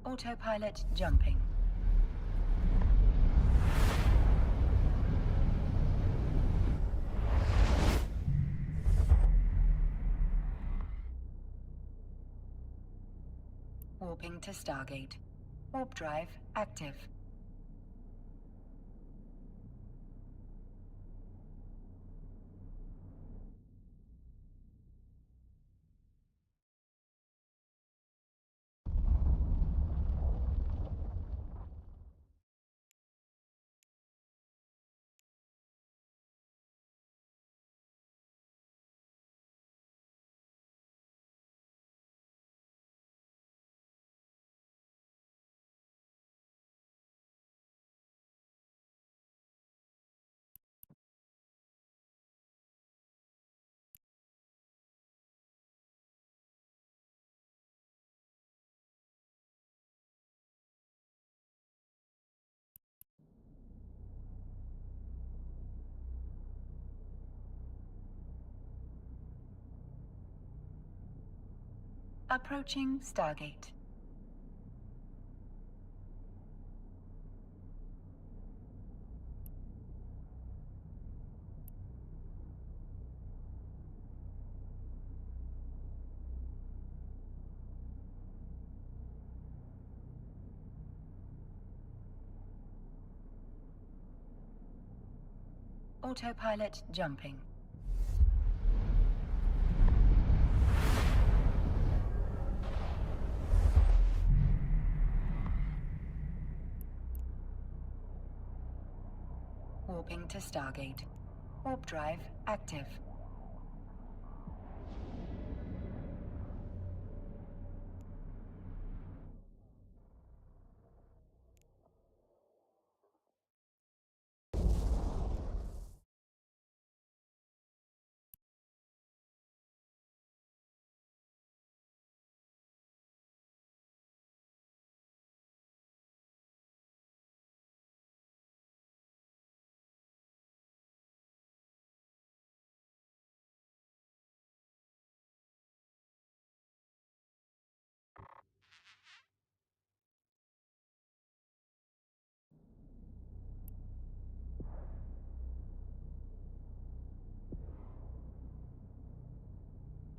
Autopilot jumping. Warping to Stargate. Warp drive active. Approaching Stargate. Autopilot jumping. Warping to Stargate. Warp drive active.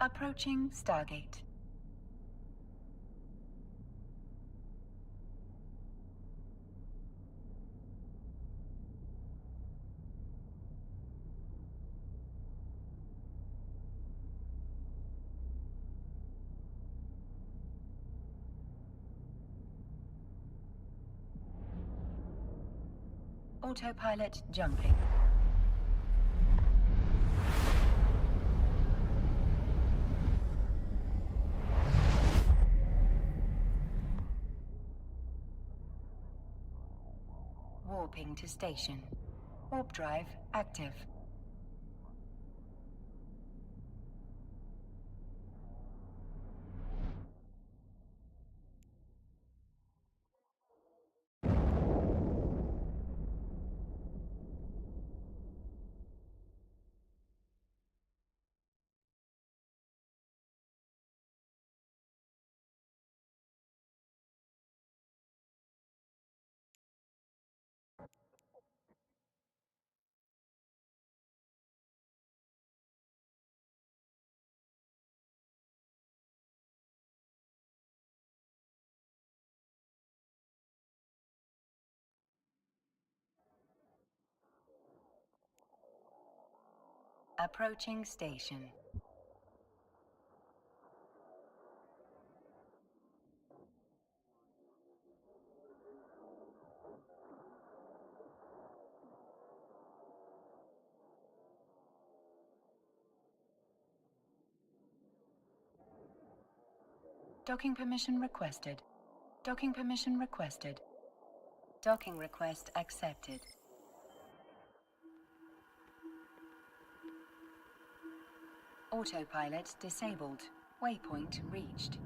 Approaching Stargate. Autopilot jumping. Warping to station. Warp drive active. Approaching station. Docking permission requested. Docking permission requested. Docking request accepted. Autopilot disabled. Waypoint reached.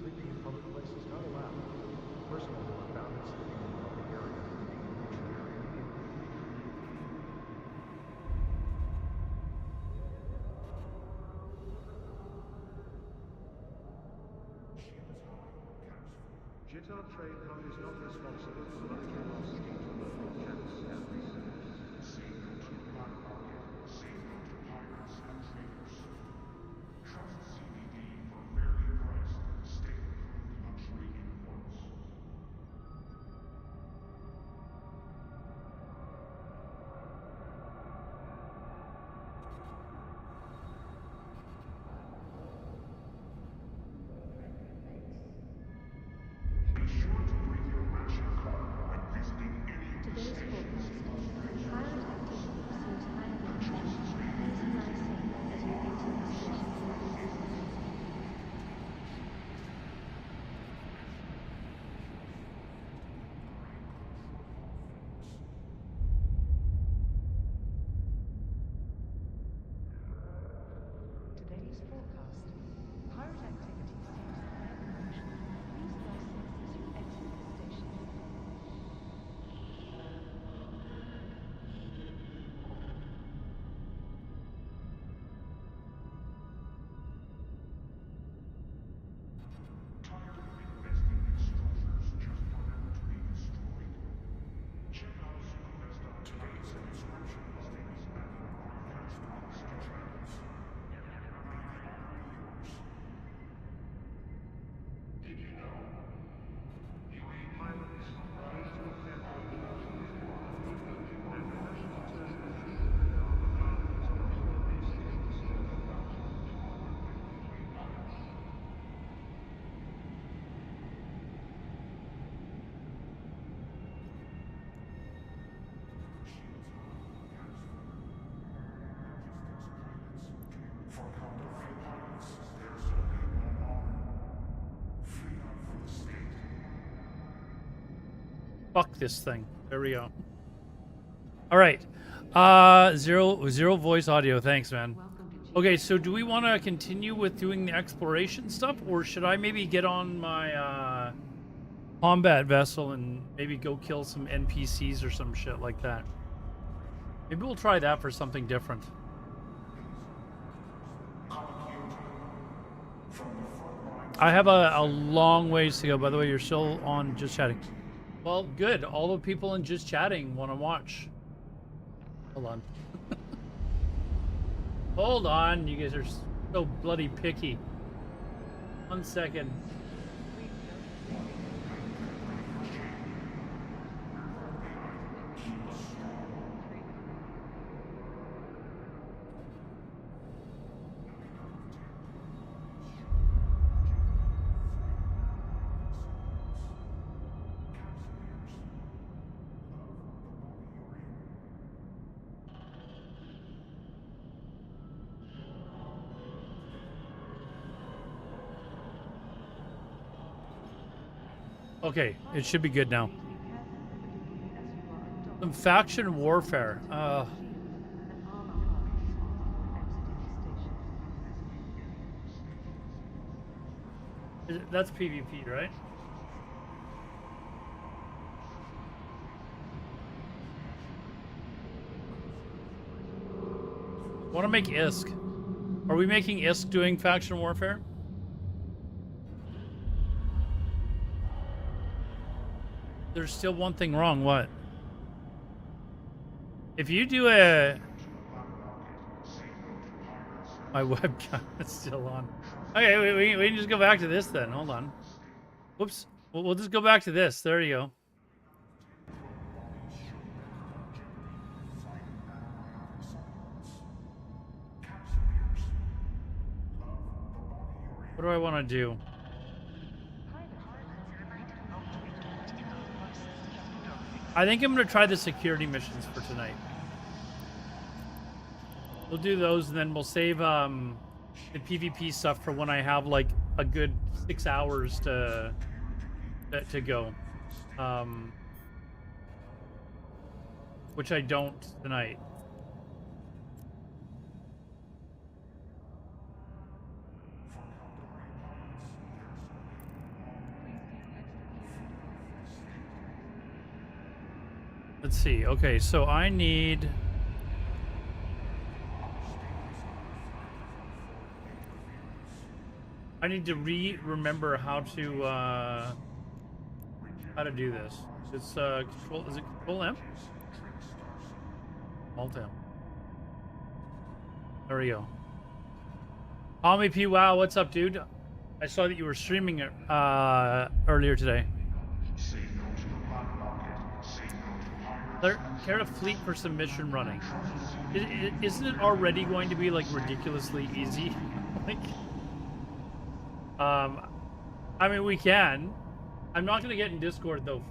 Sleeping in public places not allowed. Personnel who are found sleeping in the public area will be immediately. Jitar Trade Hub is not responsible for monetary losses due to local checks and resales. Say no to black market. Say no to pirates and traders. Trust CBD for fairly priced, state-approved luxury imports. Be sure to bring your ration card when visiting any of the Today's stations. forecast. Pirate activity seems highly unusual. Please fly safe as you exit the station. Today's forecast. Pirate activity seems highly unusual. Please fly safe as you exit the station. Tired of investing in structures just for them to be destroyed? Check out Supervest.today's subscription listings and broadcast promise to travelers. Did you know? UAE pilots used to attend operations and professional terminals are the founders of the For counterfeit pilots, there's only one honor. Freedom from the state. Fuck this thing. There we go. All right. Zero voice audio. Thanks, man. Welcome to Okay, so do we want to continue with doing the exploration stuff, or should I maybe get on my combat vessel and maybe go kill some NPCs or some shit like that? Maybe we'll try that for something different. I have a long ways to go. By the way, you're still on Just Chatting. Well, good. All the people in Just Chatting want to watch. Hold on. Hold on. You guys are so bloody picky. 1 second. Okay, it should be good now. Some faction warfare. That's PvP, right? Want to make ISK. Are we making ISK doing faction warfare? There's still one thing wrong. What? If you do a... My webcam is still on. Okay, we can just go back to this then. Hold on. Whoops. We'll just go back to this. There you go. What do I want to do? I think I'm going to try the security missions for tonight. We'll do those, and then we'll save the PvP stuff for when I have like a good 6 hours to go. Which I don't tonight. Let's see. Okay, so I need... to remember how to do this. It's control. Is it Control M? Alt M. There we go. Tommy P. Wow, what's up, dude? I saw that you were streaming it earlier today. Care to fleet for some mission running? Isn't it already going to be like ridiculously easy? Like, I mean, we can. I'm not gonna get in Discord though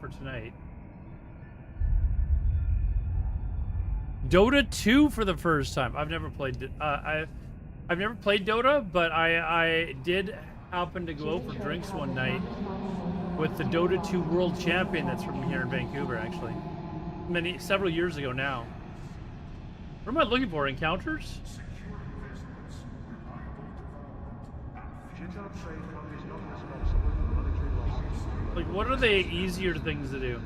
for tonight. Dota 2 for the first time. I've never played. I've never played Dota, but I did happen to go out for drinks one night with the Dota 2 World Champion that's from here in Vancouver, actually. Several years ago now. What am I looking for? Encounters? Jitar Tradecom is not responsible for monetary losses. Like, what are the easier things to do?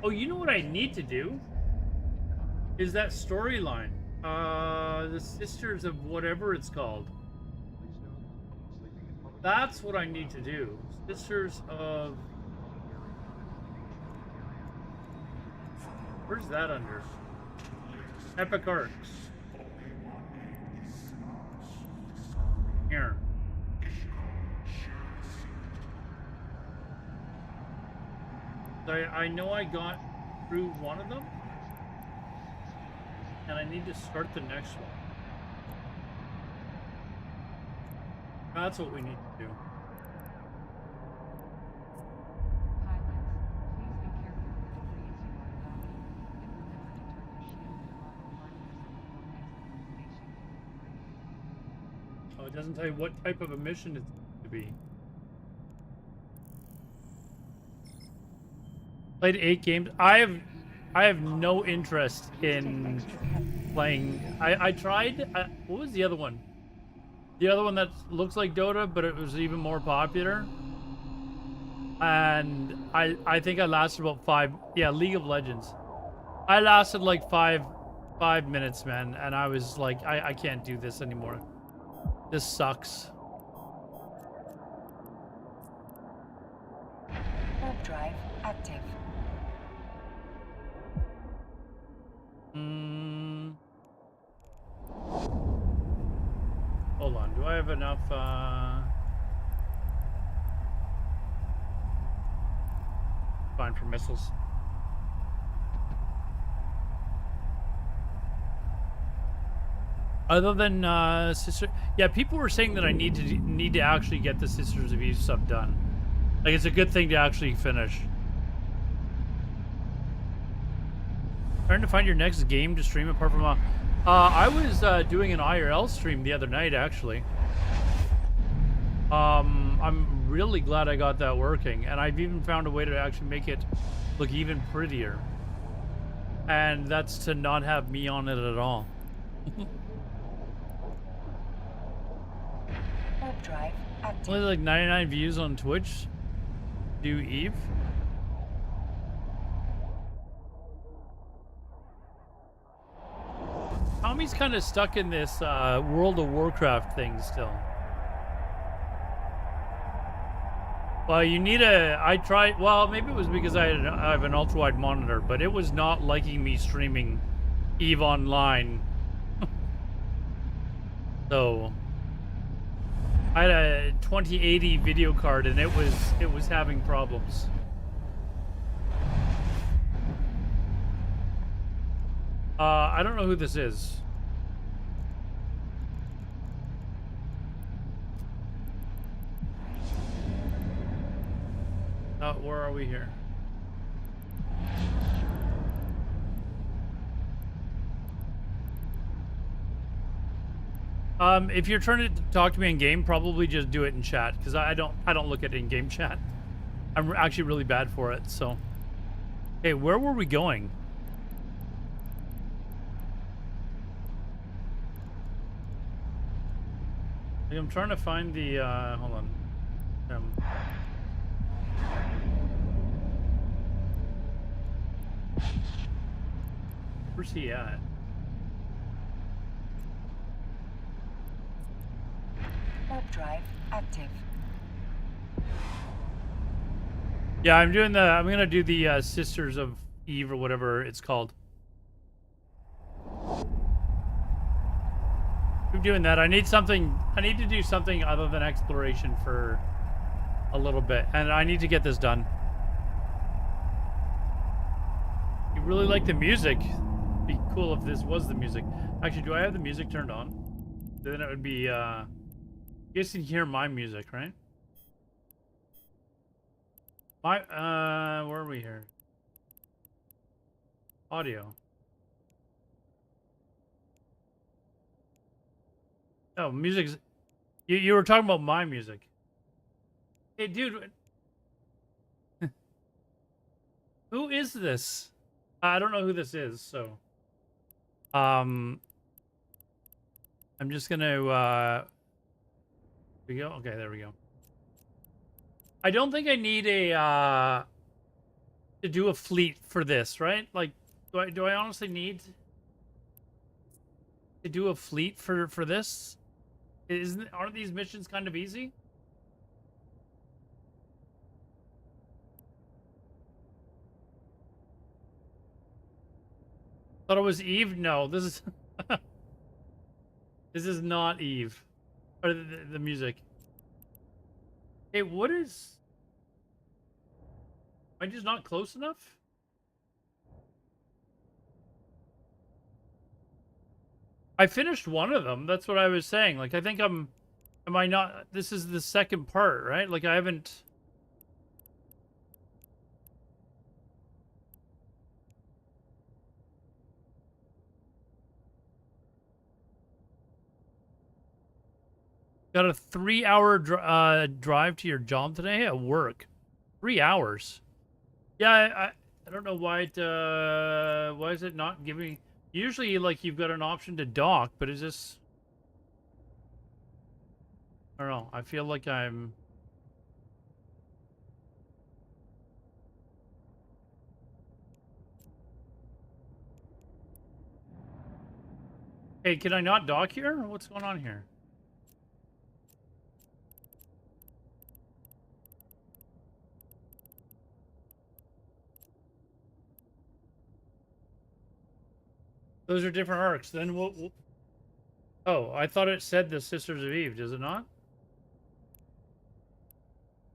Oh, you know what I need to do? Is that storyline. The Sisters of whatever it's called. That's what I need to do. Sisters of... Where's that under? Epic Arcs. Here. So I know I got through one of them, and I need to start the next one. That's what we need to do. Oh, it doesn't tell you what type of a mission it's to be. Played 8 games. I have no interest in playing. I tried. What was the other one? The other one that looks like Dota, but it was even more popular. And I think I lasted about 5. Yeah, League of Legends. I lasted like 5 minutes, man, and I was like, I can't do this anymore. This sucks. Warp drive active. Hold on, do I have enough, fine for missiles? Other than, sister... Yeah, people were saying that I need to actually get the Sisters of Eve stuff done. Like, it's a good thing to actually finish. Trying to find your next game to stream apart from... I was doing an IRL stream the other night, actually. I'm really glad I got that working, and I've even found a way to actually make it look even prettier. And that's to not have me on it at all. Warp drive active. Only like 99 views on Twitch. Do Eve? Tommy's kind of stuck in this World of Warcraft thing still. Well, you need a... I tried... Well, maybe it was because I have an ultrawide monitor, but it was not liking me streaming EVE Online. So... I had a 2080 video card, and it was having problems. I don't know who this is. Where are we here? If you're trying to talk to me in game, probably just do it in chat, because I don't look at in-game chat. I'm actually really bad for it. So, Okay, where were we going? Like, I'm trying to find the, hold on. Where's he at? Warp drive active. Yeah, I'm gonna do the Sisters of Eve or whatever it's called. I'm doing that. I need to do something other than exploration for a little bit. And I need to get this done. You really like the music. It'd be cool if this was the music. Actually, do I have the music turned on? Then it would be, you guys can hear my music, right? Where are we here? Audio. Oh, music's... You were talking about my music. Hey, dude. Who is this? I don't know who this is, so... I'm just gonna, we go? Okay, there we go. I don't think I need a, to do a fleet for this, right? Like, do I honestly need to do a fleet for this? Aren't these missions kind of easy? Thought it was Eve? No, this is this is not Eve. Or the music. Hey, what is... Am I just not close enough? I finished one of them. That's what I was saying. Like, I think am I not... This is the second part, right? Like, I haven't... Got a 3-hour drive to your job today at work. 3 hours. Yeah, I don't know why why is it not giving... Usually, like, you've got an option to dock, but is this... I don't know. I feel like I'm... Hey, can I not dock here? What's going on here? Those are different arcs. Then we'll... Oh, I thought it said the Sisters of Eve. Does it not?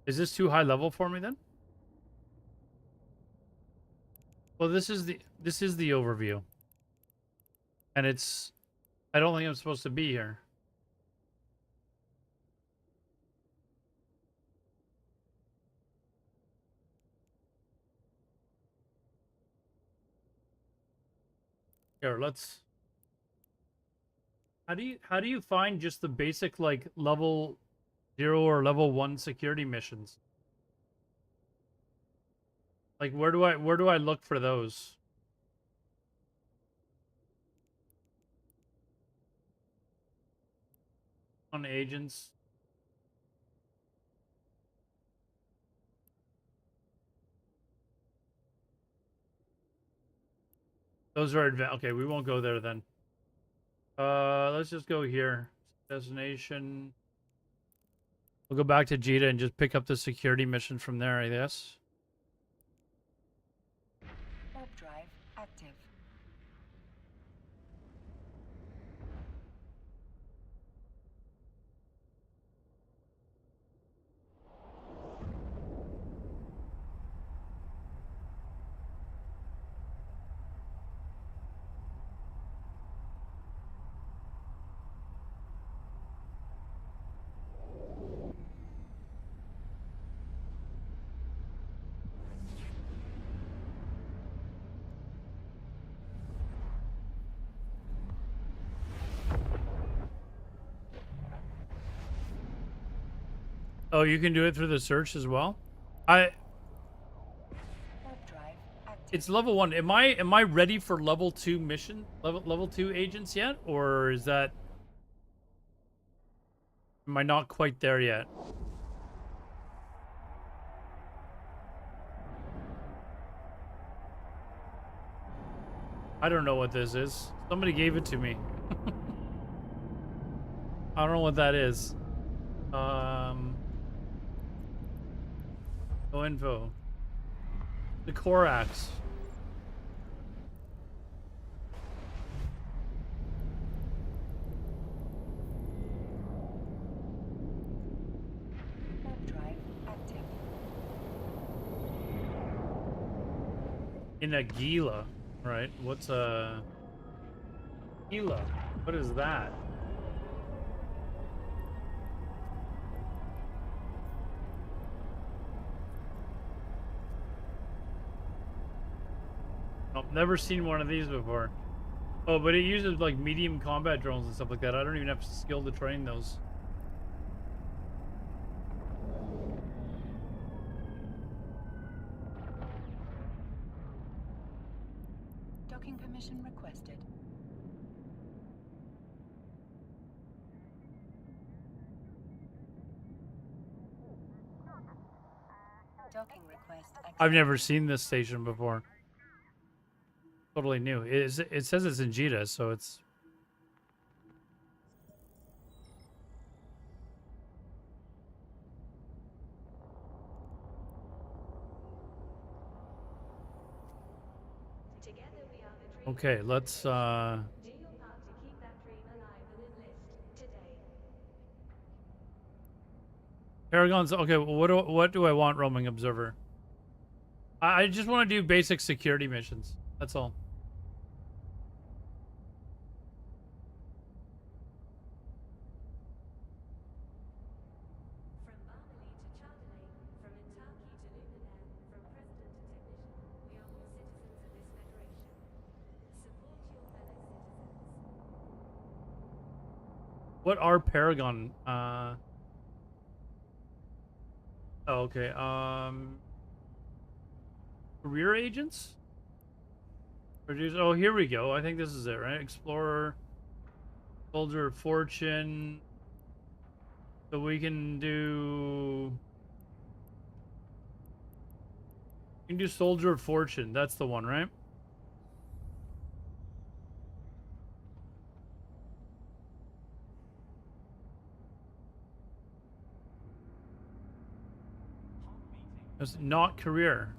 Is this too high level for me then? Well, this is the overview. And it's... I don't think I'm supposed to be here. Here, let's... How do you find just the basic, like, level 0 or level 1 security missions? Like, where do I look for those? On agents. Those are advanced. Okay, we won't go there then. Let's just go here. Destination. We'll go back to Jita and just pick up the security mission from there, I guess. Warp drive active. Oh, you can do it through the search as well? Warp drive active. It's level 1. Am I ready for level 2 mission? Level 2 agents yet? Or is that... Am I not quite there yet? I don't know what this is. Somebody gave it to me. I don't know what that is. No info. The Corax. Warp drive active. In a Gila. Right. What's a Gila? What is that? I've never seen one of these before. Oh, but it uses like medium combat drones and stuff like that. I don't even have skill to train those. Docking permission requested. Docking request accepted. I've never seen this station before. Totally new. It says it's in Jita, so it's... Okay, let's Do your part to keep that dream alive and enlist today. Paragons. Okay, well, what do I want, roaming observer? I just want to do basic security missions. That's all. From Barnley to Chardonnay, from Intaki to Luminaire, from president to technician, we are all citizens of this federation. Support your fellow citizens. What are Paragon? Oh, okay. Career agents? Produce. Oh, here we go. I think this is it, right? Explorer, Soldier of Fortune. So we can do. We can do Soldier of Fortune. That's the one, right? It's not career.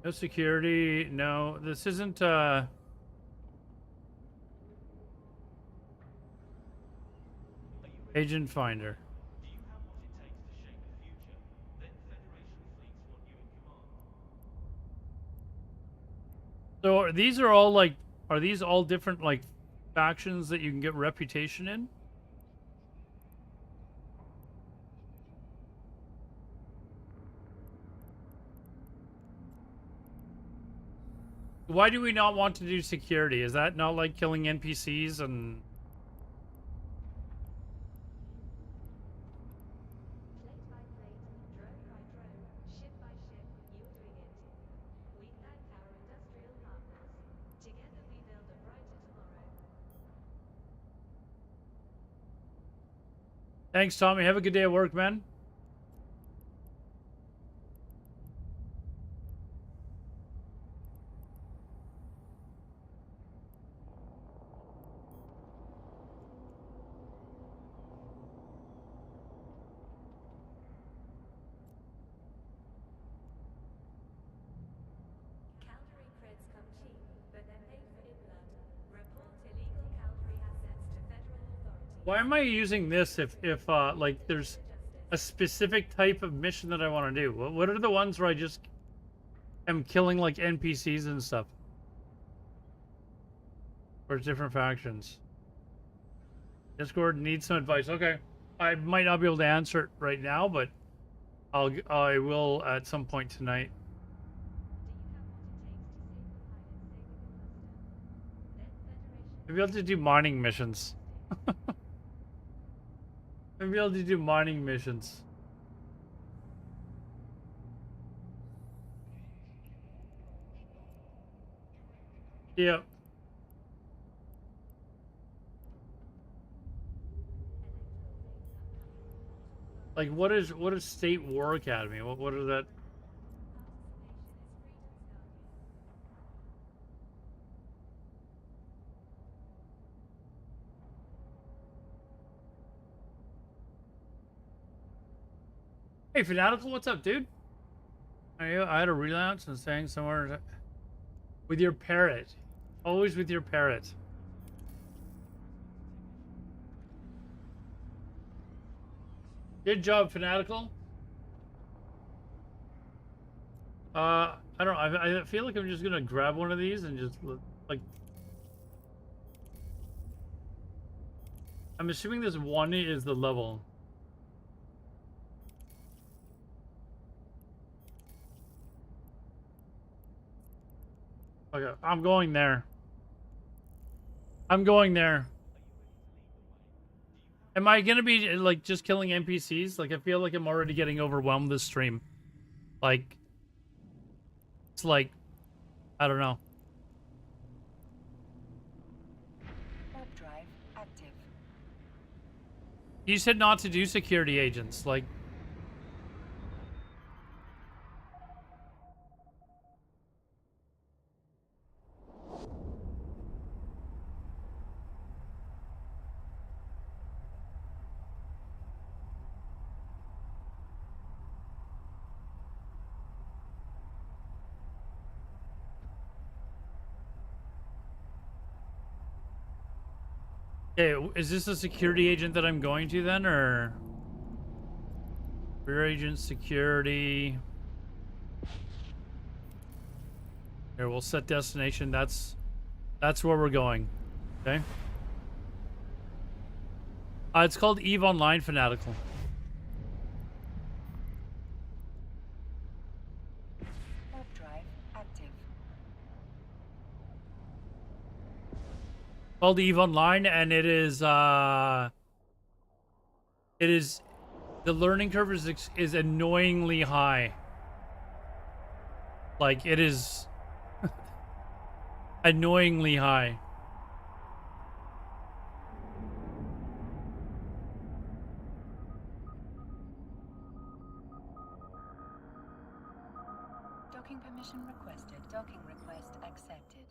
No security. No, this isn't Agent Finder. So these are all like, are these all different like factions that you can get reputation in? Why do we not want to do security? Is that not like killing NPCs and... Plate by plate, drone by drone, ship by ship, you're doing it. We thank our industrial partners. Together we build a brighter tomorrow. Thanks, Tommy. Have a good day at work, man. Calgary creds come cheap, but they're paid for in blood. Report illegal Calgary assets to federal authorities. Why am I using this if like there's a specific type of mission that I want to do? What are the ones where I just am killing like NPCs and stuff? Or different factions? Discord needs some advice. Okay, I might not be able to answer it right now, but I will at some point tonight. Do you have what it takes to save the planet, saving the cluster? Then Maybe I'll have to do mining missions. Maybe I'll have to do mining missions. Yep. Like, what is State War Academy? What is that? Hey, Fanatical, what's up, dude? I had a relapse and sang somewhere with your parrot. Always with your parrot. Good job, Fanatical. I don't know. I feel like I'm just gonna grab one of these and just like. I'm assuming this one is the level. Okay, I'm going there. I'm going there. Am I gonna be like just killing NPCs? Like I feel like I'm already getting overwhelmed this stream. Like it's like I don't know. Warp drive active. You said not to do security agents, like okay, is this a security agent that I'm going to then, or rear agent security? Here, we'll set destination. That's where we're going. Okay. It's called EVE Online, Fanatical. Warp drive active. Called EVE Online, and it is the learning curve is annoyingly high. Like it is annoyingly high. Docking permission requested. Docking request accepted.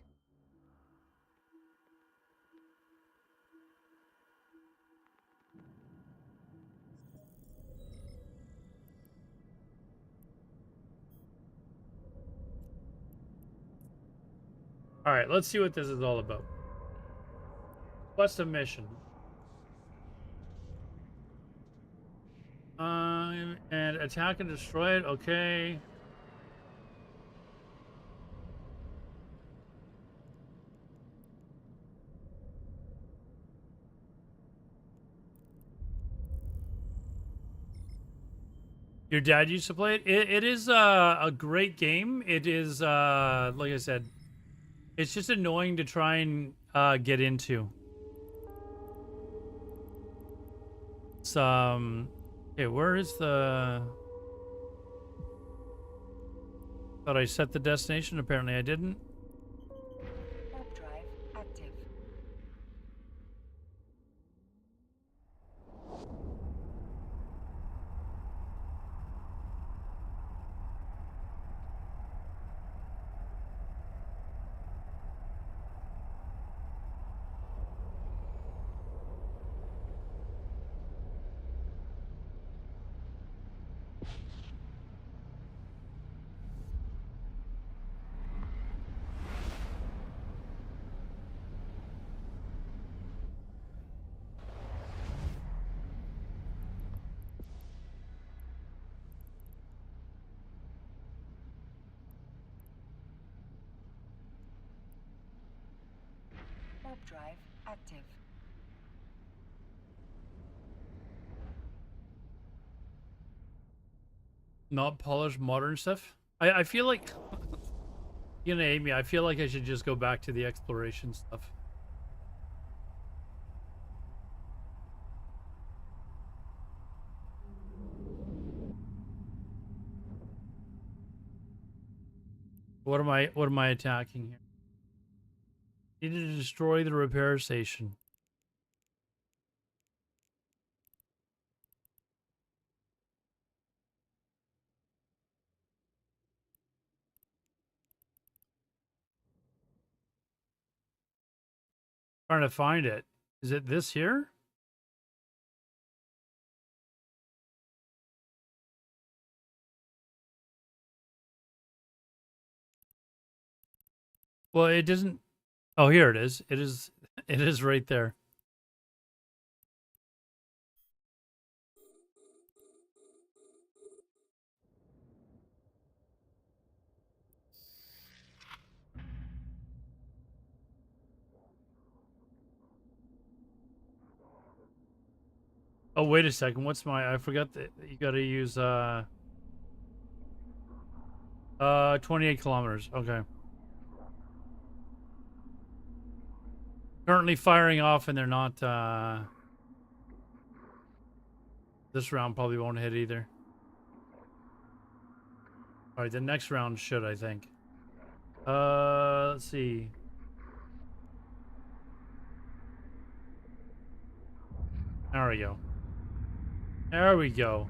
All right, let's see what this is all about. What's the mission? And attack and destroy it. Okay. Your dad used to play it. It is a great game. It is like I said, it's just annoying to try and get into. It's okay, where is the thought I set the destination, apparently I didn't. Warp drive active. Warp drive active. Not polished modern stuff. I feel like you know, Amy, I feel like I should just go back to the exploration stuff. What am I attacking here? Needed to destroy the repair station. Trying to find it. Is it this here? Well, it doesn't. Oh, here it is. It is. It is right there. Oh, wait a second. What's my? I forgot that you got to use 28 kilometers. Okay. Currently firing off, and they're not. This round probably won't hit either. All right, the next round should, I think. Let's see. There we go. There we go.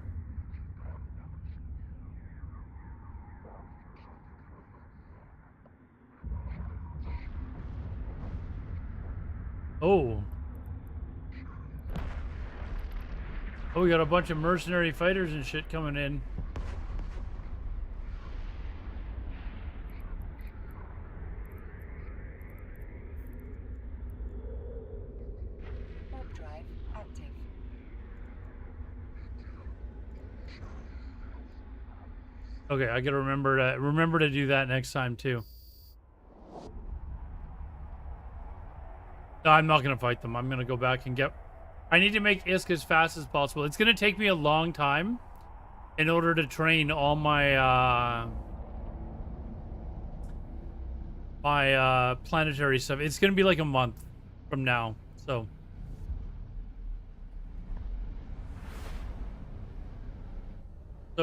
Oh. Oh, we got a bunch of mercenary fighters and shit coming in. Warp drive active. Okay, I gotta remember to do that next time too. No, I'm not gonna fight them. I'm gonna go back and get. I need to make ISK as fast as possible. It's gonna take me a long time in order to train all my planetary stuff. It's gonna be like a month from now. So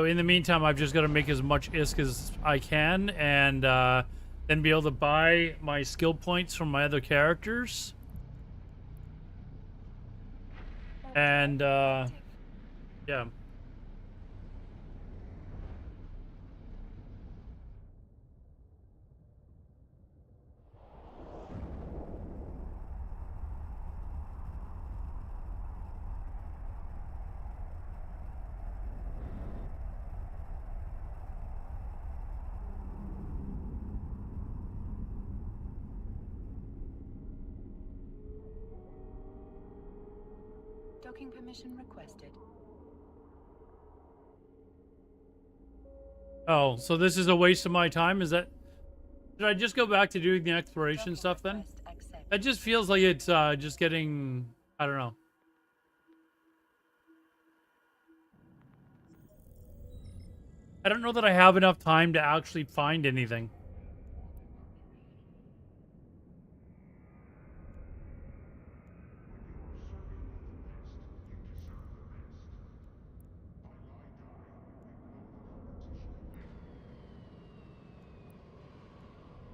in the meantime, I've just got to make as much ISK as I can, and then be able to buy my skill points from my other characters. And yeah. Docking permission requested. Oh, so this is a waste of my time? Is that... Should I just go back to doing the exploration Docking stuff then? request accepted. It just feels like it's just getting... I don't know. I don't know that I have enough time to actually find anything.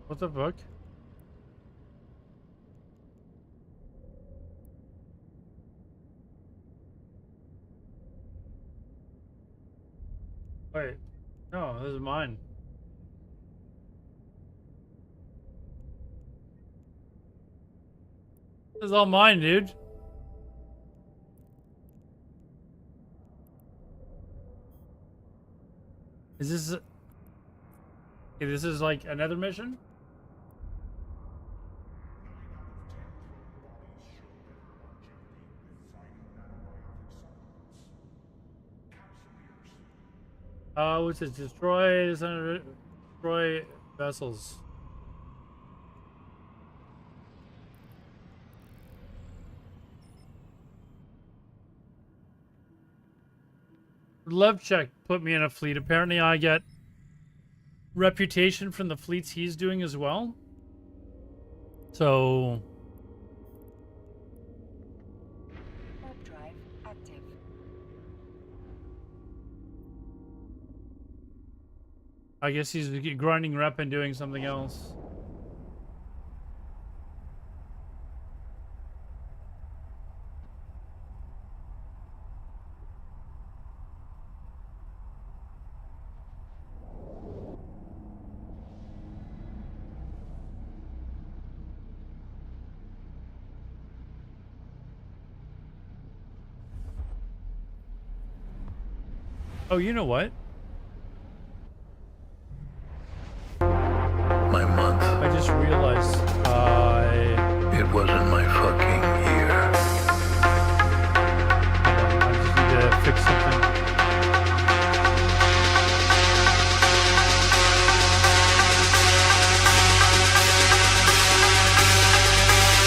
What the fuck? Wait. No, this is mine. This is all mine, dude. Is this... Okay, this is like another mission? What's it? Destroy vessels. Love check put me in a fleet. Apparently I get reputation from the fleets he's doing as well. So Warp drive active. I guess he's grinding rep and doing something else. Oh, you know what? My month. I just realized It wasn't my fucking year. I just need to fix something.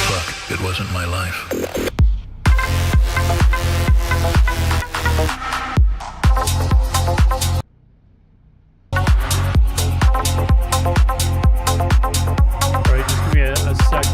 Fuck, it wasn't my life. Alright, just give me a sec.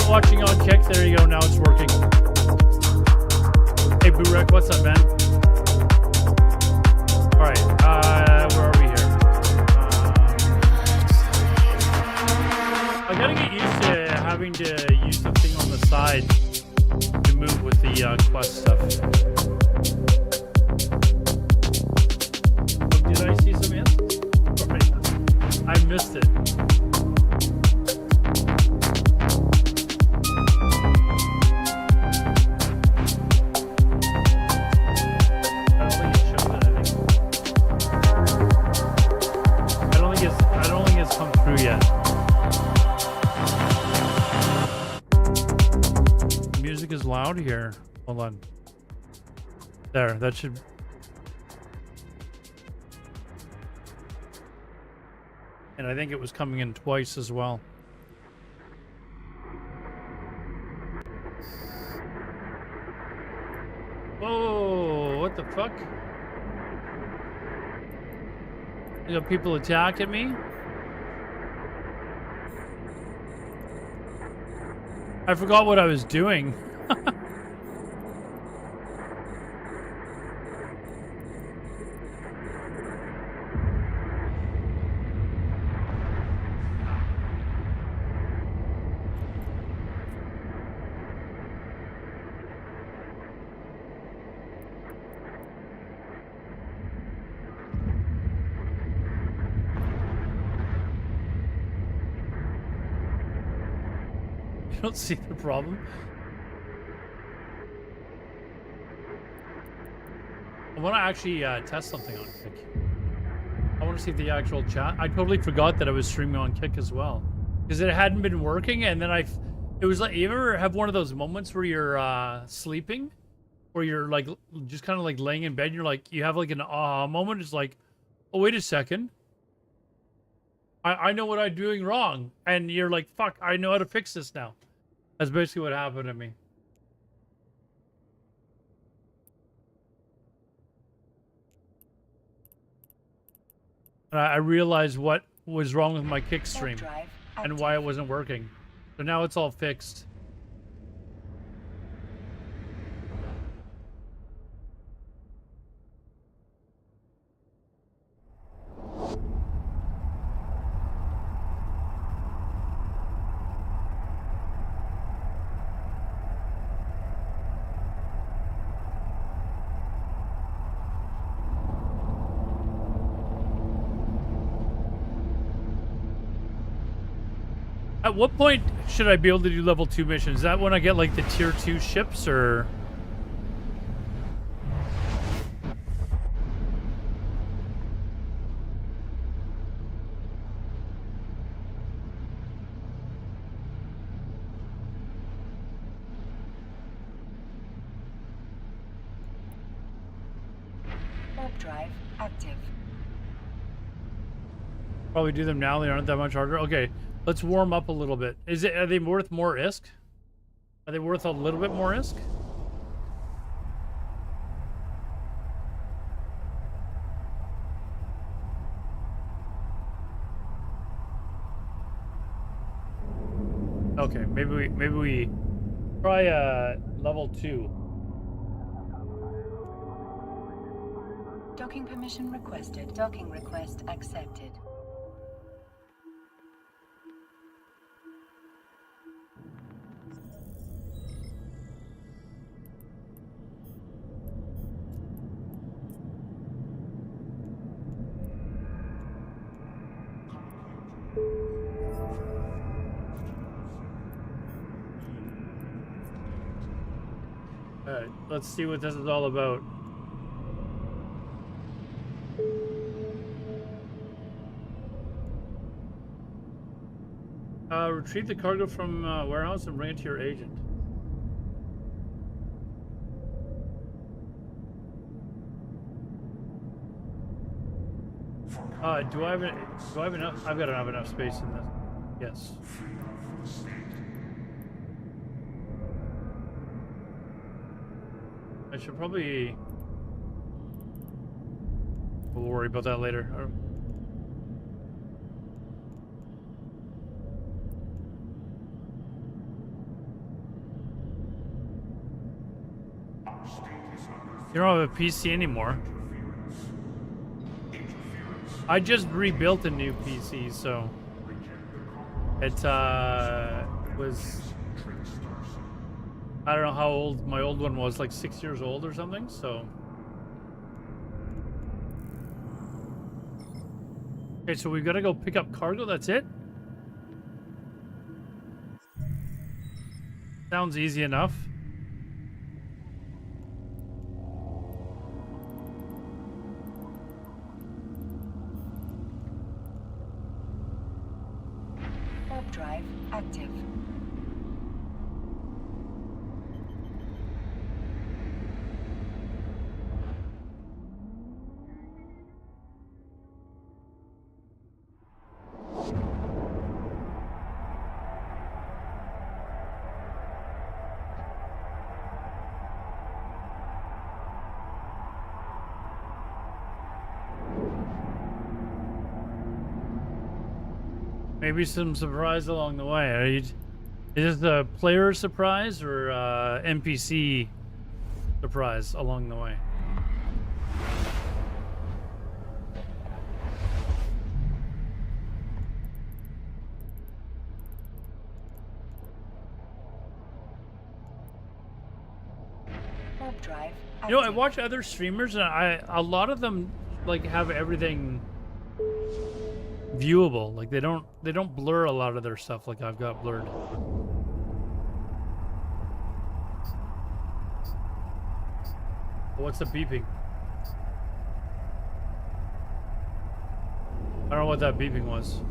Watching on Kick, there you go, now it's working. Hey Burek, what's up, man? Alright, where are we here? I gotta get used to having to use the thing on the side to move with the quest stuff. Oh, did I see some ants? Alright, I missed it. Is loud here. Hold on. There, that should. And I think it was coming in twice as well. Whoa, what the fuck? You got people attacking me? I forgot what I was doing. I don't see the problem. I want to actually test something on Kick. I want to see the actual chat. I totally forgot that I was streaming on Kick as well, because it hadn't been working. And then it was like, you ever have one of those moments where you're sleeping, where you're like just kind of like laying in bed, and you're like, you have like an aha moment. It's like, oh wait a second, I know what I'm doing wrong, and you're like, fuck, I know how to fix this now. That's basically what happened to me. And I realized what was wrong with my kick stream Drive and why it wasn't working. So now it's all fixed. At what point should I be able to do level 2 missions? Is that when I get like the tier 2 ships or? Warp drive active. Probably do them now. They aren't that much harder. Okay, let's warm up a little bit. Are they worth more ISK? Are they worth a little bit more ISK? Okay, maybe we try level 2. Docking permission requested. Docking request accepted. Alright, let's see what this is all about. Retrieve the cargo from warehouse and bring it to your agent. Do I have enough? I've got to have enough space in this. Yes. I should probably. We'll worry about that later. You don't have a PC anymore. I just rebuilt a new PC, so it was, I don't know how old my old one was, like 6 years old or something, so. Okay, so we've got to go pick up cargo, that's it? Sounds easy enough. Warp drive active. Maybe some surprise along the way. Is this a player surprise or NPC surprise along the way? Warp drive active. You know, I watch other streamers and a lot of them like have everything viewable. Like they don't blur a lot of their stuff like I've got blurred. What's the beeping? I don't know what that beeping was.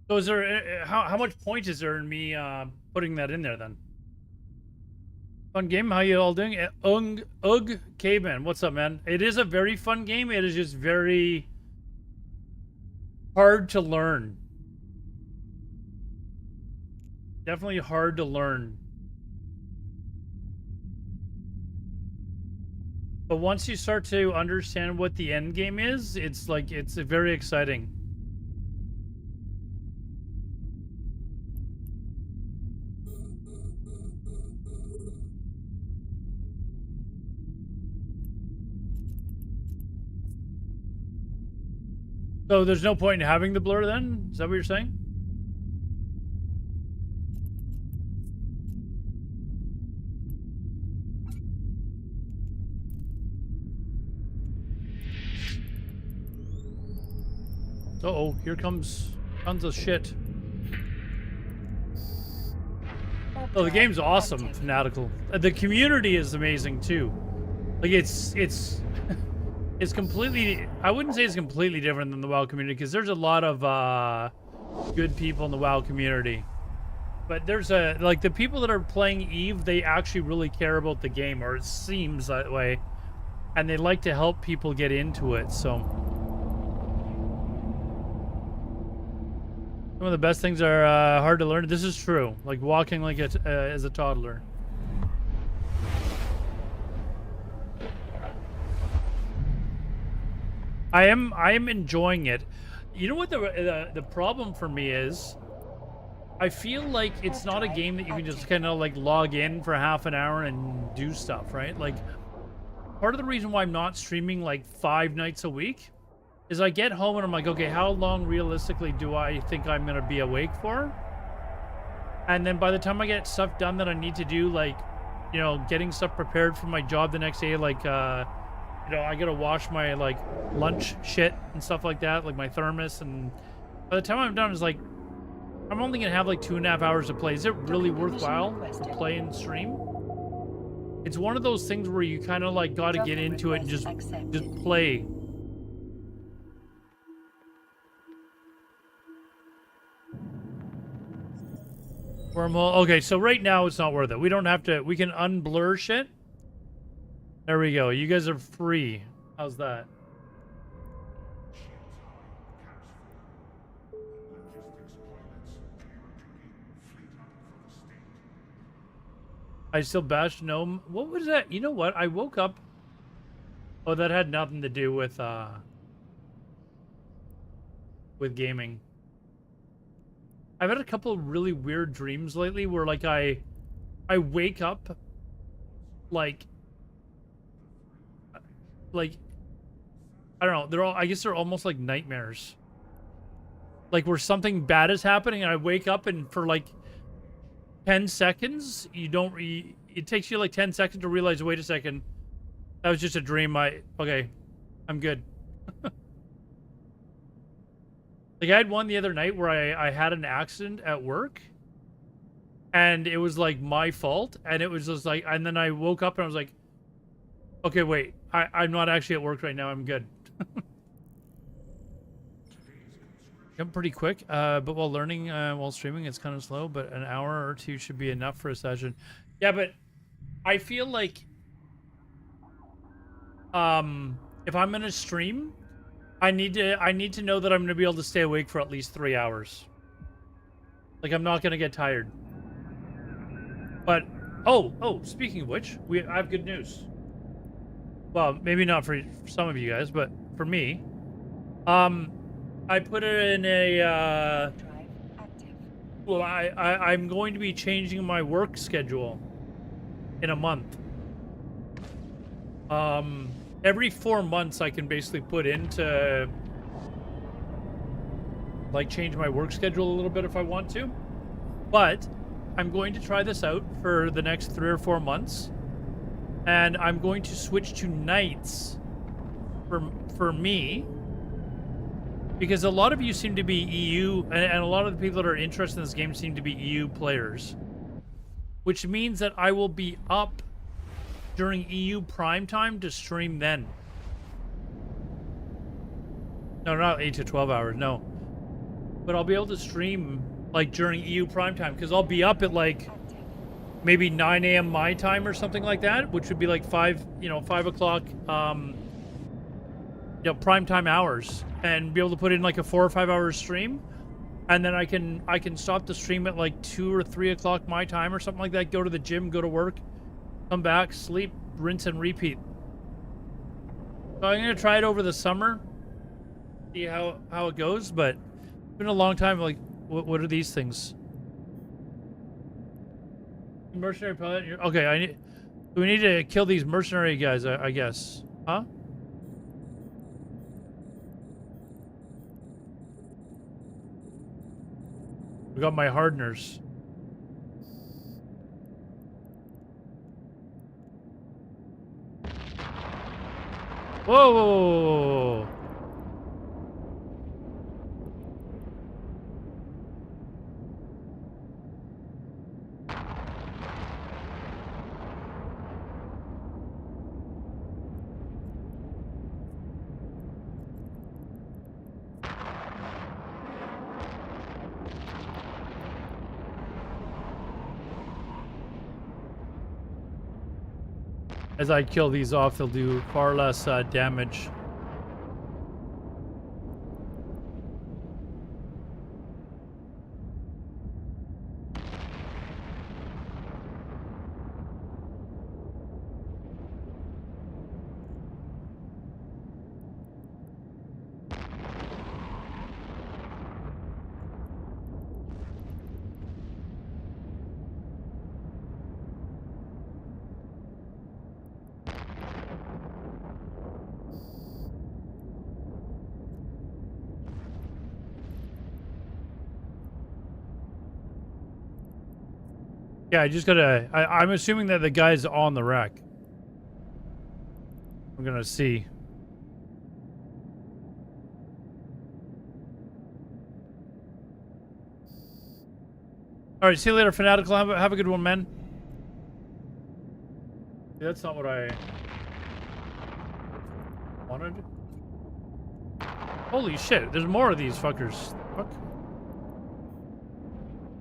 So is there how much point is there in me putting that in there then? Fun game. How you all doing? Ugg Caveman. What's up, man? It is a very fun game. It is just very hard to learn. Definitely hard to learn. But once you start to understand what the end game is, it's like it's very exciting. So there's no point in having the blur then? Is that what you're saying? Uh-oh, here comes tons of shit. Oh, the game's awesome, Fanatical. The community is amazing too. Like it's it's completely, I wouldn't say it's completely different than the WoW community, because there's a lot of good people in the WoW community. But there's like the people that are playing EVE, they actually really care about the game, or it seems that way. And they like to help people get into it, so. Some of the best things are hard to learn. This is true. Like walking like as a toddler. I am enjoying it. You know what the problem for me is? I feel like it's not a game that you can just kind of like log in for half an hour and do stuff, right? Like part of the reason why I'm not streaming like 5 nights a week is I get home and I'm like, okay, how long realistically do I think I'm gonna be awake for? And then by the time I get stuff done that I need to do, like, you know, getting stuff prepared for my job the next day, like, you know, I gotta wash my, like, lunch shit and stuff like that, like my thermos, and by the time I'm done, it's like, I'm only gonna have like 2.5 hours to play. Is it really worthwhile to play and stream? It's one of those things where you kind of like gotta get into it and just play. Wormhole. Okay, so right now it's not worth it. We don't have to. We can unblur shit. There we go. You guys are free. How's that? I still bashed Gnome. What was that? You know what? I woke up. Oh, that had nothing to do with gaming. I've had a couple of really weird dreams lately where like I wake up like I don't know, I guess they're almost like nightmares. Like where something bad is happening and I wake up and for like 10 seconds, it takes you like 10 seconds to realize, wait a second, that was just a dream. Okay, I'm good. Like I had one the other night where I had an accident at work and it was like my fault, and it was just like, and then I woke up and I was like, okay, wait, I'm not actually at work right now, I'm good. I'm pretty quick, but while learning, while streaming, it's kind of slow, but an hour or two should be enough for a session. Yeah, but I feel like if I'm gonna stream, I need to know that I'm gonna be able to stay awake for at least 3 hours. Like I'm not gonna get tired. But oh, speaking of which, I have good news. Well, maybe not for some of you guys, but for me, I put it in a well, I'm going to be changing my work schedule in a month. Every 4 months I can basically put in to like change my work schedule a little bit if I want to. But I'm going to try this out for the next 3 or 4 months. And I'm going to switch to nights for me. Because a lot of you seem to be EU, and a lot of the people that are interested in this game seem to be EU players. Which means that I will be up during EU prime time to stream then. No, not 8 to 12 hours, no. but I'll be able to stream like during EU prime time because I'll be up at like Active. maybe 9 a.m. my time or something like that, which would be like 5 o'clock prime time hours, and be able to put in like a 4 or 5 hour stream, and then I can stop the stream at like 2 or 3 o'clock my time or something like that, go to the gym, go to work, come back, sleep, rinse and repeat. So I'm gonna try it over the summer, see how it goes, but it's been a long time. Like, what are these things? Mercenary pilot. Okay, we need to kill these mercenary guys, I guess. Huh? We got my hardeners. Whoa, whoa, whoa, whoa, whoa. As I kill these off, they'll do far less damage. Yeah, I just gotta... I'm assuming that the guy's on the wreck. I'm gonna see. Alright, see you later, Fanatical. Have a good one, man. Yeah, that's not what I wanted. Holy shit, there's more of these fuckers. Fuck.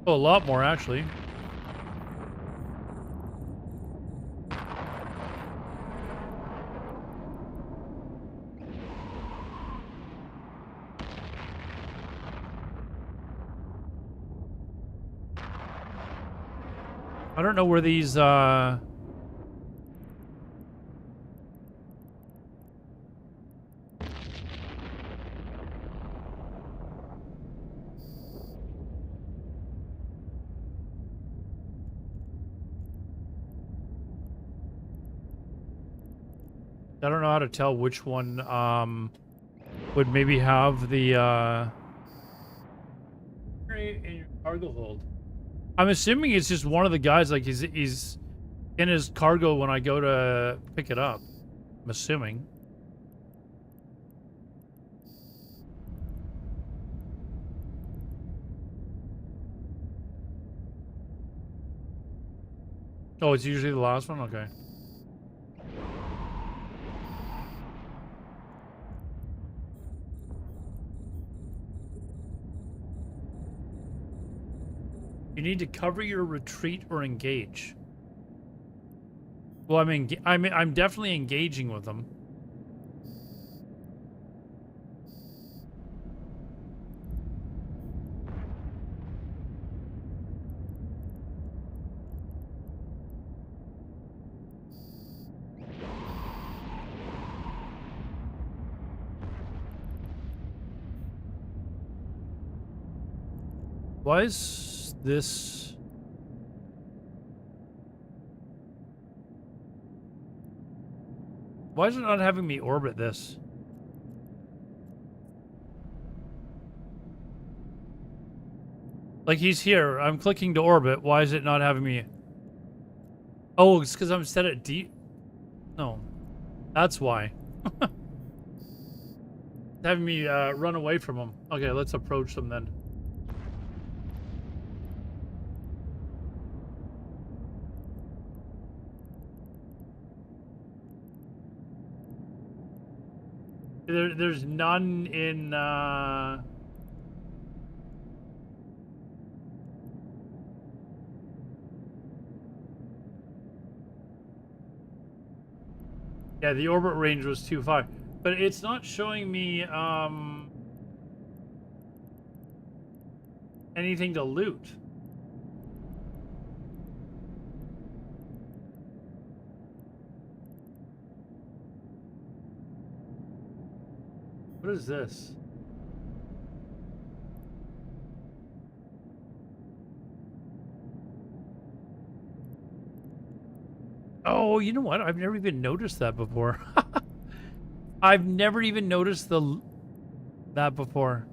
Oh, a lot more, actually. I don't know where these, I don't know how to tell which one, would maybe have the, in your cargo hold. I'm assuming it's just one of the guys, like he's in his cargo when I go to pick it up. I'm assuming. Oh, it's usually the last one? Okay. You need to cover your retreat or engage. Well, I'm definitely engaging with them. Why is this? Why is it not having me orbit this? Like, he's here. I'm clicking to orbit. Why is it not having me? Oh, it's because I'm set at D. No. That's why. It's having me run away from him. Okay, let's approach them then. There's none in, Yeah, the orbit range was too far. But it's not showing me anything to loot. What is this? Oh, you know what? I've never even noticed that before. I've never even noticed that before.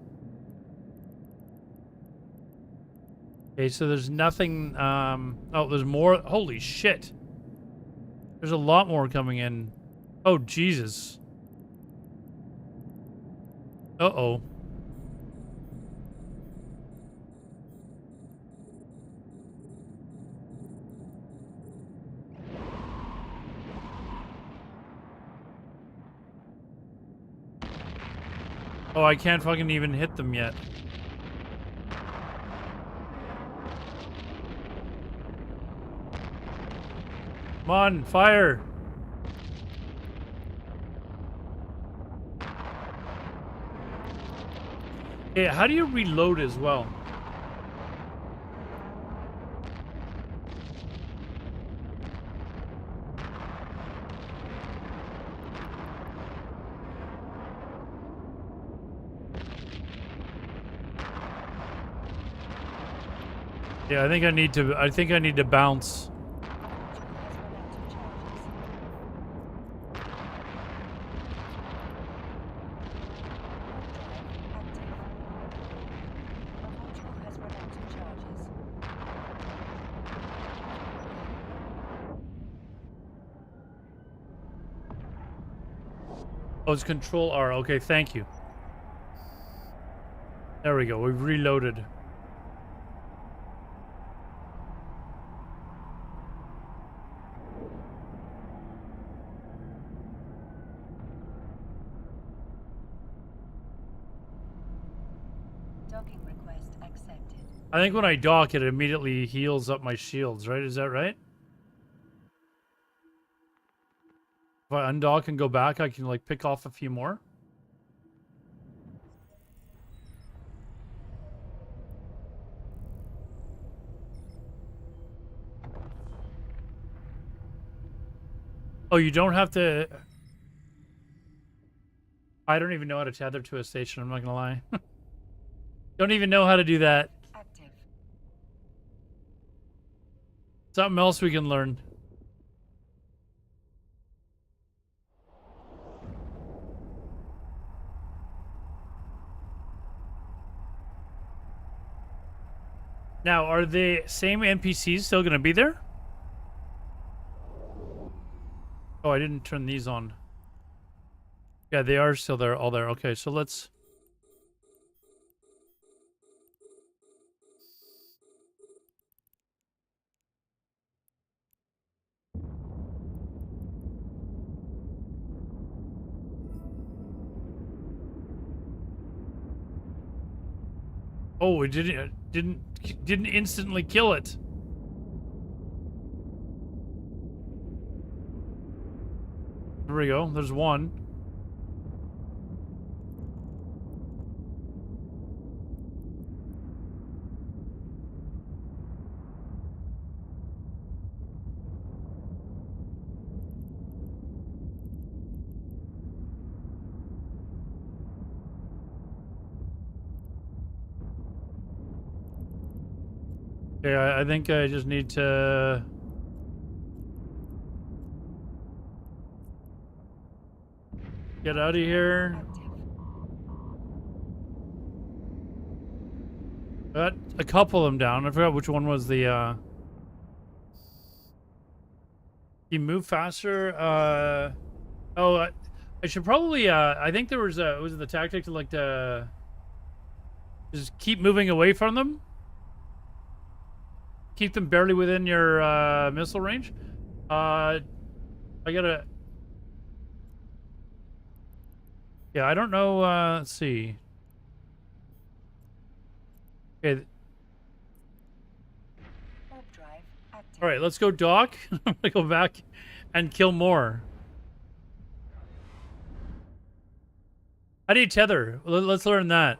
Okay, so there's nothing. Oh, there's more. Holy shit! There's a lot more coming in. Oh Jesus! Uh-oh. Oh, I can't fucking even hit them yet. Come on, fire! Yeah, how do you reload as well? Yeah, I think I need to bounce. Oh, it's Control R. Okay, thank you. There we go. We've reloaded. Docking request accepted. I think when I dock, it immediately heals up my shields, right? Is that right? If I undock and go back, I can, like, pick off a few more? Oh, you don't have to... I don't even know how to tether to a station, I'm not gonna lie. Don't even know how to do that. Active. Something else we can learn. Now, are the same NPCs still going to be there? Oh, I didn't turn these on. Yeah, they are still there, all there. Okay, so let's... Oh, it didn't instantly kill it. There we go. There's one. Okay, I think I just need to... get out of here. Got a couple of them down. I forgot which one was the, You move faster, Oh, I should probably, I think there was the tactic to, like, to... just keep moving away from them? Keep them barely within your, missile range? I gotta... Yeah, I don't know, let's see. Okay. Alright, let's go dock. I'm gonna go back and kill more. How do you tether? Let's learn that.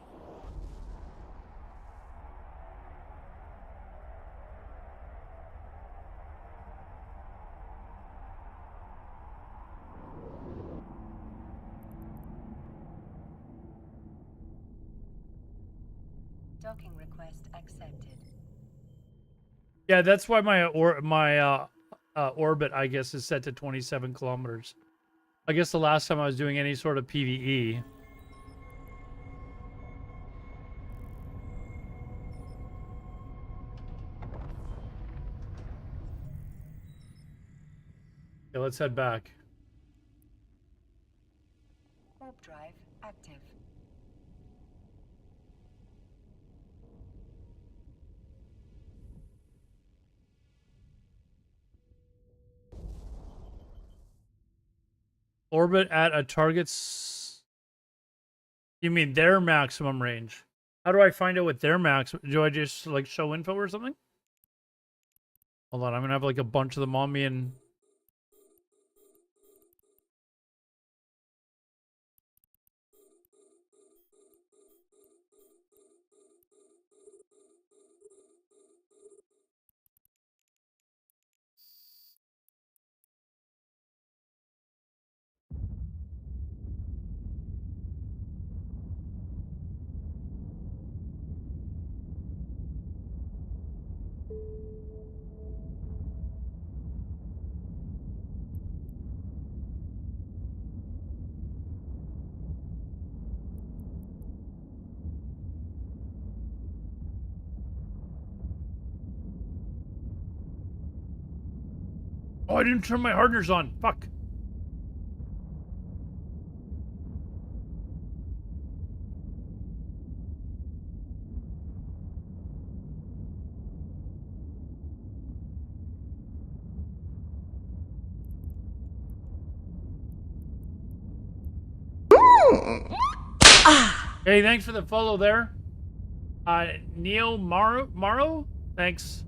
Docking request accepted. Yeah, that's why my orbit, I guess, is set to 27 kilometers. I guess the last time I was doing any sort of PvE. Okay, let's head back. Warp drive active. Orbit at a target's... You mean their maximum range? How do I find out what their max... Do I just, like, show info or something? Hold on, I'm gonna have, like, a bunch of them on me and... Oh, I didn't turn my hardeners on. Fuck. Hey, thanks for the follow there. Neil Morrow? Thanks.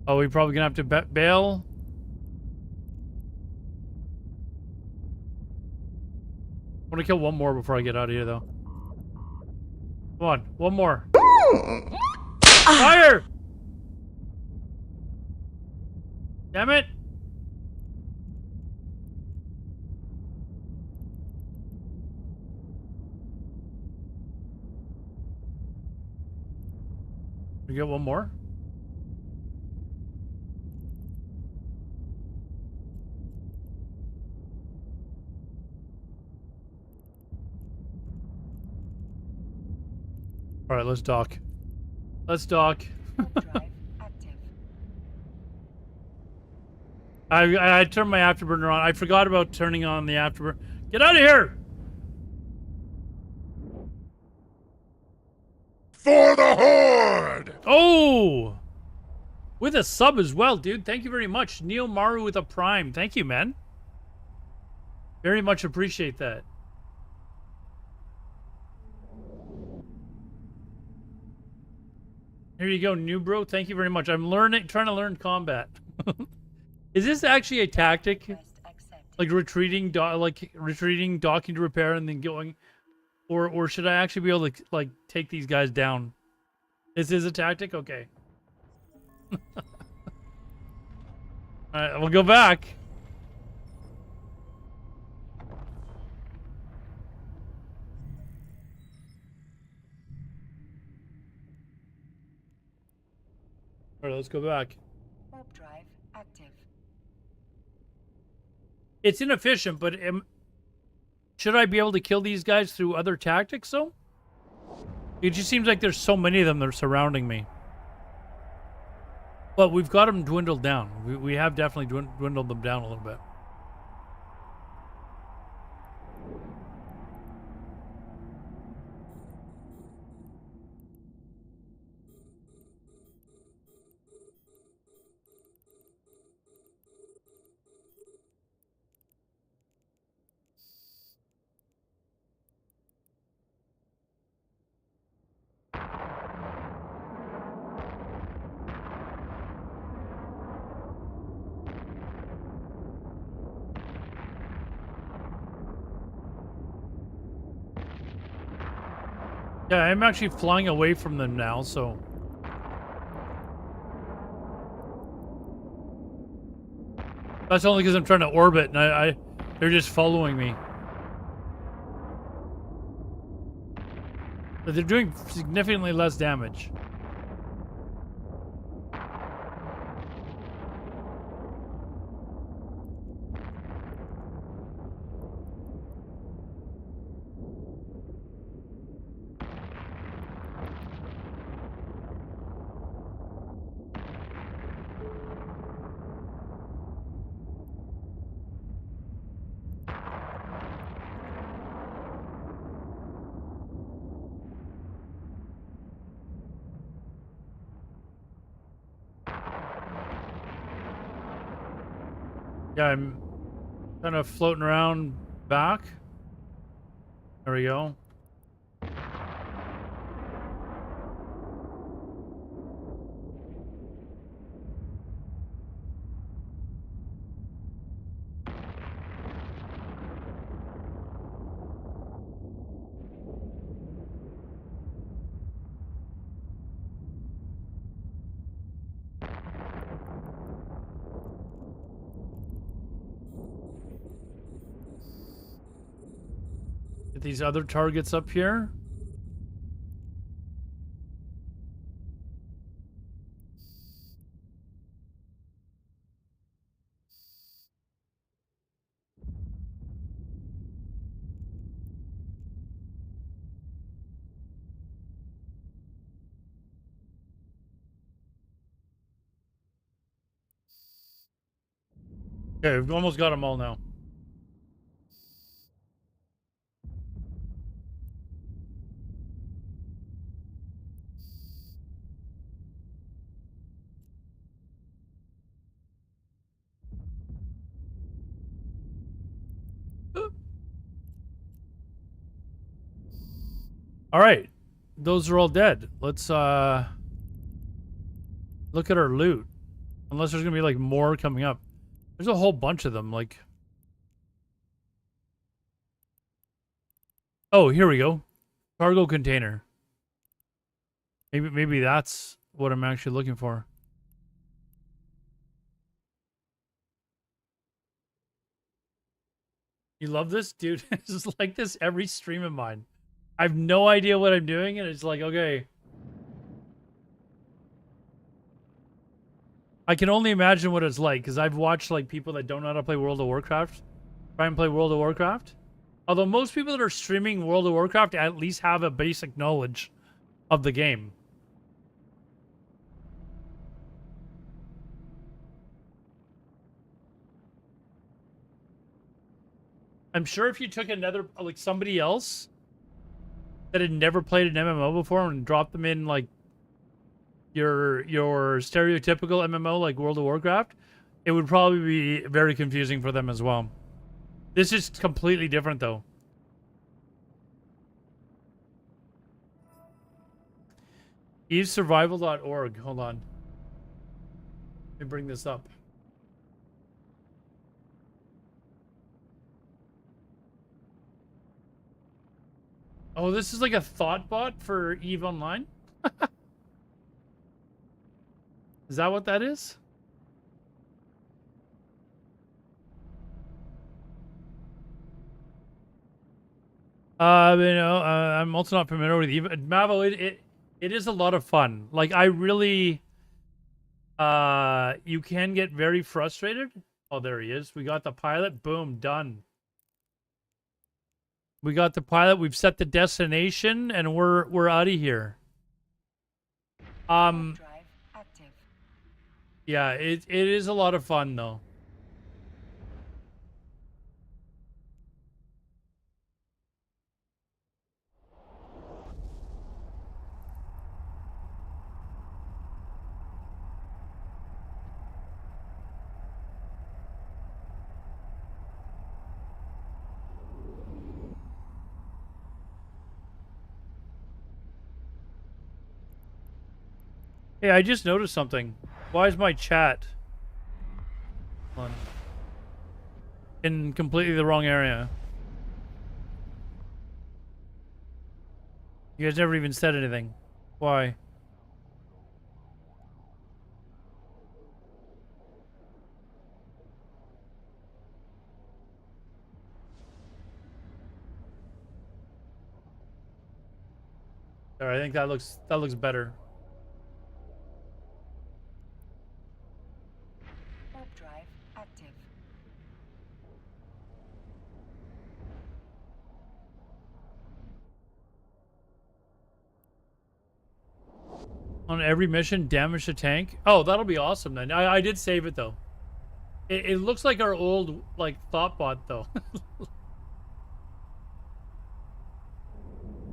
Oh, we probably gonna have to bail. I want to kill one more before I get out of here, though. Come on, one more. Fire! Damn it! We get one more. All right, let's dock. Let's dock. Drive active. I turned my afterburner on. I forgot about turning on the afterburner. Get out of here! For the Horde! Oh! With a sub as well, dude. Thank you very much. Neil Maru with a prime. Thank you, man. Very much appreciate that. Here you go, new bro. Thank you very much. I'm trying to learn combat. Is this actually a tactic? Like retreating, docking to repair, and then going, or should I actually be able to like take these guys down? This is a tactic, okay. All right, we'll go back. All right, let's go back. Warp drive active. It's inefficient, but should I be able to kill these guys through other tactics, though? It just seems like there's so many of them that are surrounding me. But we've got them dwindled down. We have definitely dwindled them down a little bit. Yeah, I'm actually flying away from them now, so... That's only because I'm trying to orbit, and they're just following me. But they're doing significantly less damage. Yeah, I'm kind of floating around back. There we go. Get these other targets up here. Okay, we've almost got them all now. All right, those are all dead. Let's look at our loot. Unless there's gonna be like more coming up. There's a whole bunch of them. Like, oh, here we go. Cargo container. Maybe that's what I'm actually looking for. You love this, dude? It's like this every stream of mine. I have no idea what I'm doing, and it's like, okay. I can only imagine what it's like, because I've watched like people that don't know how to play World of Warcraft try and play World of Warcraft. Although most people that are streaming World of Warcraft at least have a basic knowledge of the game. I'm sure if you took another, like somebody else that had never played an MMO before and dropped them in like your stereotypical MMO like World of Warcraft, it would probably be very confusing for them as well. This is completely different though. EveSurvival.org. Hold on. Let me bring this up. Oh, this is like a thought bot for EVE Online? Is that what that is? I'm also not familiar with EVE. Mavo, it is a lot of fun. Like, I really... you can get very frustrated. Oh, there he is. We got the pilot. Boom, done. We got the pilot. We've set the destination, and we're out of here. Drive active. Yeah, it is a lot of fun though. Hey, I just noticed something. Why is my chat in completely the wrong area? You guys never even said anything. Why? All right, I think that looks better. Warp drive active. On every mission, damage the tank. Oh, that'll be awesome then. I did save it though. It looks like our old like Thoughtbot though.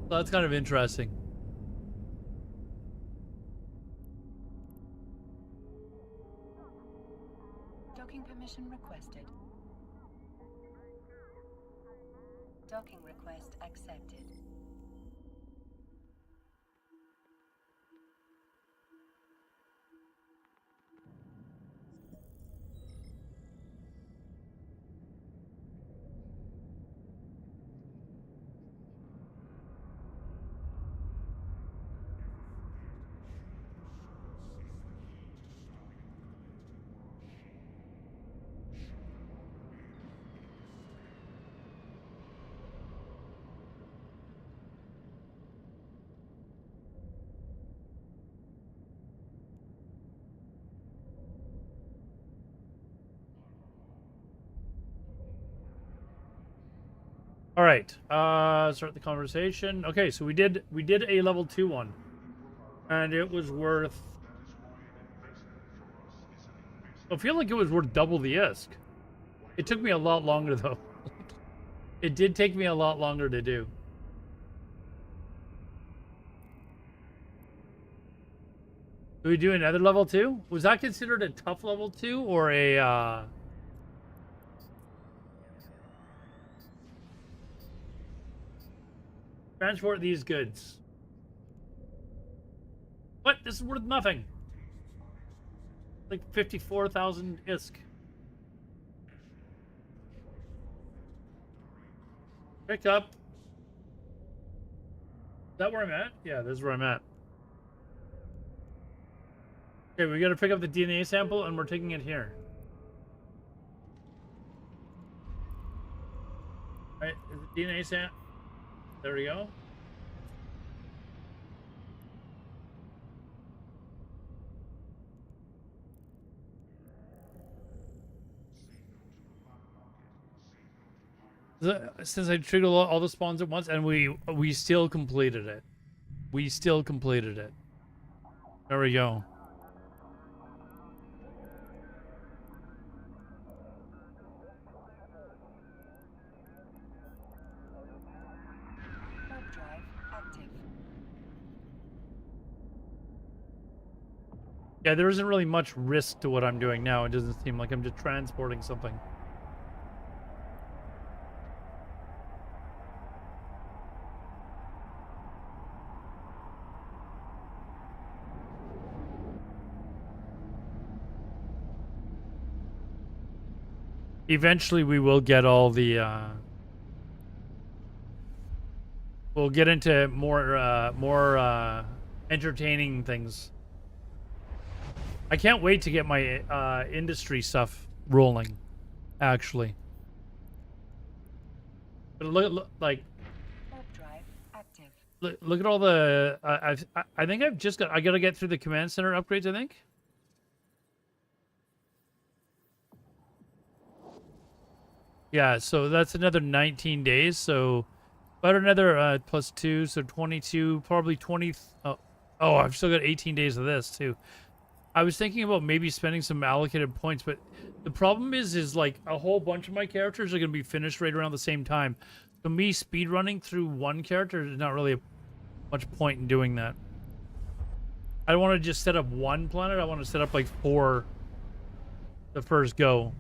That's kind of interesting. Docking permission requested. Docking request accepted. All right. Start the conversation. Okay, so we did a level 2 one, and it was worth. I feel like it was worth double the ISK. It took me a lot longer though. It did take me a lot longer to do. Do we do another level 2? Was that considered a tough level 2 or a transport these goods? What? This is worth nothing. Like 54,000 ISK. Pick up. Is that where I'm at? Yeah, this is where I'm at. Okay, we gotta pick up the DNA sample and we're taking it here. Alright, is the DNA sample? There we go. Since I triggered all the spawns at once, and we still completed it. We still completed it. There we go. Warp drive active. Yeah, there isn't really much risk to what I'm doing now. It doesn't seem like I'm just transporting something. Eventually, we will get all the. We'll get into more entertaining things. I can't wait to get my industry stuff rolling. Actually, but look like. Warp drive active. Look at all the. I think I've just got. I gotta get through the command center upgrades. I think. Yeah, so that's another 19 days. So about another +2, so 22, probably 20. Oh, I've still got 18 days of this too. I was thinking about maybe spending some allocated points, but the problem is like a whole bunch of my characters are going to be finished right around the same time. So me speedrunning through one character is not really much point in doing that. I don't want to just set up one planet. I want to set up like 4 the first go.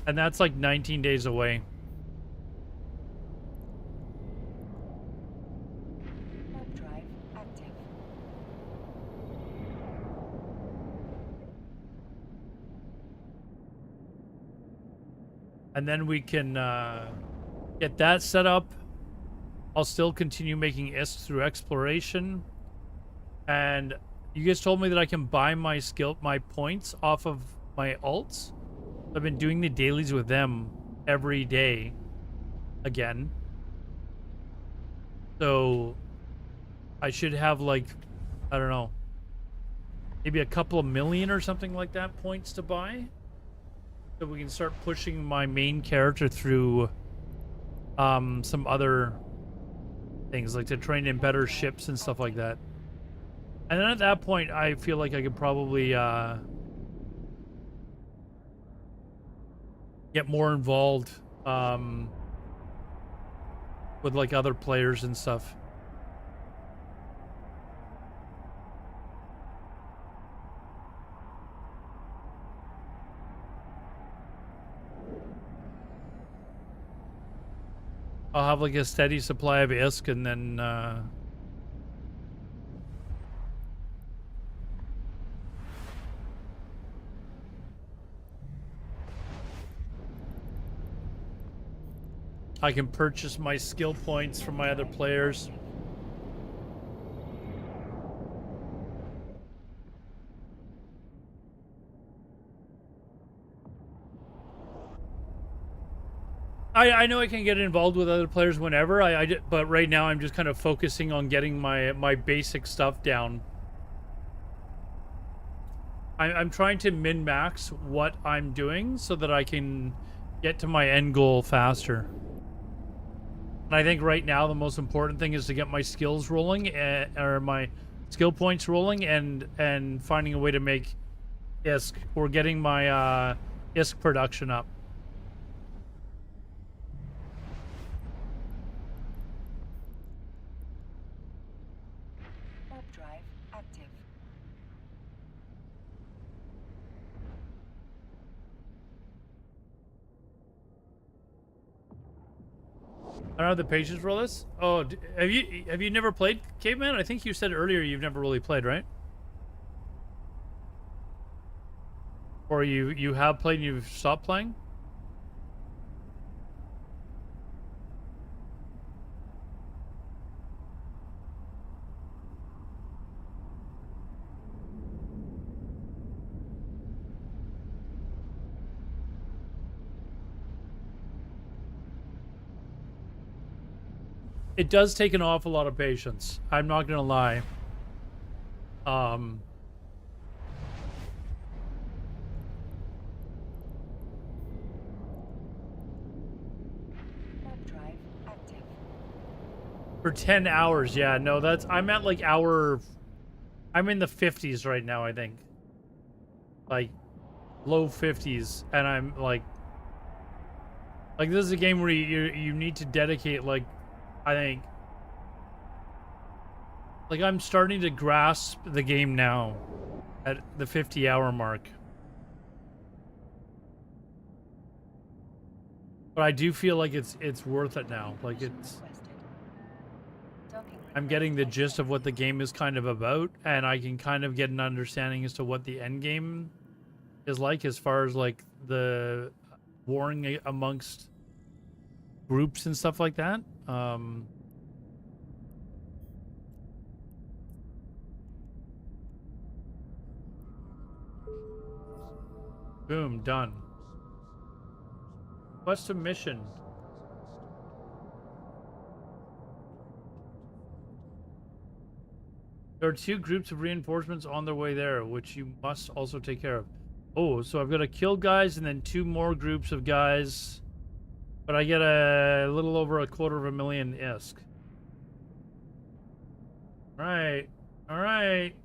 And that's like 19 days away. Warp drive active. And then we can get that set up. I'll still continue making ISK through exploration. And you guys told me that I can buy my points off of my alts. I've been doing the dailies with them every day again. So I should have like, I don't know, maybe a couple of million or something like that points to buy. So we can start pushing my main character through some other things, like to train in better ships and stuff like that. And then at that point, I feel like I could probably get more involved with like other players and stuff. I'll have like a steady supply of ISK, and then I can purchase my skill points from my other players. I know I can get involved with other players whenever, but right now I'm just kind of focusing on getting my basic stuff down. I'm trying to min-max what I'm doing so that I can get to my end goal faster. And I think right now the most important thing is to get my skills rolling, or my skill points rolling, and finding a way to make ISK, or getting my ISK production up. Warp drive active. I don't have the patience for this. Oh, have you never played Caveman? I think you said earlier you've never really played, right? Or you have played and you've stopped playing? It does take an awful lot of patience. I'm not gonna lie. Warp drive active. For 10 hours, yeah. No, I'm at like I'm in the 50s right now, I think. Like low 50s, and I'm like this is a game where you need to dedicate, like, I think, like, I'm starting to grasp the game now at the 50-hour mark. But I do feel like it's worth it now. Like, I'm getting the gist of what the game is kind of about, and I can kind of get an understanding as to what the end game is like, as far as like the warring amongst groups and stuff like that. Boom, done. Quest of mission. There are 2 groups of reinforcements on their way there, which you must also take care of. Oh, so I've got to kill guys and then 2 more groups of guys. But I get a little over 250,000 ISK. Alright. Alright.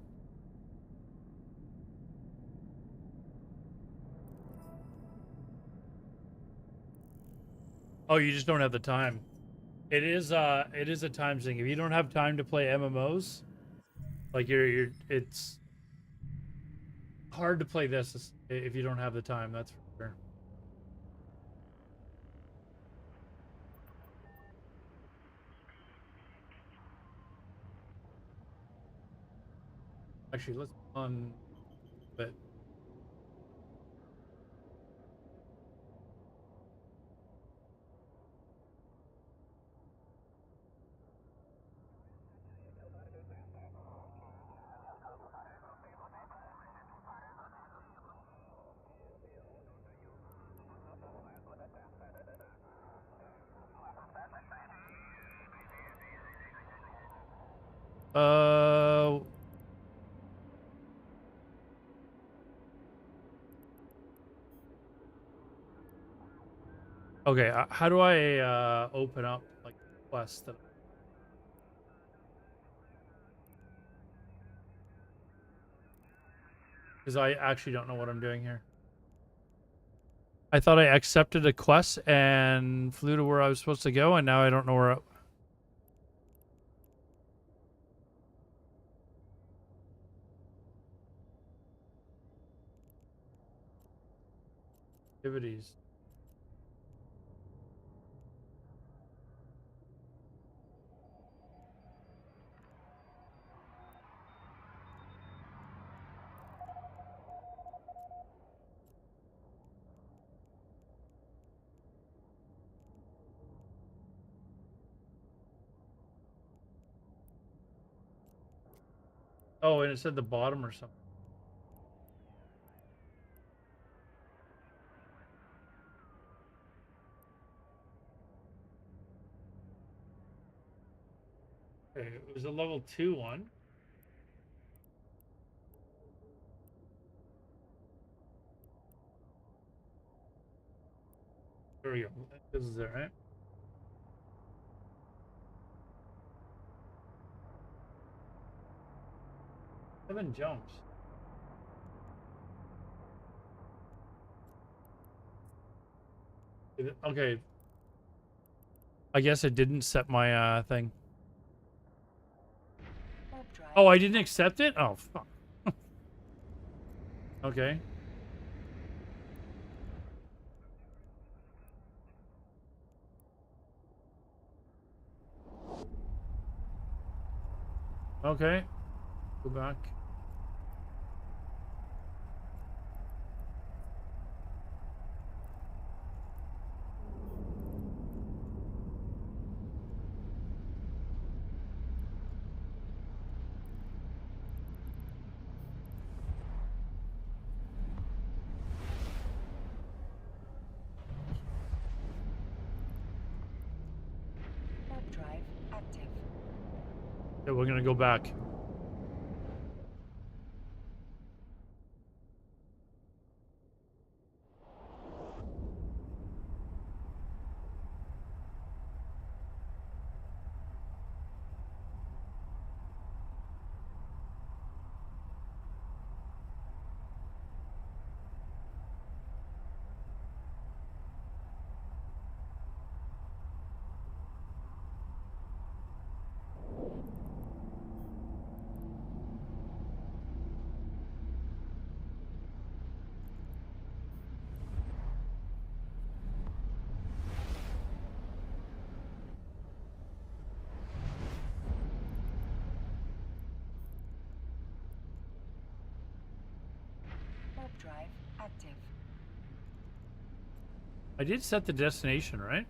Oh, you just don't have the time. It is a time thing. If you don't have time to play MMOs, like it's hard to play this if you don't have the time, that's for sure. Actually, let's on but Uh. Okay, how do I open up like quests that because I actually don't know what I'm doing here. I thought I accepted a quest and flew to where I was supposed to go, and now I don't know where. Activities. Oh, and it said the bottom or something. Okay, it was a level 2 one. There we go. This is it, right? 7 jumps. Okay. I guess it didn't set my thing. Warp drive. Oh, I didn't accept it? Oh, fuck. Okay. Okay. Go back. Warp drive active. Yeah, we're gonna go back. Warp drive active. I did set the destination, right?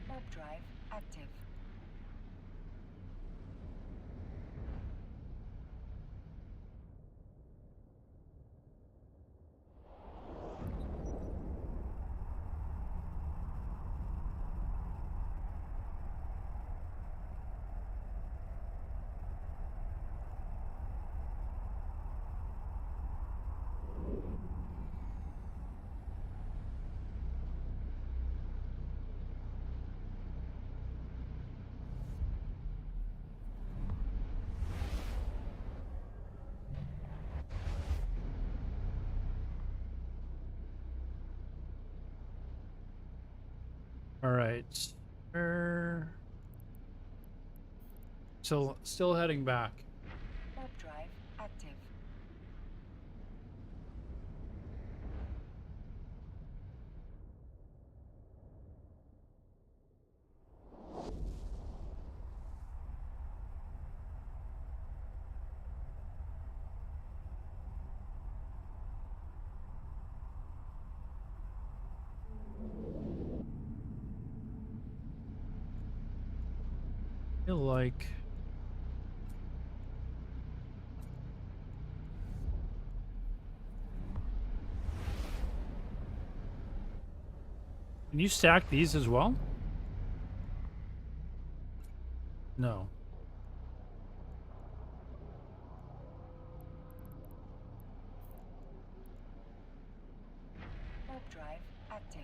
Warp drive active. All right. Still heading back. Warp drive active. Feel like can you stack these as well? No. Warp drive active.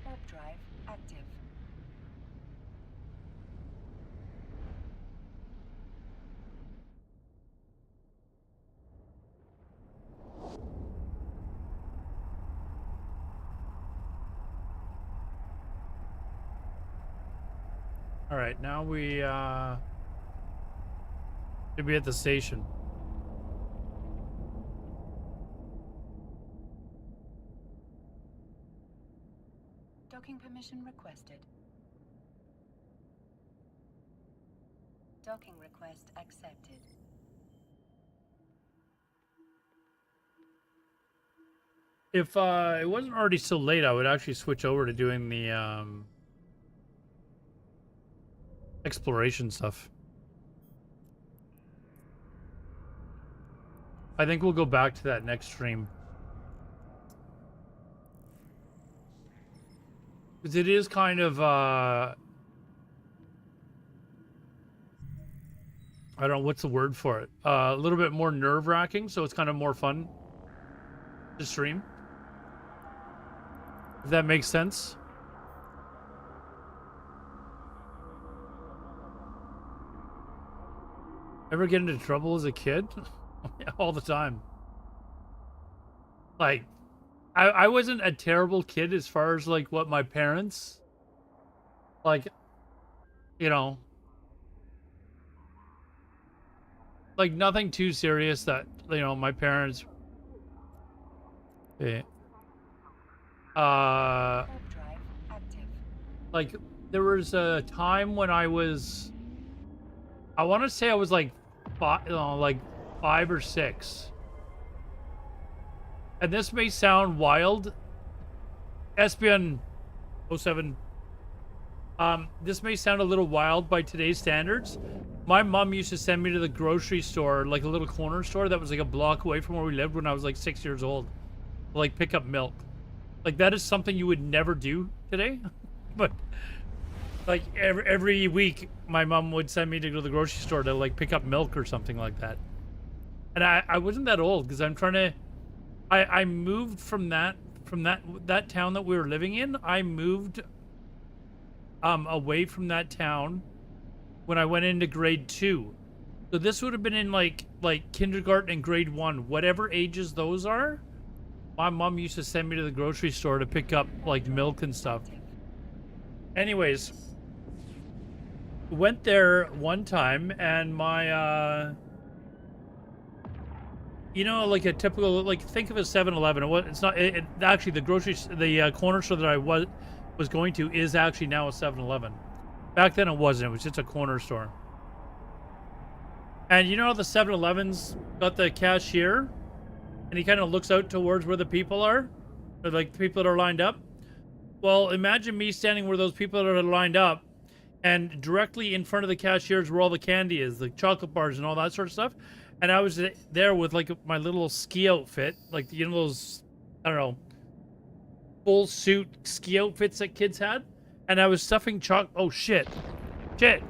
Warp drive active. All right, now we should be at the station. Docking permission requested. Docking request accepted. If it wasn't already so late, I would actually switch over to doing the exploration stuff. I think we'll go back to that next stream. Because it is kind of, I don't know, what's the word for it? A little bit more nerve-wracking, so it's kind of more fun to stream. If that makes sense. Ever get into trouble as a kid? All the time. Like, I wasn't a terrible kid as far as, like, what my parents... Like, you know... Like, nothing too serious that, you know, my parents... Yeah. Warp drive active. Like, there was a time when I was... I want to say I was, like, 5 or 6. And this may sound wild. Espion 07. This may sound a little wild by today's standards. My mom used to send me to the grocery store, like a little corner store that was like a block away from where we lived when I was like 6 years old. To, like, pick up milk. Like, that is something you would never do today. But like every week my mom would send me to go to the grocery store to like pick up milk or something like that. And I wasn't that old because I'm trying to I moved from that town that we were living in. I moved away from that town when I went into grade 2. So this would have been in like kindergarten and grade 1, whatever ages those are. My mom used to send me to the grocery store to pick up like milk and stuff. Anyways, went there one time and my you know, like a typical, like, think of a 7-Eleven. It's not, actually the corner store that I was going to is actually now a 7-Eleven. Back then it wasn't, it was just a corner store. And you know how the 7-Elevens got the cashier and he kind of looks out towards where the people are, or like the people that are lined up? Well, imagine me standing where those people that are lined up, And directly in front of the cashiers where all the candy is, the chocolate bars and all that sort of stuff. And I was there with like my little ski outfit, like, you know, those, I don't know, full suit ski outfits that kids had. And I was stuffing oh shit. Shit.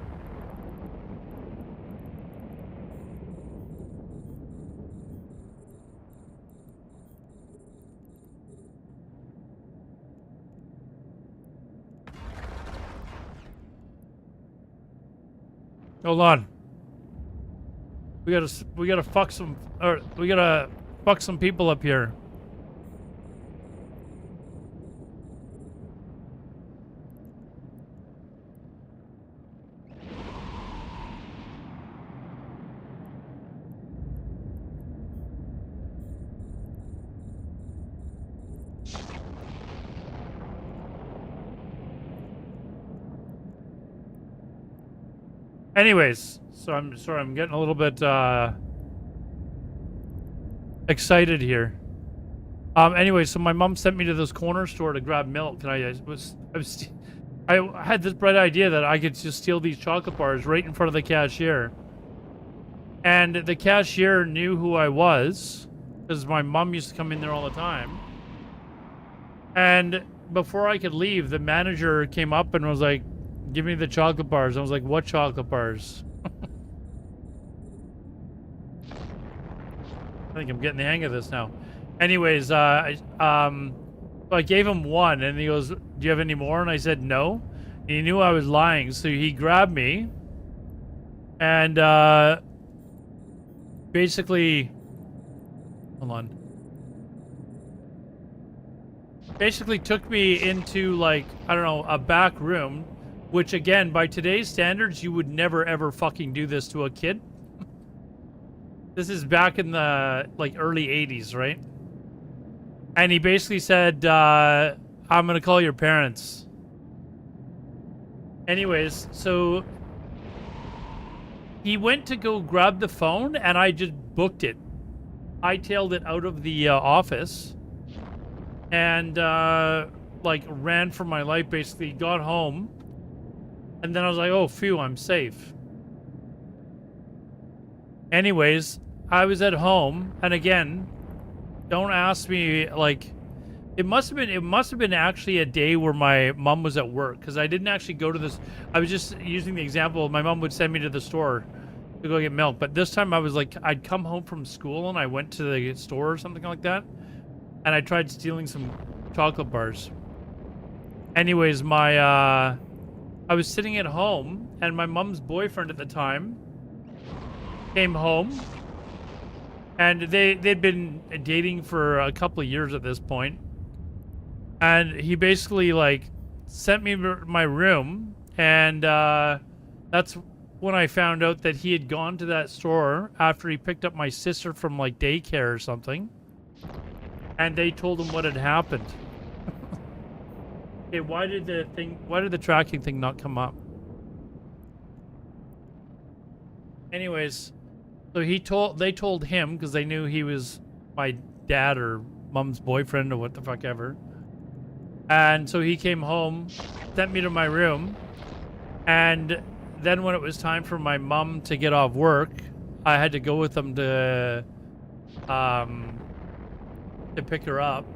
Hold on. We gotta fuck some, or we gotta fuck some people up here. Anyways, so I'm sorry, I'm getting a little bit excited here. Anyway, so my mom sent me to this corner store to grab milk, and I had this bright idea that I could just steal these chocolate bars right in front of the cashier. And the cashier knew who I was, because my mom used to come in there all the time. And before I could leave, the manager came up and was like, "Give me the chocolate bars." I was like, "What chocolate bars?" I think I'm getting the hang of this now. Anyways, so I gave him one, and he goes, "Do you have any more?" And I said, "No." And he knew I was lying, so he grabbed me and basically, hold on. Basically took me into, like, I don't know, a back room, which again, by today's standards, you would never ever fucking do this to a kid. This is back in the, like, early 80s, right? And he basically said, "I'm gonna call your parents." Anyways, so he went to go grab the phone, and I just booked it. I tailed it out of the office, and like, ran for my life, basically. Got home, and then I was like, "Oh, phew, I'm safe." Anyways, I was at home, and again, don't ask me, like, it must have been actually a day where my mom was at work, because I didn't actually go to this. I was just using the example, my mom would send me to the store to go get milk, but this time I was like, I'd come home from school and I went to the store or something like that, and I tried stealing some chocolate bars. Anyways, I was sitting at home, and my mom's boyfriend at the time came home, and they'd been dating for a couple of years at this point, and he basically, like, sent me to my room, and that's when I found out that he had gone to that store after he picked up my sister from, like, daycare or something, and they told him what had happened. Okay, why did the tracking thing not come up? Anyways, so they told him, because they knew he was my dad or mom's boyfriend or what the fuck ever. And so he came home, sent me to my room, and then when it was time for my mom to get off work, I had to go with them to pick her up.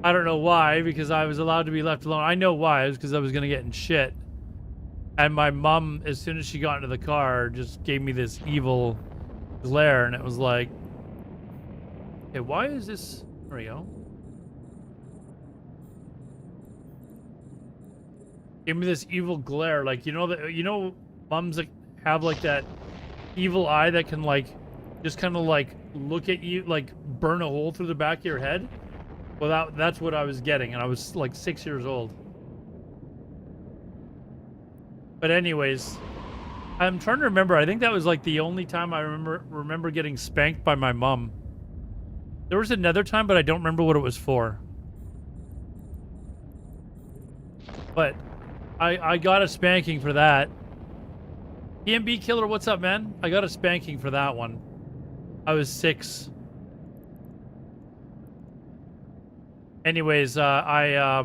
I don't know why, because I was allowed to be left alone. I know why. It was because I was going to get in shit. And my mom, as soon as she got into the car, just gave me this evil glare, and it was like, hey, why is this? There we go. Gave me this evil glare, like, moms that have, like, that evil eye that can, like, just kind of, like, look at you, like, burn a hole through the back of your head. Well, that's what I was getting, and I was, like, 6 years old. But anyways, I'm trying to remember. I think that was, like, the only time I remember getting spanked by my mom. There was another time, but I don't remember what it was for. But I got a spanking for that. PMB Killer, what's up, man? I got a spanking for that one. I was 6. Anyways, I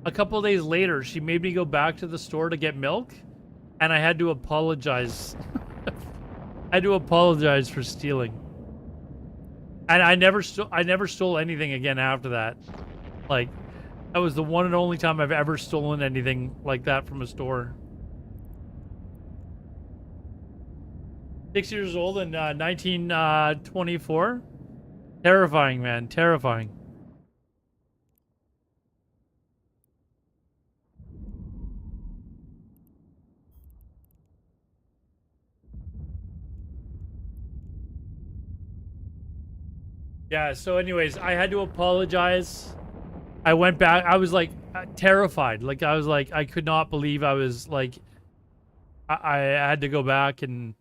a couple days later, she made me go back to the store to get milk, and I had to apologize. I had to apologize for stealing. And I never stole anything again after that. Like, that was the one and only time I've ever stolen anything like that from a store. 6 years old in 1924. Terrifying, man. Terrifying. Yeah, so anyways, I had to apologize. I went back. I was like terrified. Like I was like, I could not believe I was like, I had to go back and,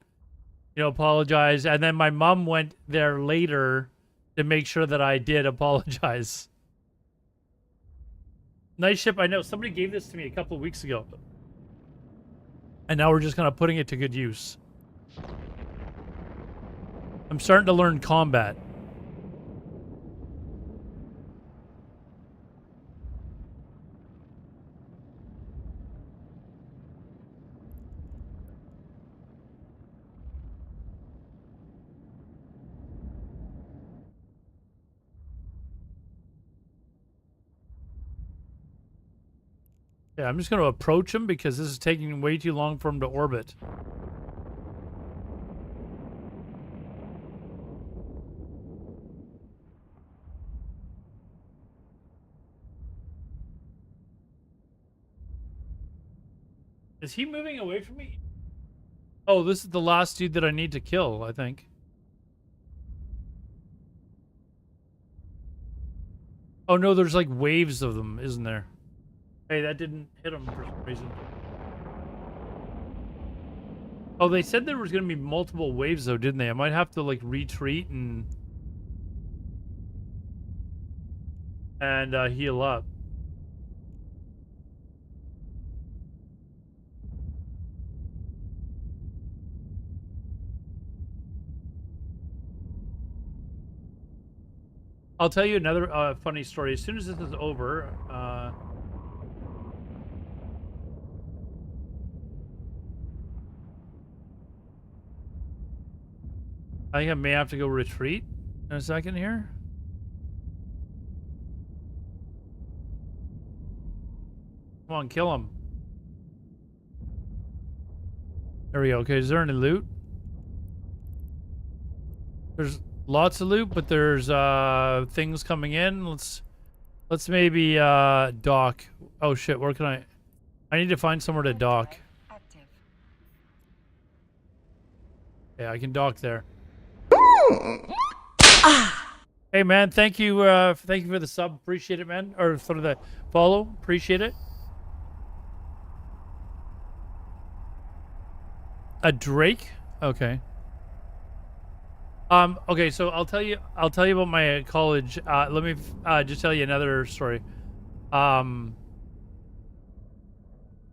you know, apologize. And then my mom went there later to make sure that I did apologize. Nice ship. I know somebody gave this to me a couple of weeks ago. And now we're just kind of putting it to good use. I'm starting to learn combat. Yeah, I'm just going to approach him because this is taking way too long for him to orbit. Is he moving away from me? Oh, this is the last dude that I need to kill, I think. Oh no, there's like waves of them, isn't there? Hey, that didn't hit him for some reason. Oh, they said there was going to be multiple waves though, didn't they? I might have to like retreat and heal up. I'll tell you another funny story. As soon as this is over, I think I may have to go retreat in a second here. Come on, kill him. There we go. Okay, is there any loot? There's lots of loot, but there's things coming in. Let's maybe dock. Oh shit, where can I need to find somewhere to dock. Active. Yeah, I can dock there. Hey man, thank you for the sub. Appreciate it, man. Or for the follow. Appreciate it. A Drake? Okay. Okay, so I'll tell you about my college. Let me just tell you another story.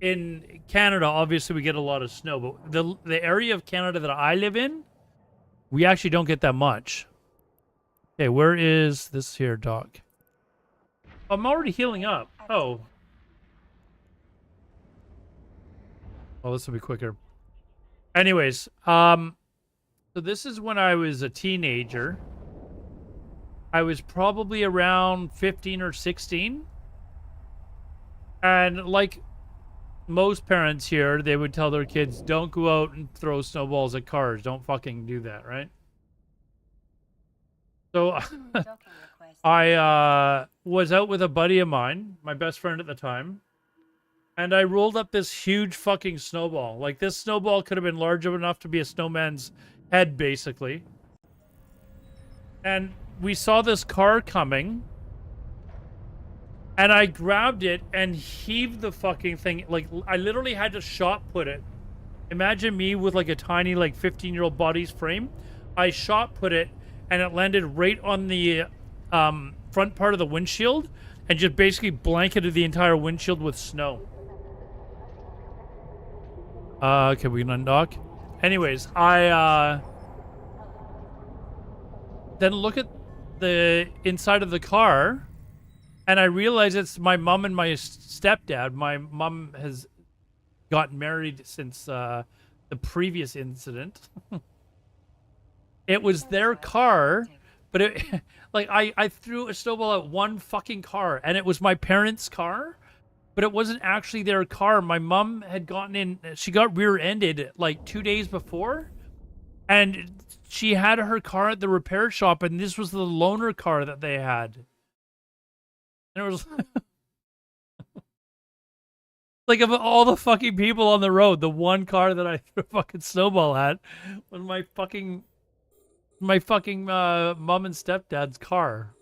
In Canada, obviously we get a lot of snow, but the area of Canada that I live in, we actually don't get that much. Okay, where is this here, Doc? I'm already healing up. Oh. Well, this will be quicker. Anyways, so this is when I was a teenager. I was probably around 15 or 16. And like most parents here, they would tell their kids, don't go out and throw snowballs at cars. Don't fucking do that, right? So I was out with a buddy of mine, my best friend at the time, and I rolled up this huge fucking snowball. Like, this snowball could have been large enough to be a snowman's head, basically. And we saw this car coming, and I grabbed it and heaved the fucking thing. Like, I literally had to shot put it. Imagine me with like a tiny, like 15-year-old body's frame. I shot put it, and it landed right on the front part of the windshield and just basically blanketed the entire windshield with snow. Okay, we can undock. Anyways, I then look at the inside of the car, And I realize it's my mom and my stepdad. My mom has gotten married since the previous incident. It was their car, but it like I threw a snowball at one fucking car, and it was my parents' car, but it wasn't actually their car. My mom had gotten in, she got rear-ended like 2 days before, and she had her car at the repair shop, and this was the loaner car that they had. And it was like, of all the fucking people on the road, the one car that I threw a fucking snowball at was my fucking mom and stepdad's car.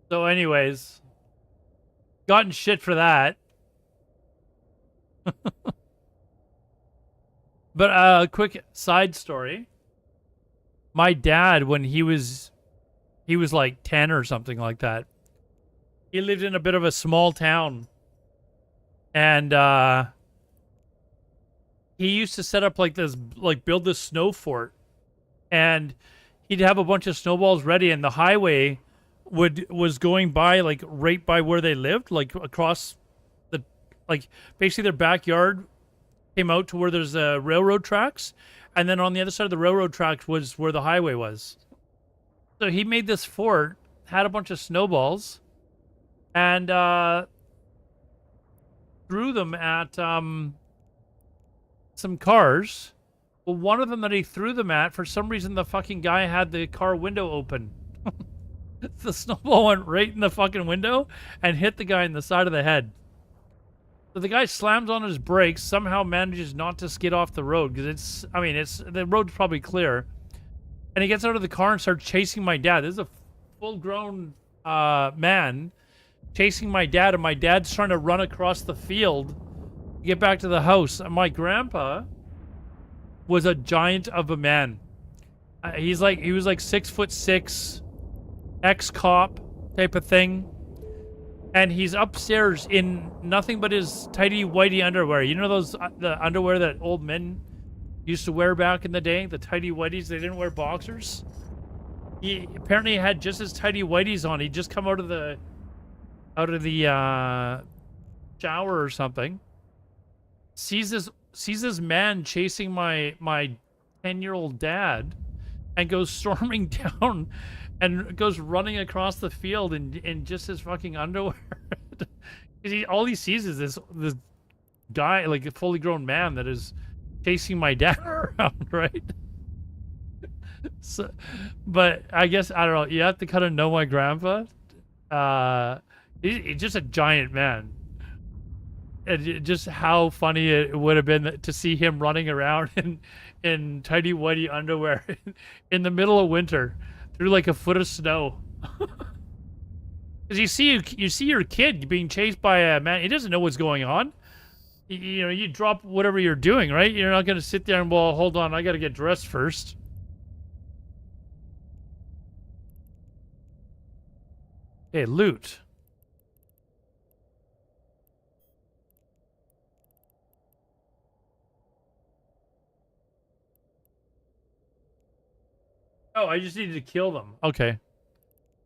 So anyways, gotten shit for that. But a quick side story. My dad, when he was like 10 or something like that, he lived in a bit of a small town. And he used to set up like this, like build this snow fort. And he'd have a bunch of snowballs ready, and the highway was going by like right by where they lived, like across the, like basically their backyard came out to where there's railroad tracks, and then on the other side of the railroad tracks was where the highway was. So he made this fort, had a bunch of snowballs, and threw them at some cars. Well, one of them that he threw them at, for some reason the fucking guy had the car window open. The snowball went right in the fucking window and hit the guy in the side of the head. So the guy slams on his brakes, somehow manages not to skid off the road, because the road's probably clear. And he gets out of the car and starts chasing my dad. This is a full-grown man chasing my dad, and my dad's trying to run across the field to get back to the house. And my grandpa was a giant of a man. He was like 6'6", ex-cop type of thing. And he's upstairs in nothing but his tidy whitey underwear. You know those the underwear that old men used to wear back in the day? The tidy whities. They didn't wear boxers. He apparently had just his tidy whities on. He'd just come out of the shower or something. Sees this man chasing my 10-year-old dad, and goes storming down. And goes running across the field in just his fucking underwear. All he sees is this guy, like a fully grown man, that is chasing my dad around, right? So, but I guess, I don't know, you have to kind of know my grandpa. He's just a giant man. And just how funny it would have been to see him running around in tidy whitey underwear in the middle of winter. Through like a foot of snow. Because you see your kid being chased by a man. He doesn't know what's going on. You drop whatever you're doing, right? You're not going to sit there and, well, hold on, I got to get dressed first. Okay, loot. Oh, I just needed to kill them. Okay.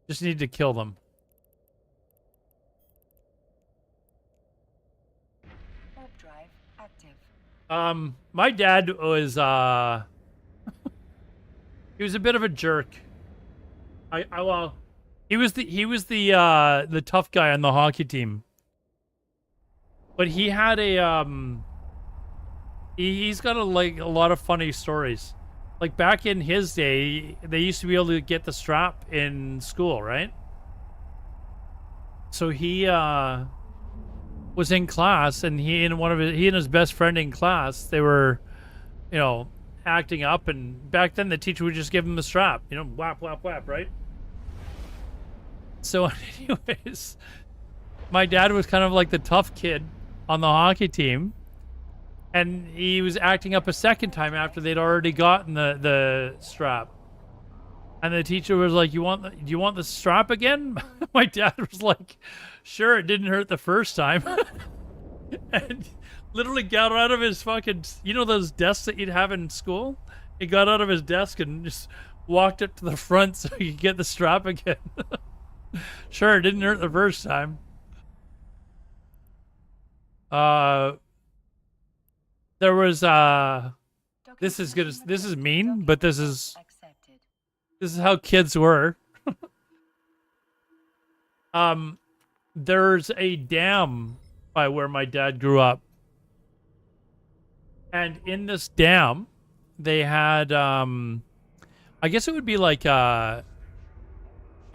Just need to kill them. Warp drive active. My dad was, he was a bit of a jerk. Well, he was the tough guy on the hockey team. But he had he's got a lot of funny stories. Like, back in his day, they used to be able to get the strap in school, right? So he was in class, and he and his best friend in class, they were, acting up, and back then the teacher would just give him the strap, whap, whap, whap, right? So anyways, my dad was kind of like the tough kid on the hockey team. And he was acting up a second time after they'd already gotten the strap. And the teacher was like, do you want the strap again? My dad was like, sure, it didn't hurt the first time. And Literally got out of his fucking, you know those desks that you'd have in school? He got out of his desk and just walked up to the front so he could get the strap again. Sure, it didn't hurt the first time. There was this is good. This is mean, but this is how kids were. There's a dam by where my dad grew up. And in this dam, they had, I guess it would be like, kind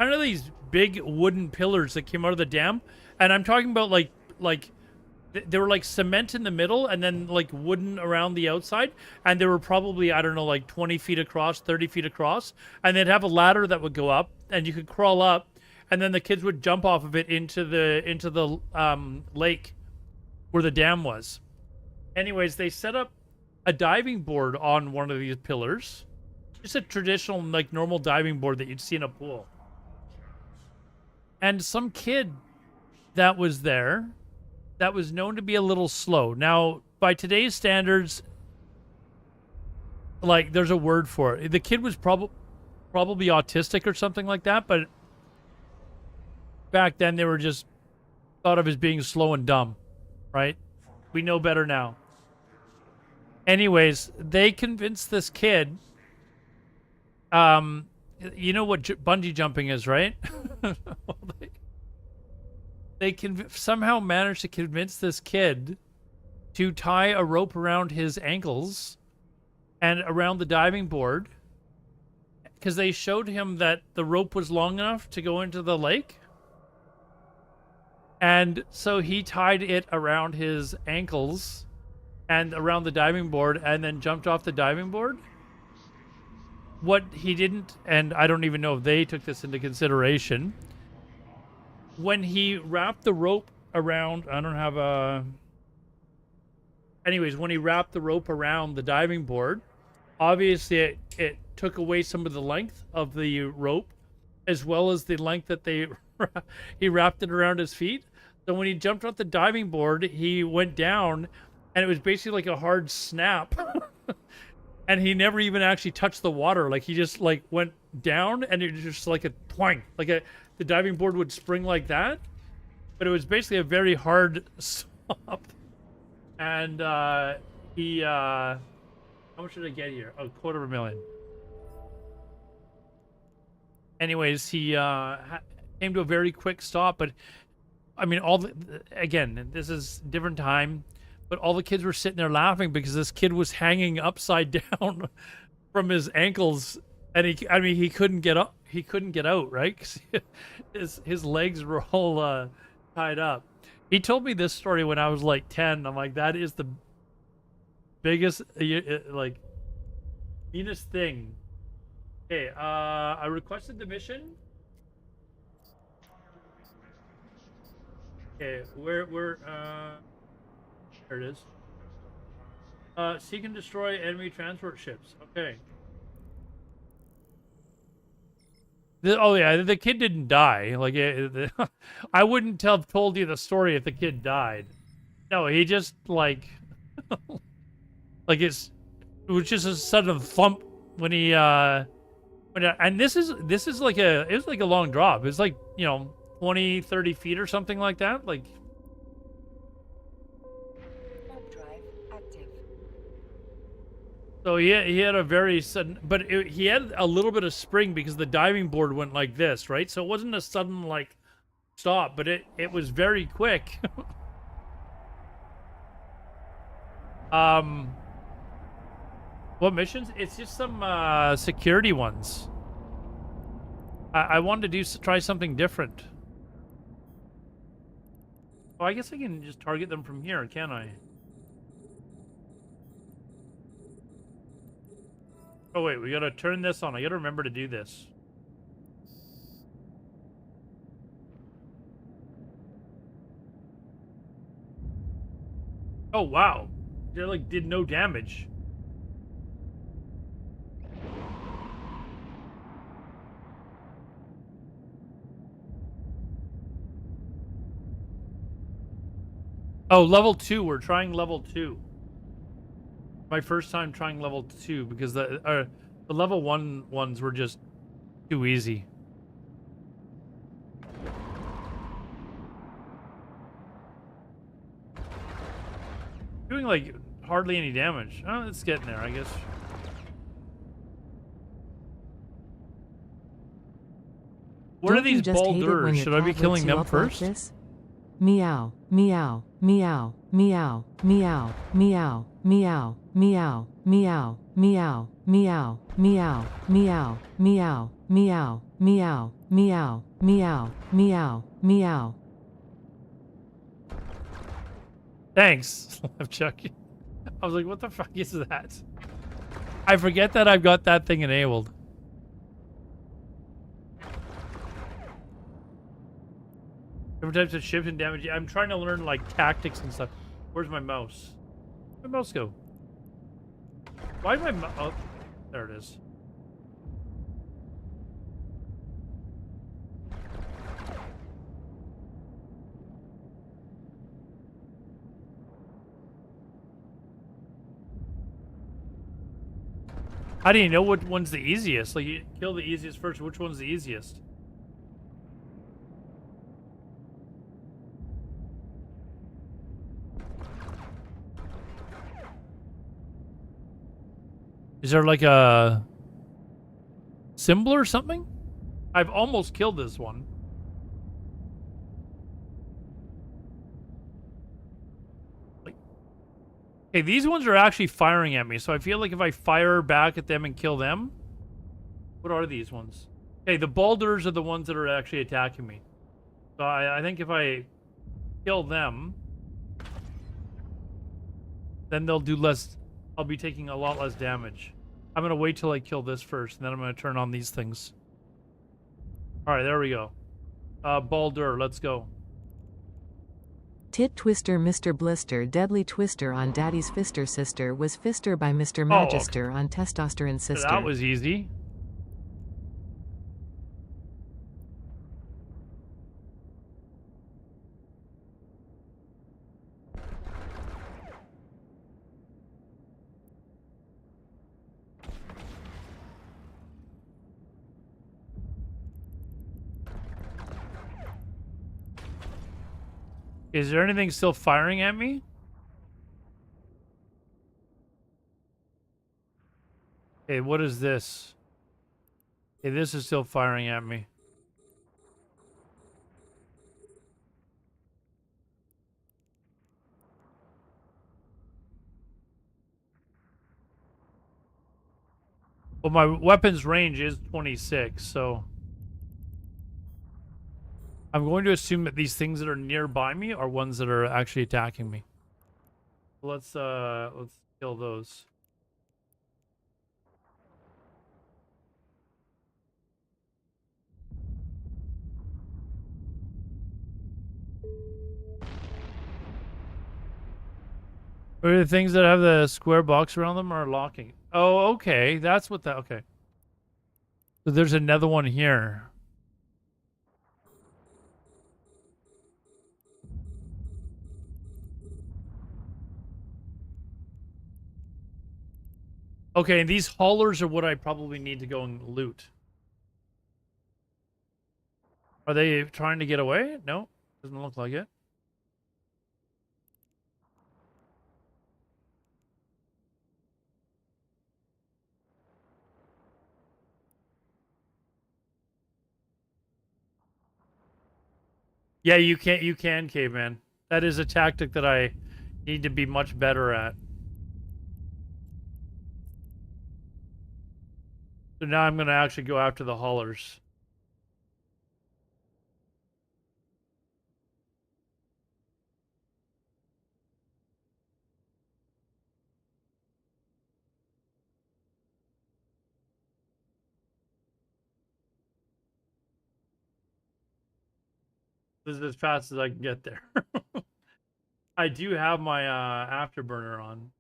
of these big wooden pillars that came out of the dam. And I'm talking about like they were like cement in the middle and then like wooden around the outside. And they were probably, I don't know, like 20 feet across, 30 feet across. And they'd have a ladder that would go up and you could crawl up. And then the kids would jump off of it into the lake where the dam was. Anyways, they set up a diving board on one of these pillars. Just a traditional, like, normal diving board that you'd see in a pool. And some kid that was there that was known to be a little slow. Now, by today's standards, like, there's a word for it. The kid was probably autistic or something like that, but back then they were just thought of as being slow and dumb, right? We know better now. Anyways, they convinced this kid, you know what bungee jumping is, right? They somehow managed to convince this kid to tie a rope around his ankles and around the diving board because they showed him that the rope was long enough to go into the lake. And so he tied it around his ankles and around the diving board and then jumped off the diving board. What he didn't, and I don't even know if they took this into consideration, when he wrapped the rope around, I don't have a... Anyways, when he wrapped the rope around the diving board, obviously it took away some of the length of the rope, as well as the length that he wrapped it around his feet. So when he jumped off the diving board, he went down, and it was basically like a hard snap. And he never even actually touched the water. Like, he just, like, went down, and it was just like a twang. Like, the diving board would spring like that. But it was basically a very hard stop. And he, how much did I get here? Oh, $250,000. Anyways, he came to a very quick stop, but I mean, again, this is a different time, but all the kids were sitting there laughing because this kid was hanging upside down from his ankles, and he couldn't get up, he couldn't get out, right? 'Cause his legs were all tied up. He told me this story when I was like 10. I'm like, that is the biggest, like, meanest thing. Okay, I requested the mission. Okay, where there it is. Seek and destroy enemy transport ships. Okay. Oh yeah, the kid didn't die. Like, I wouldn't have told you the story if the kid died. No, he just like, like it was just a sudden thump when he and this is like it was like a long drop. It's like, you know, 20, 30 feet or something like that. Like, Warp drive active. so he had a very sudden, but he had a little bit of spring because the diving board went like this, right? So it wasn't a sudden like stop, but it was very quick. What missions? It's just some security ones. I wanted to try something different. Oh, I guess I can just target them from here, can't I? Oh wait, we gotta turn this on. I gotta remember to do this. Oh wow, they like did no damage. Oh, level 2. We're trying level 2. My first time trying level 2 because the level 1 ones were just too easy. Doing like hardly any damage. Oh, it's getting there, I guess. What are these boulders? Should I be killing them first? Like meow, meow, meow, meow, meow, meow, meow, meow, meow, meow, meow, meow, meow, meow, meow, meow, meow, meow, meow, meow. Thanks, Chuck. I was like, what the fuck is that? I forget that I've got that thing enabled. Different types of shift and damage. I'm trying to learn like tactics and stuff. Where's my mouse? Where'd my mouse go? Why did my oh, there it is. How do you know what one's the easiest? Like, you kill the easiest first. Which one's the easiest? Is there like a symbol or something? I've almost killed this one. Okay, these ones are actually firing at me, so I feel like if I fire back at them and kill them... What are these ones? Okay, the boulders are the ones that are actually attacking me. So I think if I kill them, then they'll do less... I'll be taking a lot less damage. I'm going to wait till I kill this first, and then I'm going to turn on these things. Alright, there we go. Boulder, let's go. Tit Twister Mr. Blister Deadly Twister on Daddy's Fister Sister was Fister by Mr. Magister on Testosterone Sister. That was easy. Is there anything still firing at me? Okay, what is this? Okay, this is still firing at me. Well, my weapon's range is 26, so... I'm going to assume that these things that are nearby me are ones that are actually attacking me. Let's kill those. Or the things that have the square box around them are locking. Oh, okay. That's what that... Okay. So there's another one here. Okay, and these haulers are what I probably need to go and loot. Are they trying to get away? No, doesn't look like it. Yeah, you can, caveman. That is a tactic that I need to be much better at. So now I'm going to actually go after the haulers. This is as fast as I can get there. I do have my afterburner on.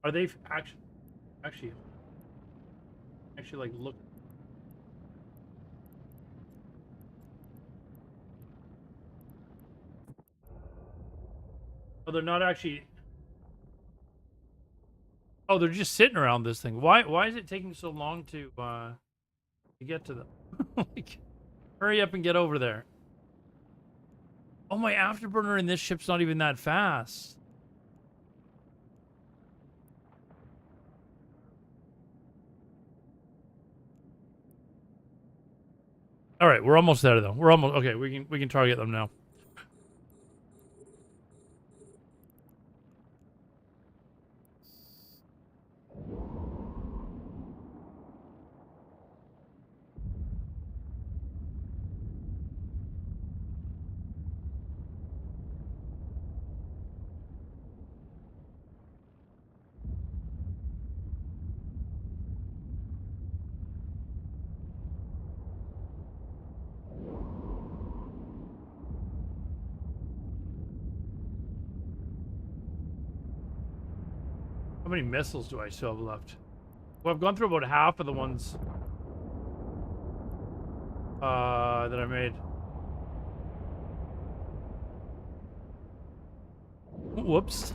Are they actually like look? Oh, they're not actually. Oh, they're just sitting around this thing. Why is it taking so long to get to them? Like, hurry up and get over there. Oh, my afterburner in this ship's not even that fast. All right, we're almost there though. We're almost okay. We can target them now. How many missiles do I still have left? Well, I've gone through about half of the ones that I made. Whoops.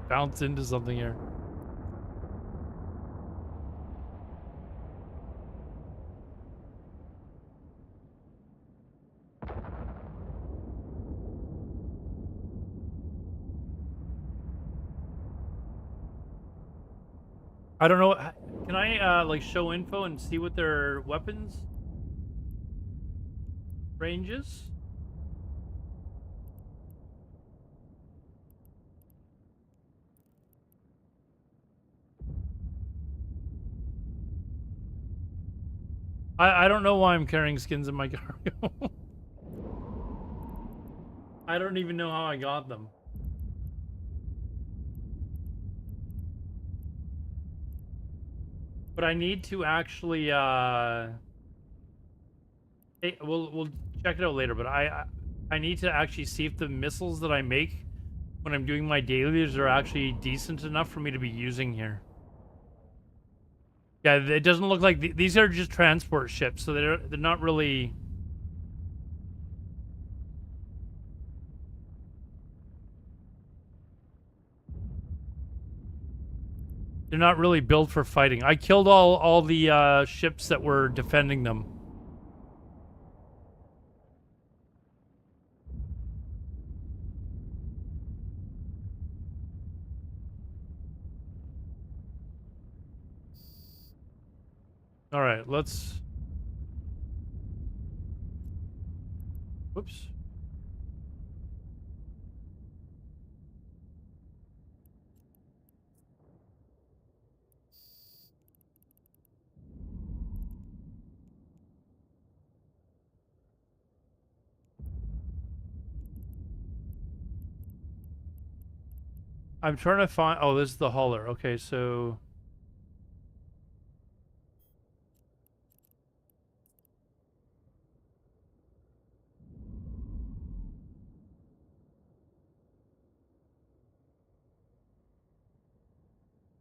Bounce into something here. I don't know. Can I like show info and see what their weapons range is? I don't know why I'm carrying skins in my cargo. I don't even know how I got them. But I need to actually hey, we'll check it out later, but I need to actually see if the missiles that I make when I'm doing my dailies are actually decent enough for me to be using here. Yeah, it doesn't look like these are just transport ships, so they're not really. They're not really built for fighting. I killed all the ships that were defending them. All right, let's. Whoops. I'm trying to find. Oh, this is the hauler. Okay, so.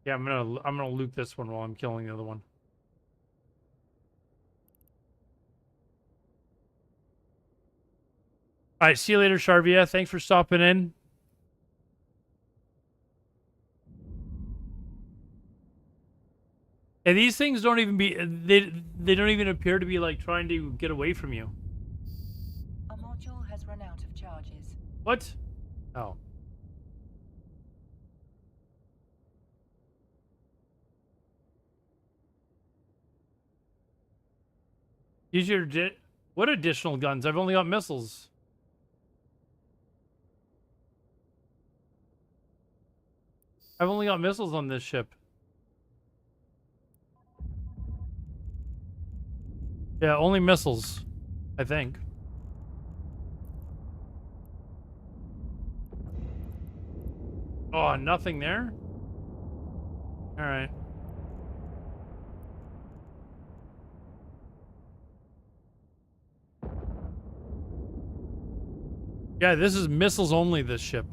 Yeah, I'm gonna loot this one while I'm killing the other one. All right, see you later, Sharvia. Thanks for stopping in. And these things don't even be they don't even appear to be like trying to get away from you. Our module has run out of charges. What? Oh. Use your what additional guns? I've only got missiles. I've only got missiles on this ship. Yeah, only missiles, I think. Oh, nothing there? All right. Yeah, this is missiles only, this ship.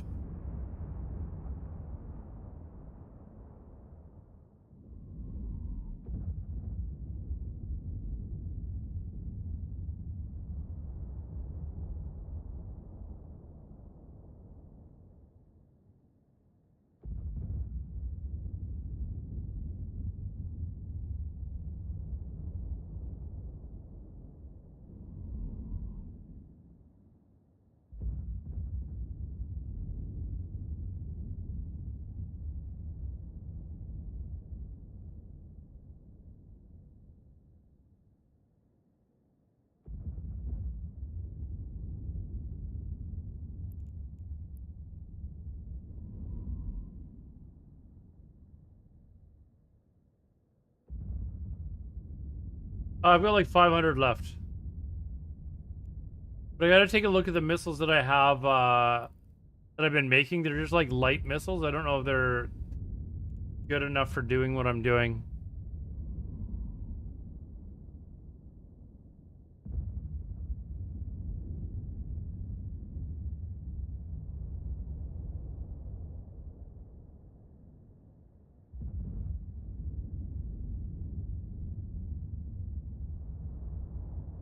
I've got like 500 left. But I gotta take a look at the missiles that I have, that I've been making. They're just like light missiles. I don't know if they're good enough for doing what I'm doing.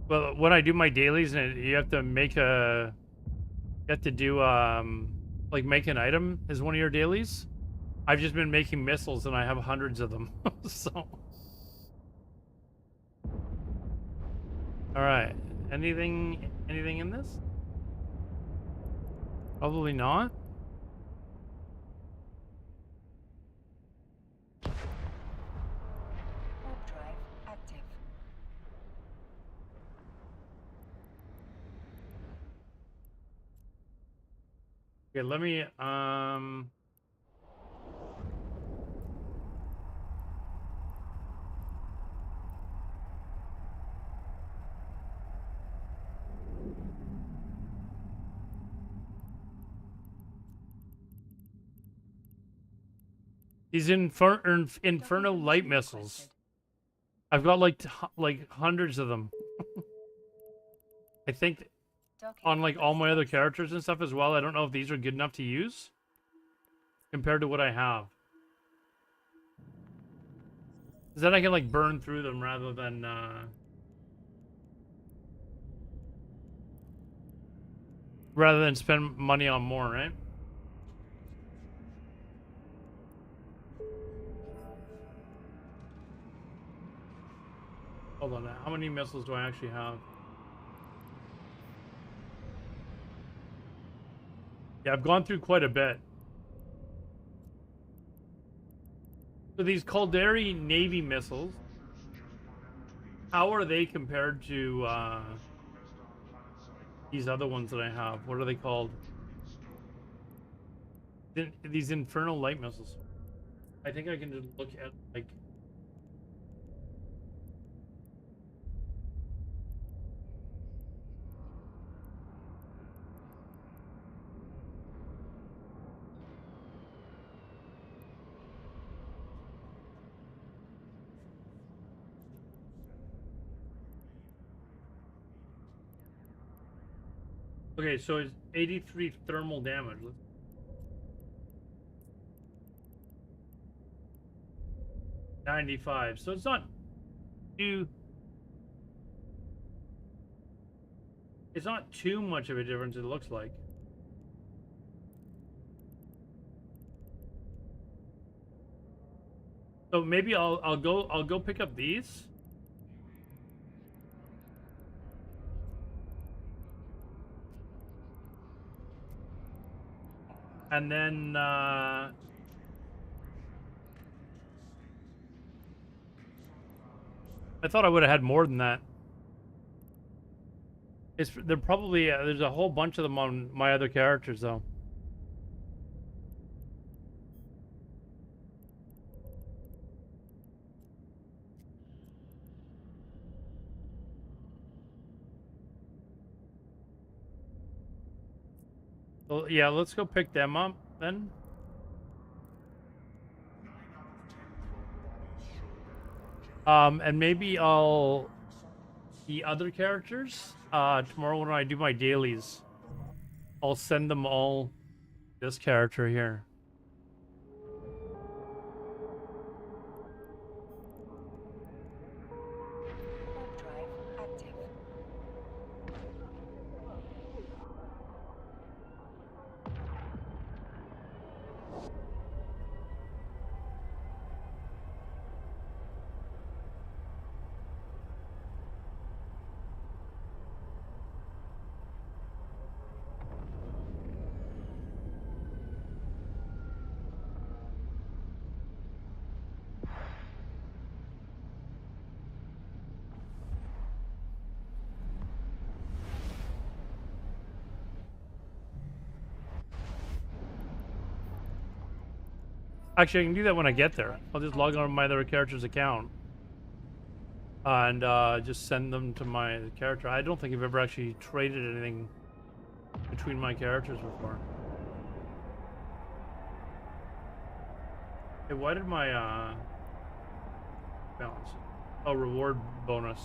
Well, when I do my dailies, and you have to make a, you have to do like make an item as one of your dailies. I've just been making missiles, and I have hundreds of them. So, all right. Anything in this? Probably not. Warp drive active. Okay, let me these infernal light missiles. I've got like hundreds of them. I think on like all my other characters and stuff as well. I don't know if these are good enough to use compared to what I have. 'Cause then I can like burn through them rather than spend money on more, right? Hold on, how many missiles do I actually have? Yeah, I've gone through quite a bit. So these Caldari Navy missiles, how are they compared to these other ones that I have? What are they called? These infernal light missiles. I think I can just look at like. Okay, so it's 83 thermal damage. 95. So it's not too. It's not too much of a difference. It looks like. So maybe I'll go pick up these. And then I thought I would have had more than that. They're probably there's a whole bunch of them on my other characters though. Well, yeah, let's go pick them up then. And maybe the other characters, tomorrow when I do my dailies, I'll send them all this character here. Warp drive active. Actually, I can do that when I get there. I'll just log on to my other character's account. and just send them to my character. I don't think I've ever actually traded anything between my characters before. Hey, why did my balance? Oh, reward bonus.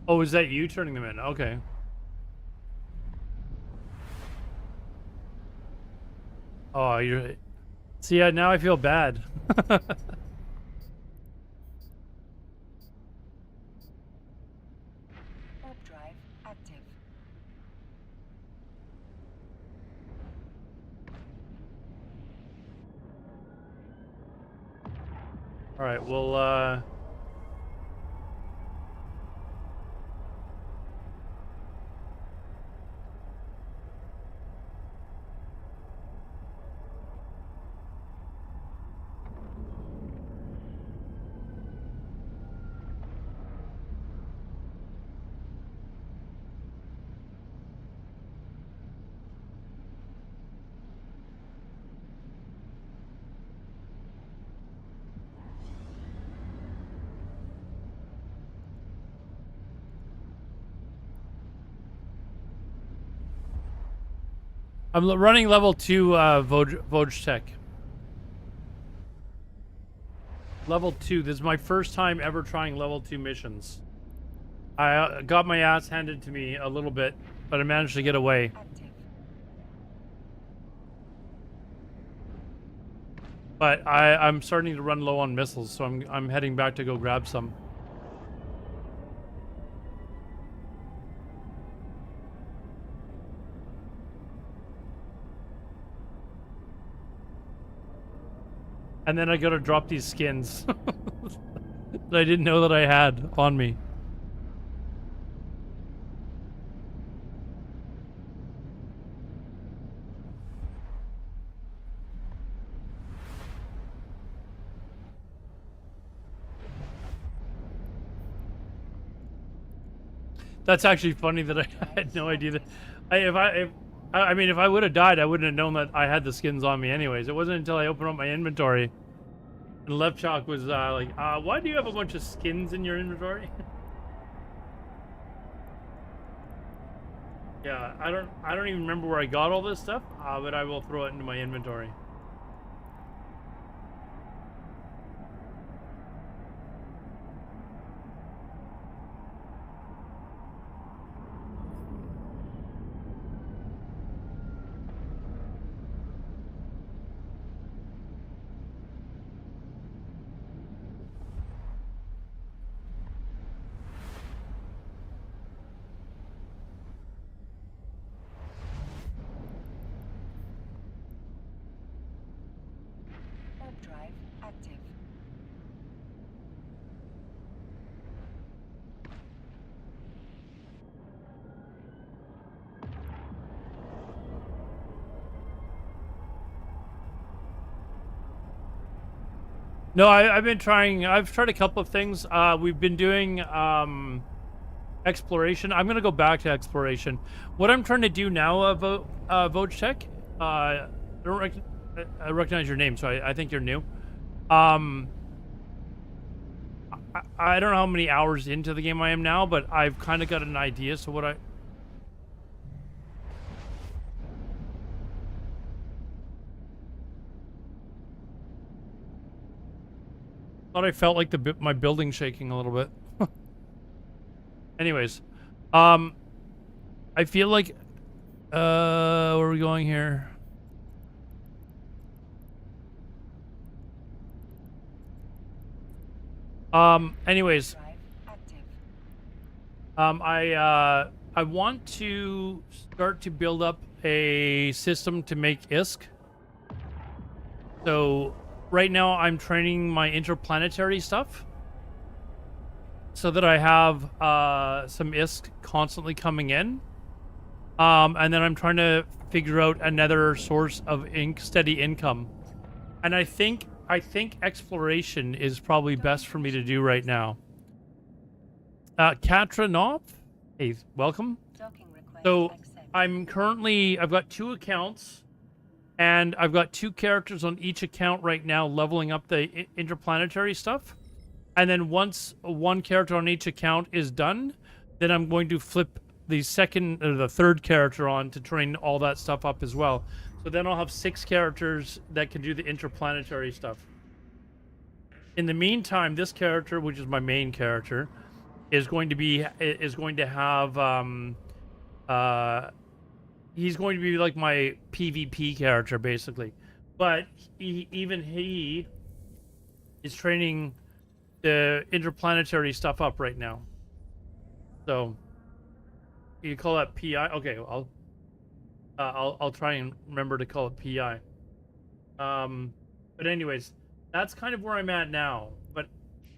Oh, is that you turning them in? Okay. Oh, you're... See, now I feel bad. Warp drive active. All right, well, I'm running level 2 Voj Tech. Level 2. This is my first time ever trying level 2 missions. I got my ass handed to me a little bit, but I managed to get away. Active. But I'm starting to run low on missiles, so I'm heading back to go grab some. And then I gotta drop these skins that I didn't know that I had on me. That's actually funny that I had no idea that I mean, if I would have died, I wouldn't have known that I had the skins on me anyways. It wasn't until I opened up my inventory and Levchok was like, why do you have a bunch of skins in your inventory? Yeah, I don't even remember where I got all this stuff, but I will throw it into my inventory. Warp drive active. No, I've been trying. I've tried a couple of things. We've been doing exploration. I'm gonna go back to exploration. What I'm trying to do now, Vojtech, I recognize your name, so I think you're new. I don't know how many hours into the game I am now, but I've kind of got an idea. So what thought I felt like my building shaking a little bit. Anyways, I feel like where are we going here? Anyways, Drive active. I want to start to build up a system to make ISK. So right now I'm training my interplanetary stuff so that I have some ISK constantly coming in. And then I'm trying to figure out another source of steady income. And I think exploration is probably best for me to do right now. Katranov? Hey, welcome. Docking request So accepted. I've got 2 accounts, and I've got 2 characters on each account right now leveling up the interplanetary stuff. And then once one character on each account is done, then I'm going to flip the second or the third character on to train all that stuff up as well. So then I'll have 6 characters that can do the interplanetary stuff. In the meantime, this character, which is my main character, is going to have he's going to be like my PvP character basically. But he is training the interplanetary stuff up right now. So you call that PI? Okay, I'll try and remember to call it PI. But anyways, that's kind of where I'm at now. But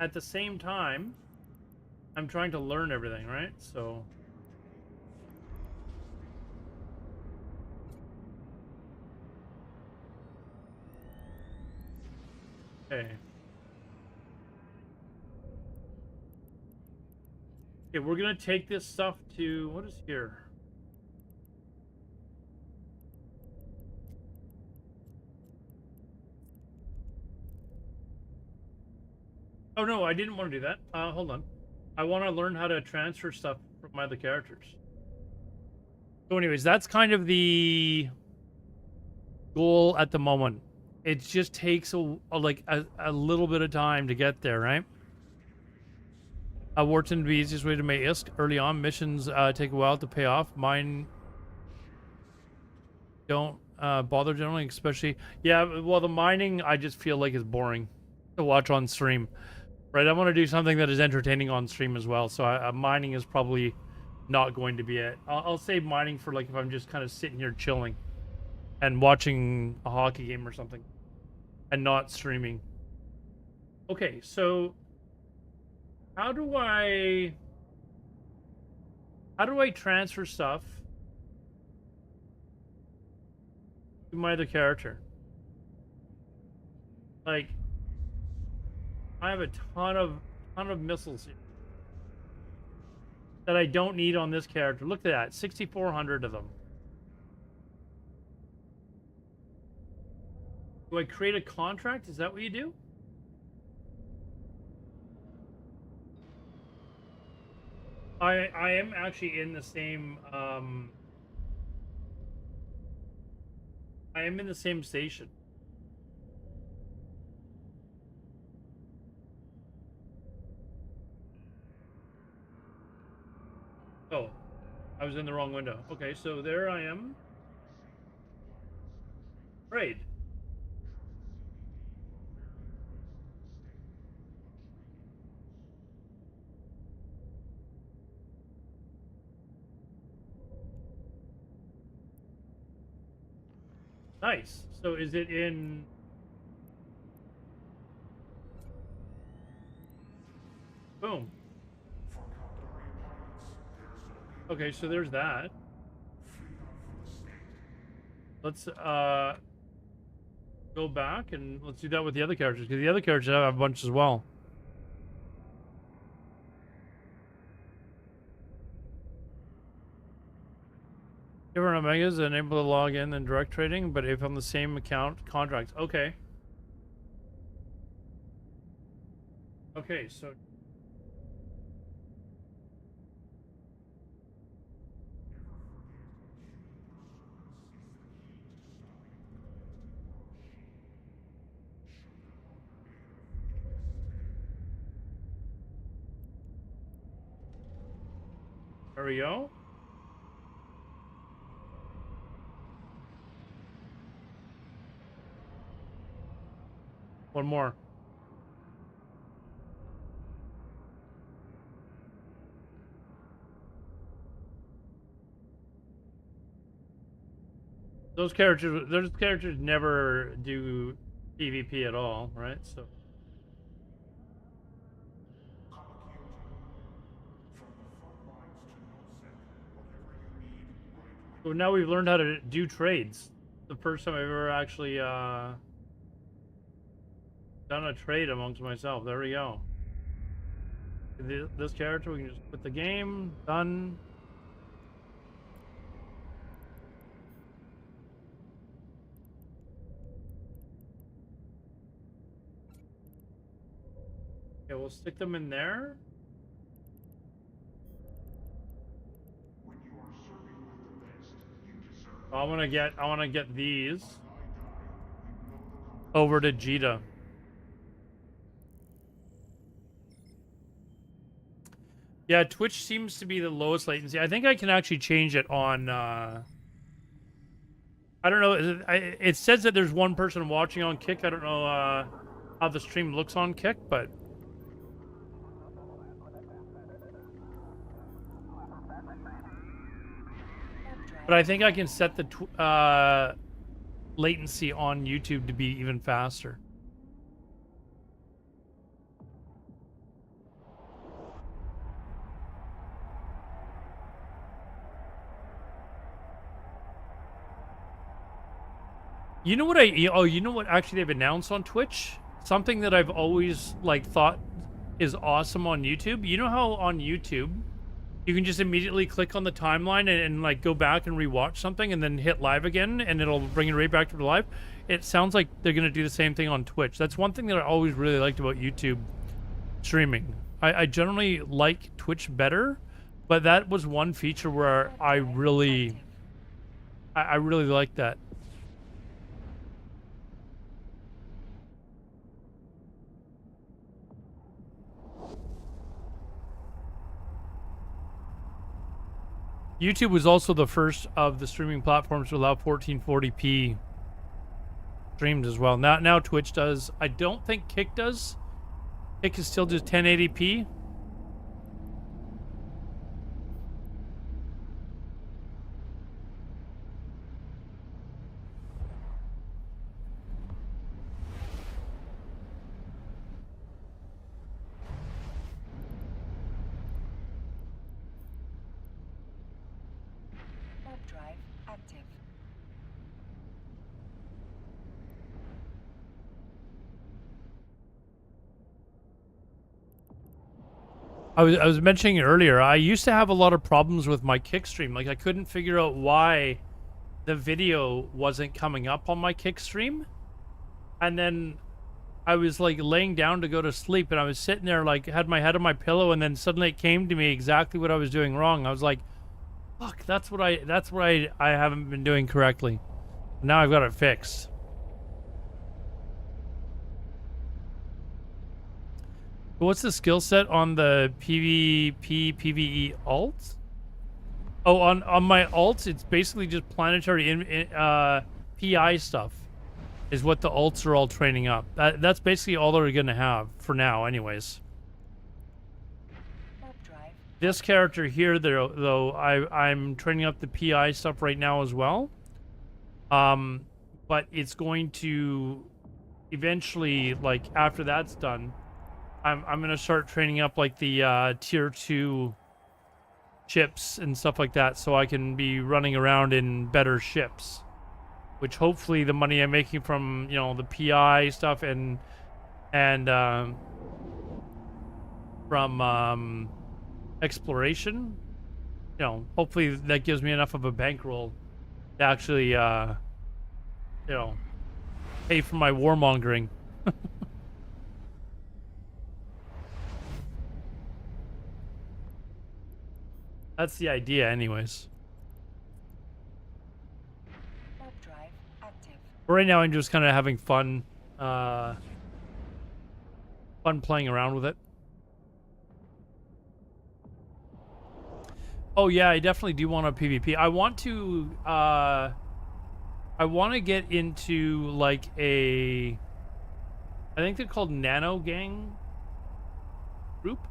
at the same time, I'm trying to learn everything, right? So okay. Okay, we're gonna take this stuff to what is here? Oh no, I didn't want to do that. Hold on. I want to learn how to transfer stuff from my other characters. So anyways, that's kind of the goal at the moment. It just takes a little bit of time to get there, right? Wharton, the easiest way to make ISK early on. Missions take a while to pay off. Mine don't bother generally, especially... Yeah, well, the mining, I just feel like is boring to watch on stream. Right, I want to do something that is entertaining on stream as well, so mining is probably not going to be it. I'll save mining for like if I'm just kind of sitting here chilling and watching a hockey game or something and not streaming. Okay, so how do I transfer stuff to my other character? Like, I have a ton of missiles here that I don't need on this character. Look at that, 6,400 of them. Do I create a contract? Is that what you do? I am actually in the same I am in the same station. Oh, I was in the wrong window. Okay, so there I am. Right. Nice. So is it in... Boom. Okay, so there's that. Let's go back and let's do that with the other characters, because the other characters have a bunch as well. Different Omegas enable to log in and direct trading, but if on the same account, contracts. Okay. Okay, so... There we go. One more. Those characters never do PvP at all, right? So now we've learned how to do trades. The first time I've ever actually done a trade amongst myself. There we go. This character, we can just quit the game. Done. Okay, we'll stick them in there. I want to get these over to Jita. Yeah, Twitch seems to be the lowest latency. I think I can actually change it on I don't know. It says that there's one person watching on Kick. I don't know how the stream looks on Kick, but I think I can set the latency on YouTube to be even faster. You know what you know what actually they've announced on Twitch? Something that I've always like thought is awesome on YouTube. You know how on YouTube you can just immediately click on the timeline and like go back and rewatch something and then hit live again and it'll bring it right back to the live? It sounds like they're going to do the same thing on Twitch. That's one thing that I always really liked about YouTube streaming. I generally like Twitch better, but that was one feature where I really liked that. YouTube was also the first of the streaming platforms to allow 1440p streamed as well. Now Twitch does. I don't think Kick does. Kick is still just 1080p. I was mentioning it earlier. I used to have a lot of problems with my Kick stream. Like I couldn't figure out why the video wasn't coming up on my Kick stream. And then I was like laying down to go to sleep and I was sitting there like had my head on my pillow and then suddenly it came to me exactly what I was doing wrong. I was like, fuck, that's what I haven't been doing correctly. Now I've got it fixed. What's the skill set on the PvP PvE alt? Oh, on my alt, it's basically just planetary PI stuff is what the alts are all training up. That's basically all they're going to have for now anyways. This character here, though, I'm training up the PI stuff right now as well. But it's going to eventually, like, after that's done, I'm going to start training up, like, the tier 2 ships and stuff like that so I can be running around in better ships. Which hopefully the money I'm making from, you know, the PI stuff and from exploration, you know, hopefully that gives me enough of a bankroll to actually, you know, pay for my warmongering. That's the idea, anyways. Right now, I'm just kind of having fun, fun playing around with it. Oh yeah, I definitely do want a PvP. I want to get into like I think they're called Nano Gang group.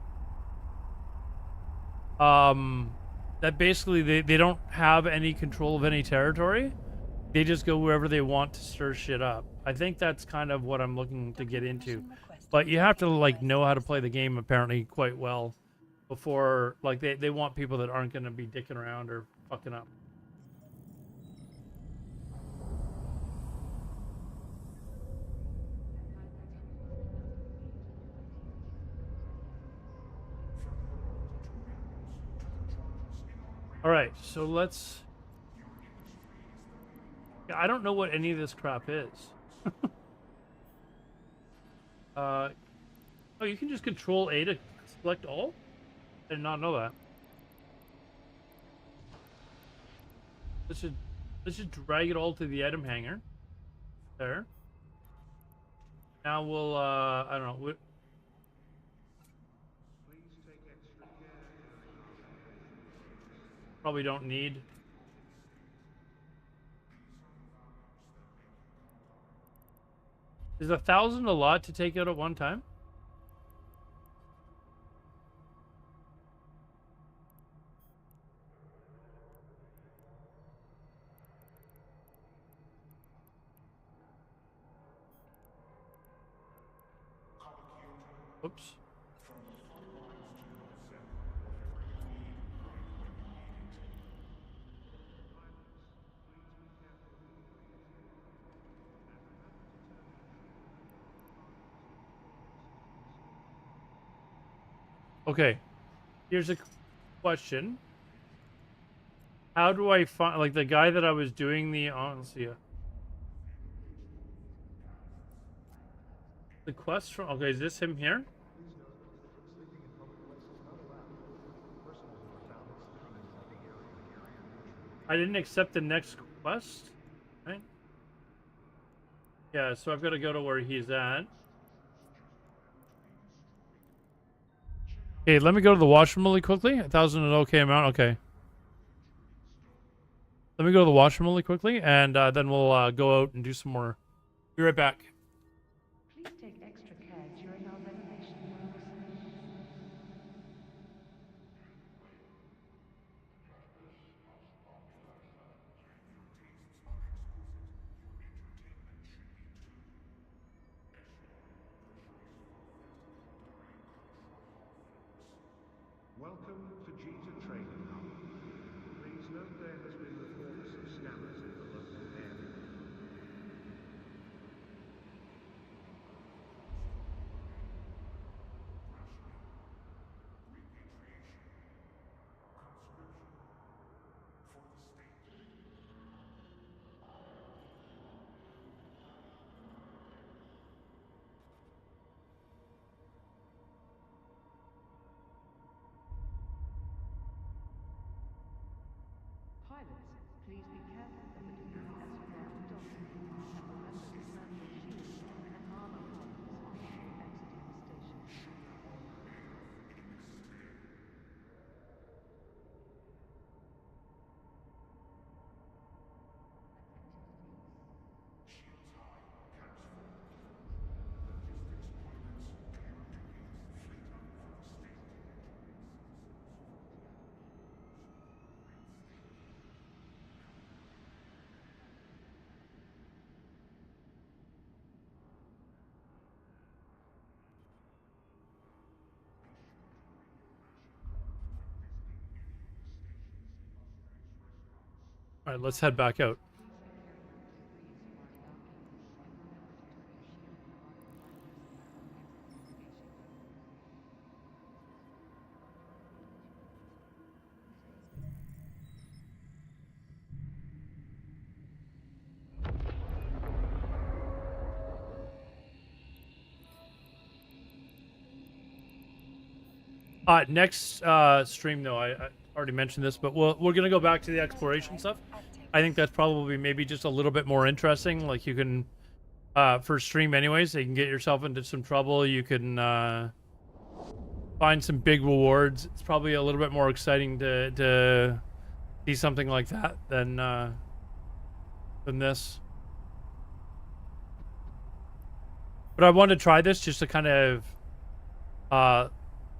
That basically they don't have any control of any territory. They just go wherever they want to stir shit up. I think that's kind of what I'm looking to get into. But you have to like know how to play the game apparently quite well before, like, they want people that aren't going to be dicking around or fucking up. All right, so let's... I don't know what any of this crap is. Oh, you can just control A to select all? I did not know that. Let's just drag it all to the item hanger. There. Now we'll I don't know. Please take extra care during our Probably don't need. Is 1,000 a lot to take out at one time? Oops. Okay. Here's a question. How do I find, like, the guy that I was doing the, let's see. The quest from, okay, is this him here? I didn't accept the next quest, right? Yeah, so I've got to go to where he's at. Okay, let me go to the washroom really quickly. 1,000 is an okay amount. Okay. Let me go to the washroom really quickly, and then we'll go out and do some more. Be right back. Please take extra care during our renovation works. Welcome to Gita Trading Hub. Please note there has been reports of scammers in the local area. Pilots, please be careful of the debris as you guard the docking, and remember to man your shields and armor harness before exiting the station. All right, let's head back out. Next stream though, I already mentioned this, but we're gonna go back to the exploration stuff. I think that's probably maybe just a little bit more interesting. Like you can, for stream anyways, you can get yourself into some trouble. You can find some big rewards. It's probably a little bit more exciting to see something like that than this. But I wanted to try this just to kind of,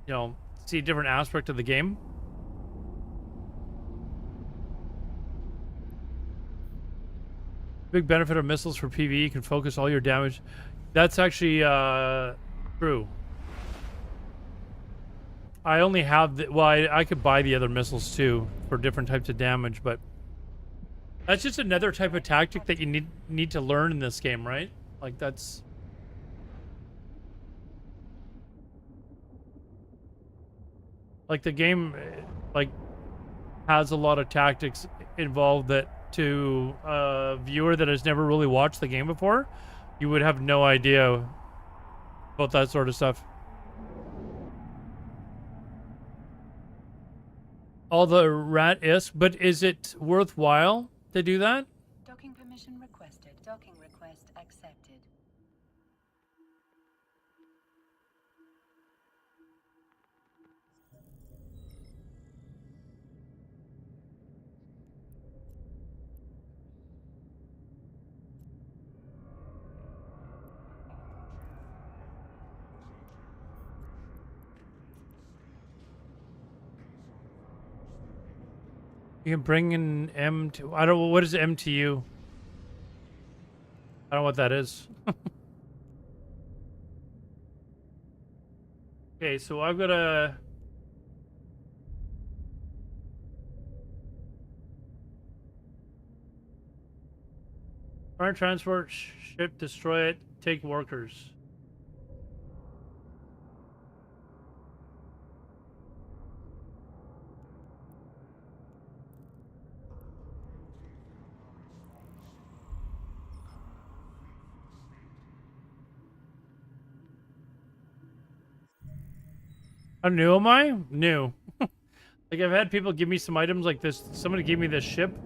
you know, see a different aspect of the game. Big benefit of missiles for PvE, you can focus all your damage. That's actually true. I only have the, well, I could buy the other missiles too for different types of damage, but that's just another type of tactic that you need to learn in this game, right? Like that's like the game like has a lot of tactics involved that to a viewer that has never really watched the game before, you would have no idea about that sort of stuff. All the rat is, but is it worthwhile to do that? Docking permission requested. Docking request accepted. You can bring in M2. I don't. What is MTU? I don't know what that is. Okay, so I've got a. Fire transport ship, destroy it, take workers. How new am I? New. Like I've had people give me some items like this. Somebody gave me this ship.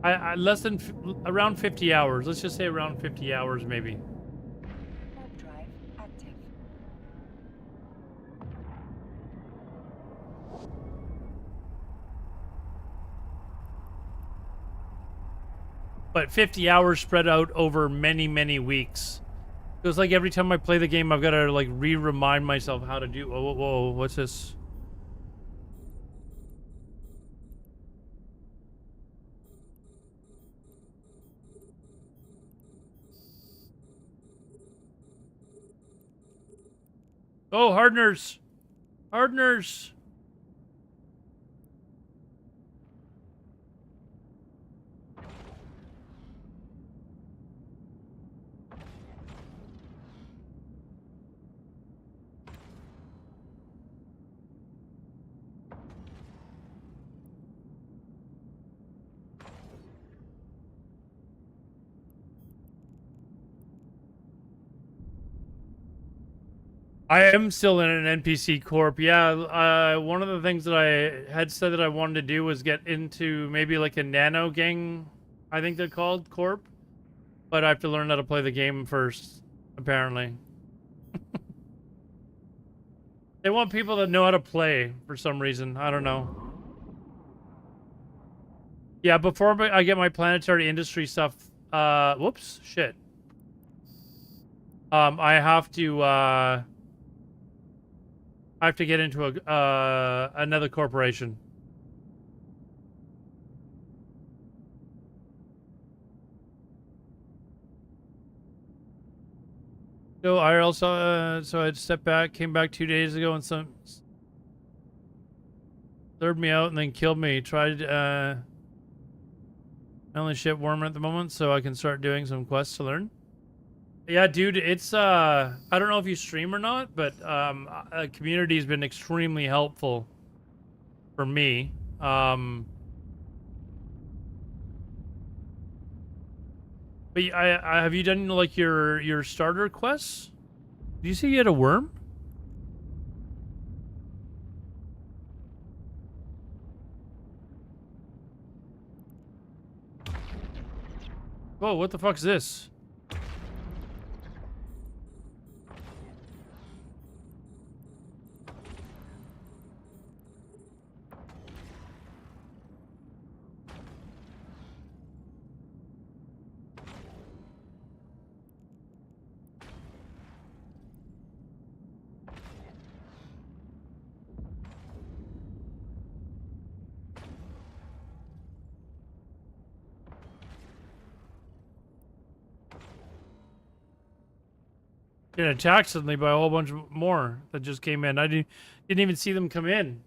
I less than around 50 hours. Let's just say around 50 hours maybe. Warp drive active. But 50 hours spread out over many, many weeks. It was like every time I play the game, I've got to like remind myself how to do. Whoa, whoa, what's this? Oh, hardeners! Hardeners! I am still in an NPC corp. Yeah, one of the things that I had said that I wanted to do was get into maybe like a nano gang, I think they're called, corp. But I have to learn how to play the game first, apparently. They want people that know how to play for some reason. I don't know. Yeah, before I get my planetary industry stuff, whoops, shit. I have to get into a another corporation. So I also so I stepped back, came back 2 days ago, and some lured me out and then killed me. Tried I only ship worm at the moment, so I can start doing some quests to learn. Yeah, dude, it's I don't know if you stream or not, but community's been extremely helpful for me. But I have you done like your starter quests? Did you see you had a worm? Whoa, what the fuck's this? Get attacked suddenly by a whole bunch more that just came in. I didn't even see them come in.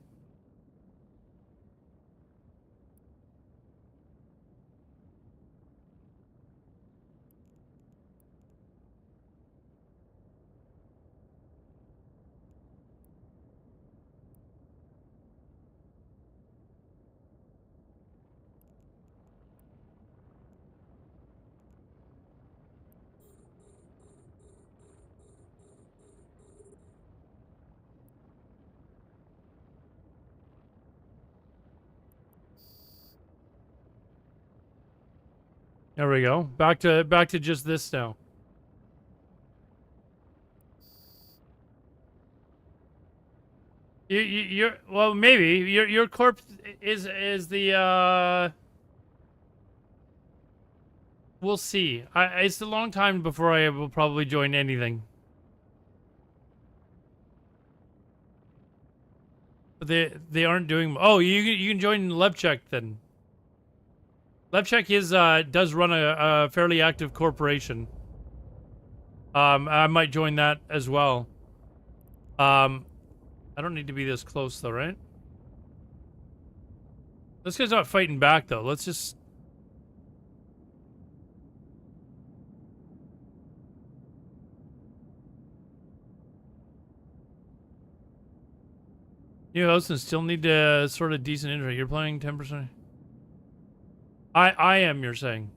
There we go. Back to just this now. You're well, maybe your corp is the we'll see. It's a long time before I will probably join anything. But they aren't doing. Oh, you can join Lepchek then. Lepchek is does run a fairly active corporation. I might join that as well. I don't need to be this close though, right? This guy's not fighting back though. Let's just. New host and still need to sort of decent internet. You're playing 10%. I am, you're saying.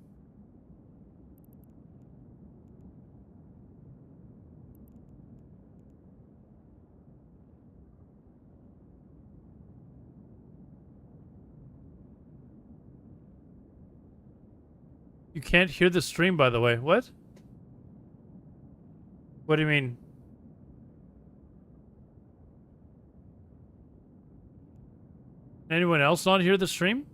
You can't hear the stream, by the way. What? What do you mean? Anyone else not hear the stream?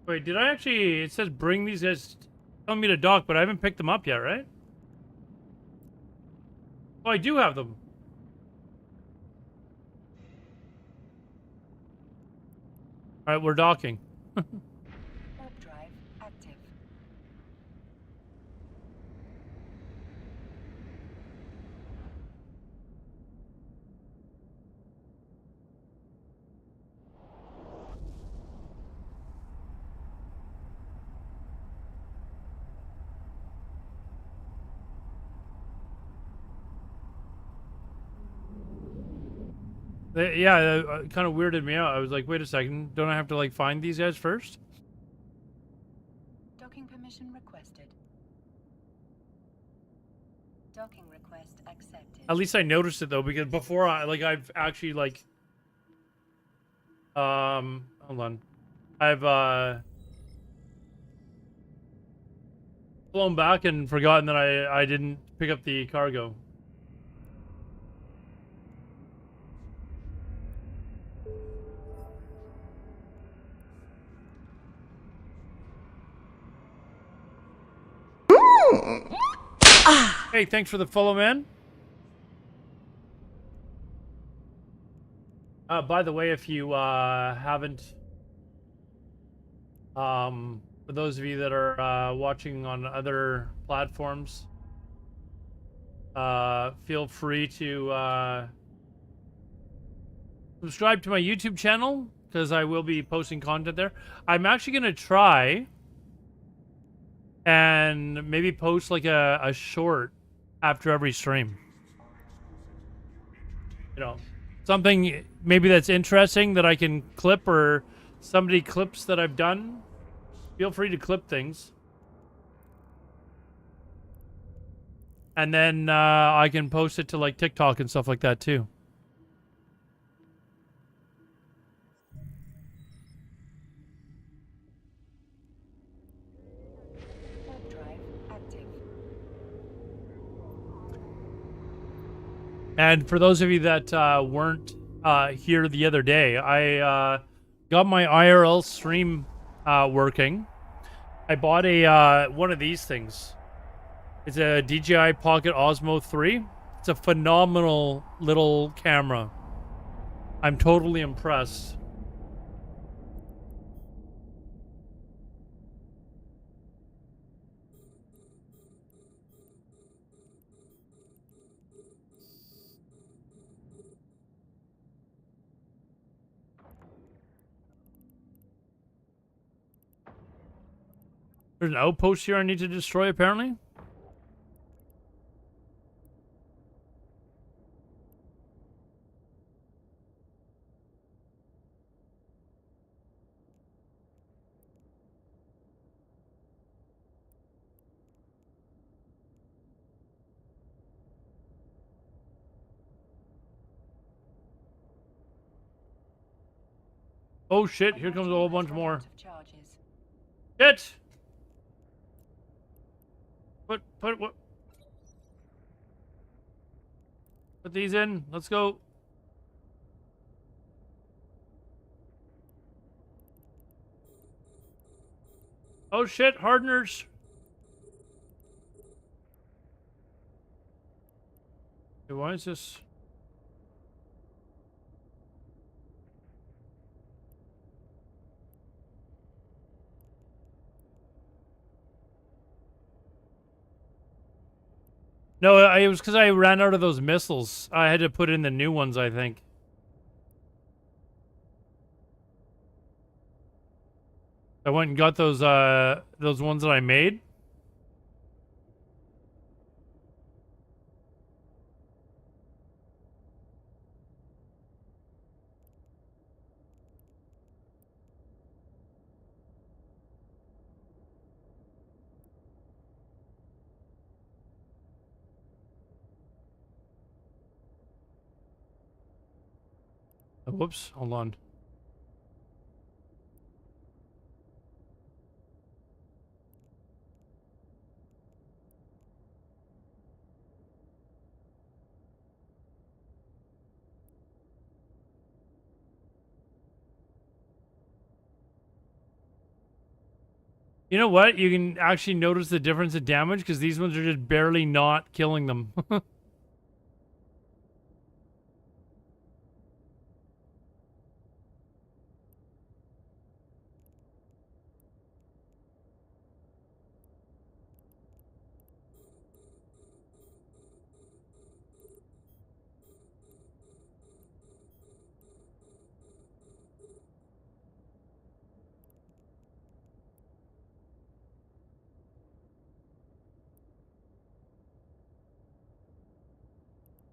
Wait, did I actually... It says bring these guys... Telling me to dock, but I haven't picked them up yet, right? Oh, I do have them. Alright, we're docking. Warp drive active. Yeah, kind of weirded me out. I was like, wait a second. Don't I have to, like, find these guys first? Docking permission requested. Docking request accepted. At least I noticed it, though, because before I've actually, like... hold on. I've, flown back and forgotten that I didn't pick up the cargo. Hey, thanks for the follow, man. By the way, if you haven't, for those of you that are watching on other platforms, feel free to subscribe to my YouTube channel, because I will be posting content there. I'm actually going to try and maybe post like a short after every stream. You know, something maybe that's interesting that I can clip, or somebody clips that I've done. Feel free to clip things. And then I can post it to like TikTok and stuff like that too. And for those of you that weren't here the other day, I got my IRL stream working, I bought a one of these things. It's a DJI Pocket Osmo 3. It's a phenomenal little camera. I'm totally impressed. There's an outpost here I need to destroy, apparently. Oh shit, here comes a whole bunch more. Of charges. Shit! Put these in. Let's go. Oh shit, hardeners. Hey, why is this? No, it was because I ran out of those missiles. I had to put in the new ones, I think. I went and got those ones that I made. Oh, whoops, hold on. You know what? You can actually notice the difference in damage because these ones are just barely not killing them.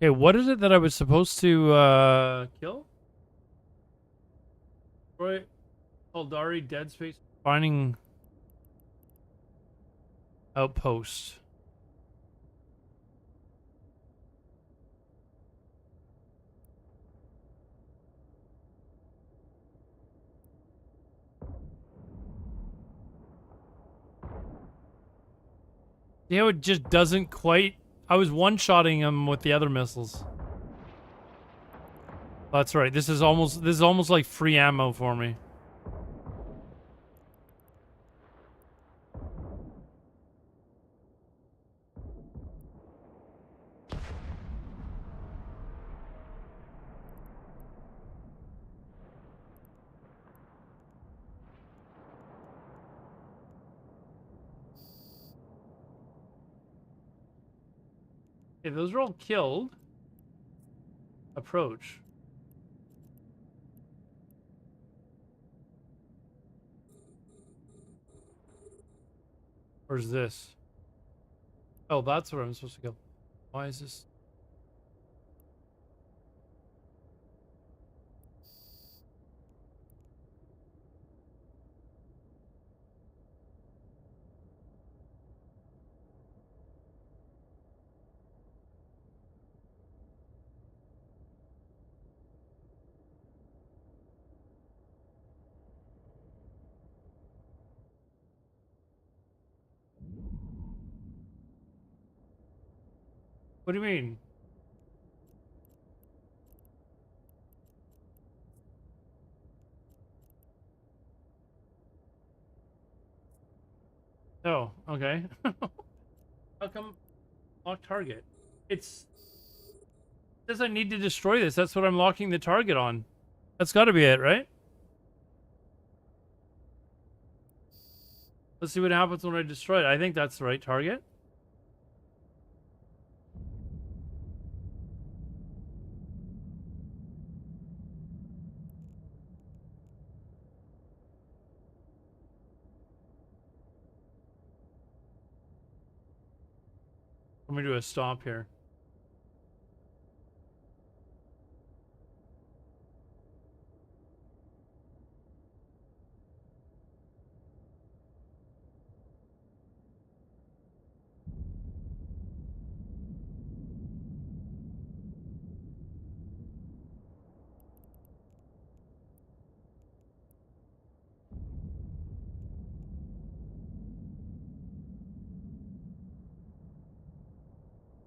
Okay, what is it that I was supposed to kill? Roy Aldari, Dead Space, finding outpost. You know, it just doesn't quite. I was one-shotting him with the other missiles. That's right. This is almost like free ammo for me. Okay, those are all killed. Approach. Where's this? Oh, that's where I'm supposed to go. Why is this? What do you mean? Oh, okay. How come lock target? It says I need to destroy this. That's what I'm locking the target on. That's got to be it, right? Let's see what happens when I destroy it. I think that's the right target. Let me do a stop here.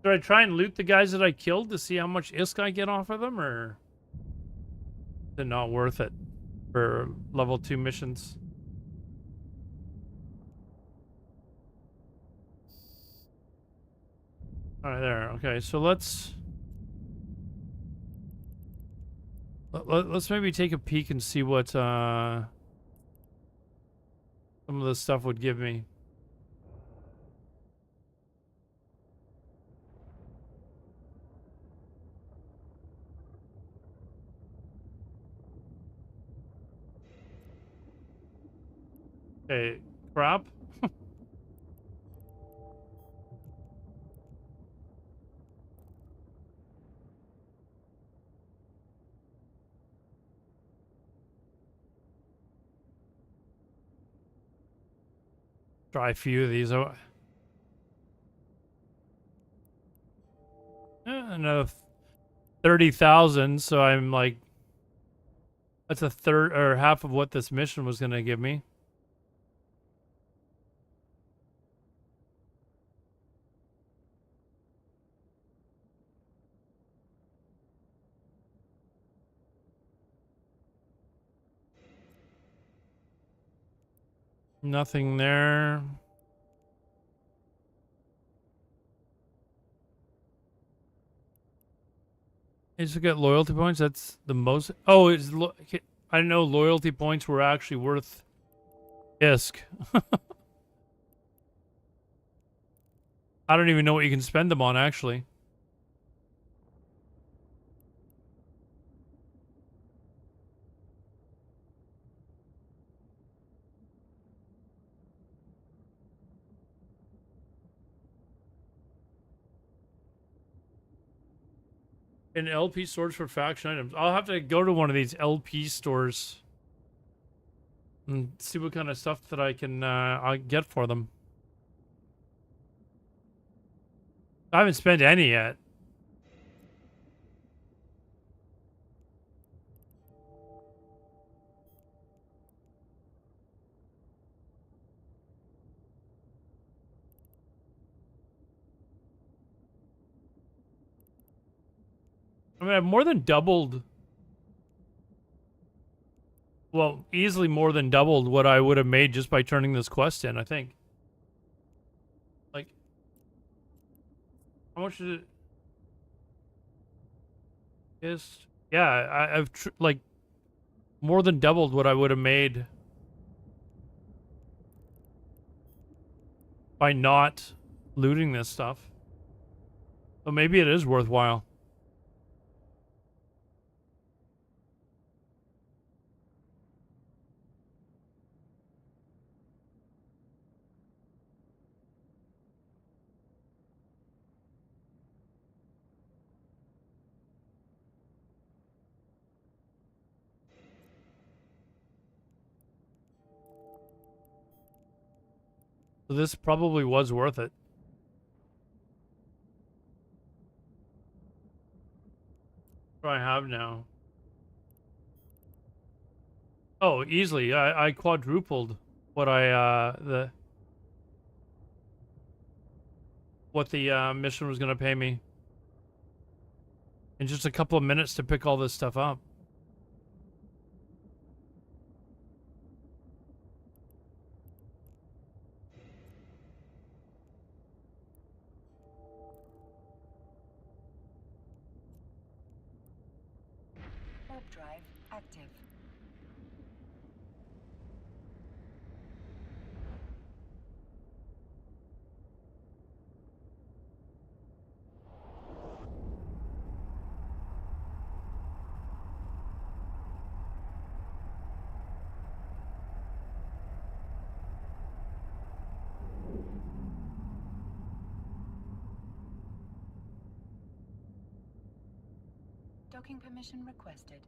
Should I try and loot the guys that I killed to see how much ISK I get off of them, or is it not worth it for level 2 missions? All right, there. Okay, so let's maybe take a peek and see what some of this stuff would give me. Okay, crap. Try a few of these. Oh, another 30,000. So I'm like, that's a third or half of what this mission was gonna give me. Nothing there. I just get loyalty points. That's the most. Oh, I didn't know loyalty points were actually worth ISK. I don't even know what you can spend them on, actually. In LP stores for faction items. I'll have to go to one of these LP stores and see what kind of stuff that I can I get for them. I haven't spent any yet. I mean, I've more than doubled. Well, easily more than doubled what I would have made just by turning this quest in, I think. Like, how much is it? Is yeah, I've like more than doubled what I would have made by not looting this stuff. So maybe it is worthwhile. So this probably was worth it. What do I have now? Oh, easily. I quadrupled what I what the mission was gonna pay me. In just a couple of minutes to pick all this stuff up. Warp drive active. Docking permission requested.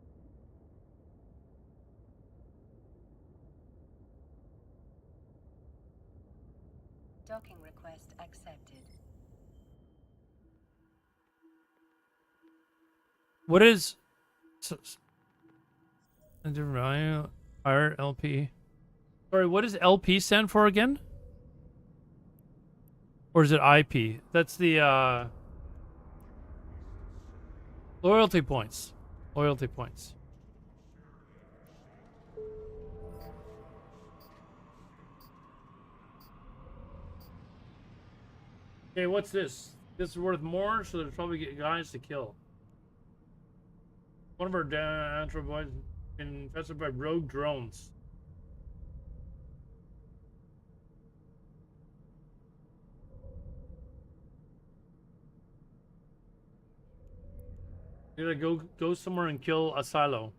Docking request accepted. What is RLP? Sorry, what does LP stand for again? Or is it IP? That's the loyalty points. Loyalty points. Okay, what's this? This is worth more, so there's probably guys to kill. One of our Ultrawide infested by rogue drones. You gotta go somewhere and kill a silo.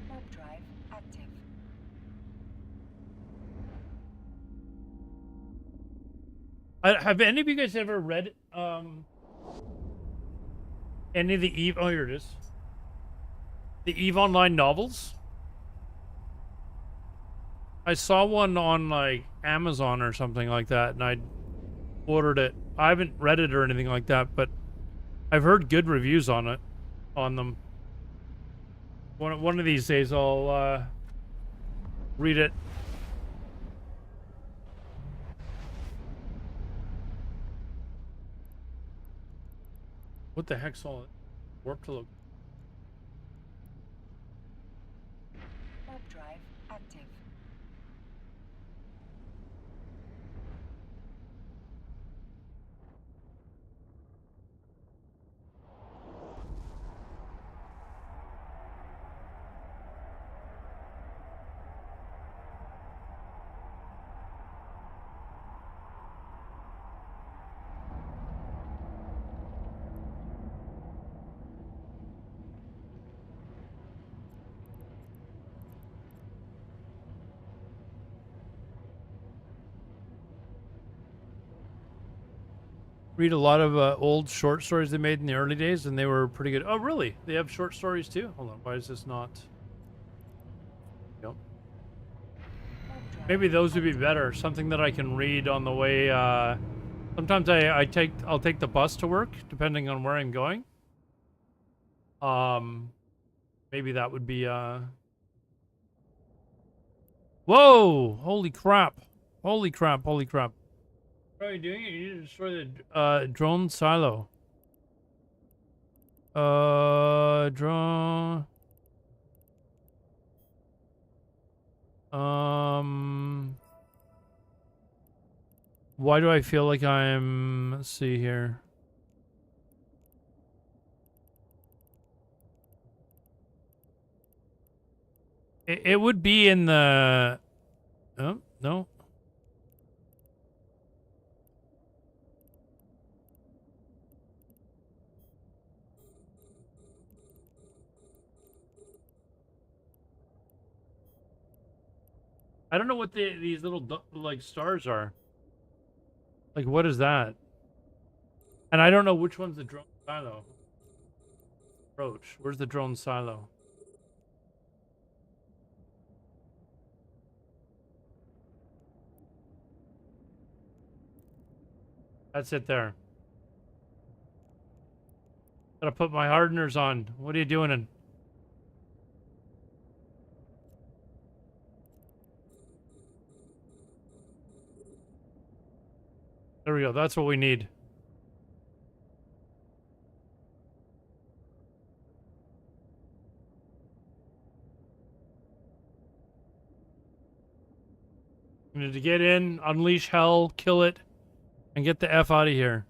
Warp drive active. Have any of you guys ever read any of the Eve? Oh, here it is. The Eve Online novels. I saw one on like Amazon or something like that, and I ordered it. I haven't read it or anything like that, but I've heard good reviews on it, on them. One of these days, I'll read it. What the heck's all warp to look? Warp drive active. Read a lot of old short stories they made in the early days, and they were pretty good. Oh, really? They have short stories too? Hold on, why is this not? Yep. Maybe those would be better. Something that I can read on the way. Sometimes I'll take the bus to work, depending on where I'm going. Maybe that would be. Whoa! Holy crap! Holy crap! Holy crap! What are you doing? You need to destroy the drone silo. Drone. Why do I feel like I'm? Let's see here. It would be in the. Oh no. I don't know what these little like stars are. Like, what is that? And I don't know which one's the drone silo. Approach. Where's the drone silo? That's it there. Gotta put my hardeners on. What are you doing in? There we go. That's what we need. We need to get in, unleash hell, kill it, and get the F out of here.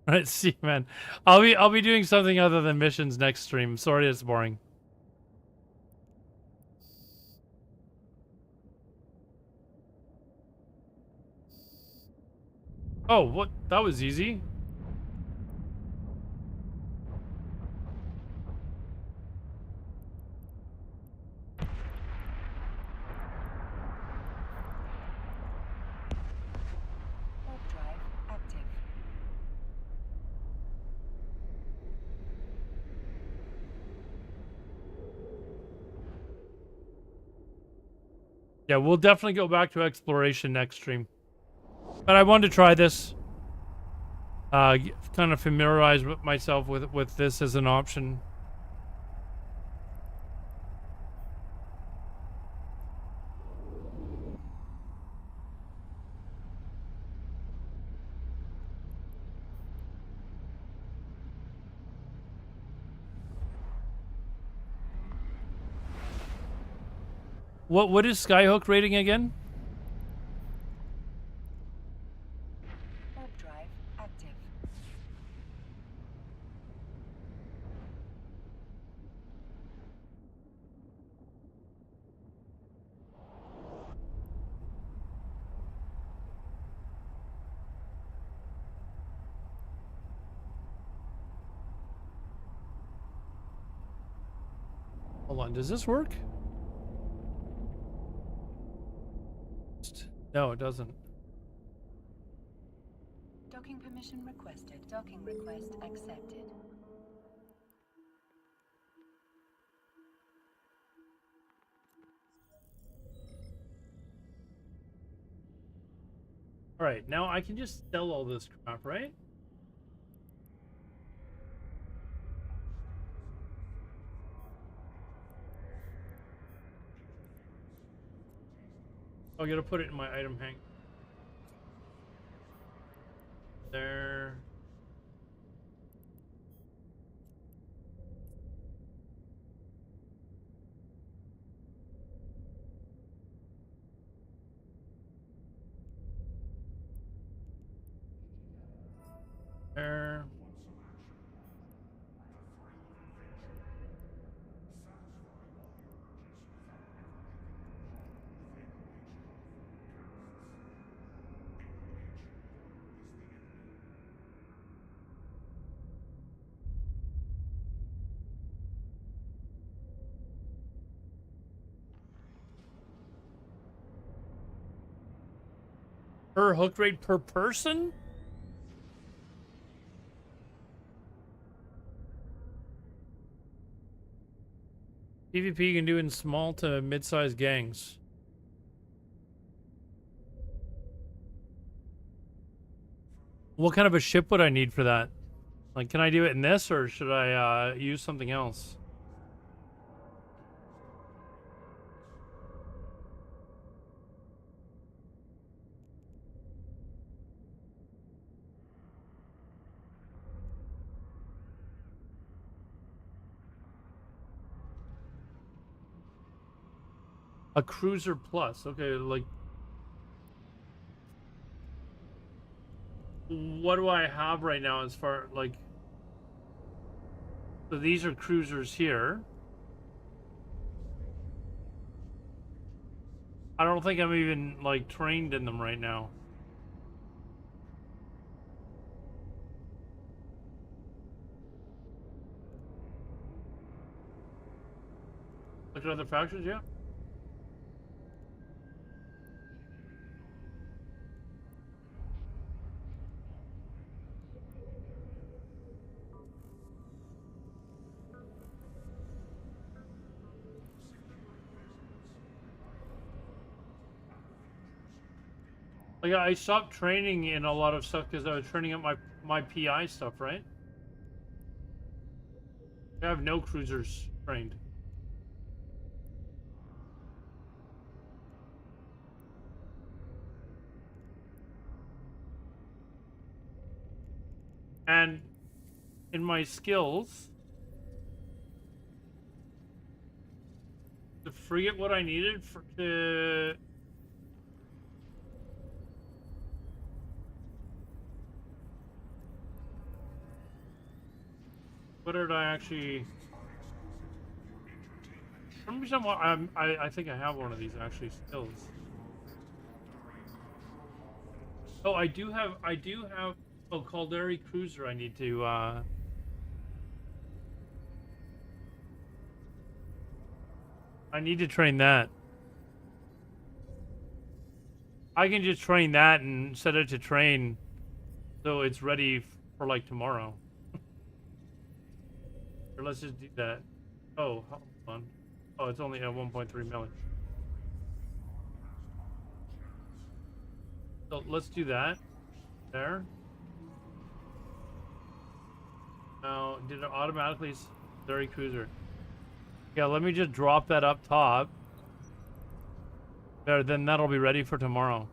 Alright, see, man. I'll be doing something other than missions next stream. Sorry it's boring. Oh, what? That was easy. Warp drive active. Yeah, we'll definitely go back to exploration next stream. But I wanted to try this. Kind of familiarize myself with this as an option. What is Skyhook rating again? Warp drive active. Hold on, does this work? No, it doesn't. Docking permission requested. Docking request accepted. Alright, now I can just sell all this crap, right? Oh, I gotta put it in my item hank. There. There. Per hook rate per person? PvP you can do in small to mid-sized gangs. What kind of a ship would I need for that? Like, can I do it in this, or should I use something else? A cruiser plus. Okay, like... What do I have right now as far, like... So these are cruisers here. I don't think I'm even, like, trained in them right now. Look at other factions, yeah. Like, I stopped training in a lot of stuff because I was training up my PI stuff, right? I have no cruisers trained. And in my skills, to forget what I needed for to. What did I actually? For some reason, I think I have one of these actually skills. Oh, I do have. Oh, Caldari Cruiser. I need to. I need to train that. I can just train that and set it to train, so it's ready for like tomorrow. Or let's just do that. Oh, hold on. Oh, it's only at 1.3 million. So let's do that. There. Now, did it automatically Caldari Cruiser? Yeah, let me just drop that up top. There, then that'll be ready for tomorrow.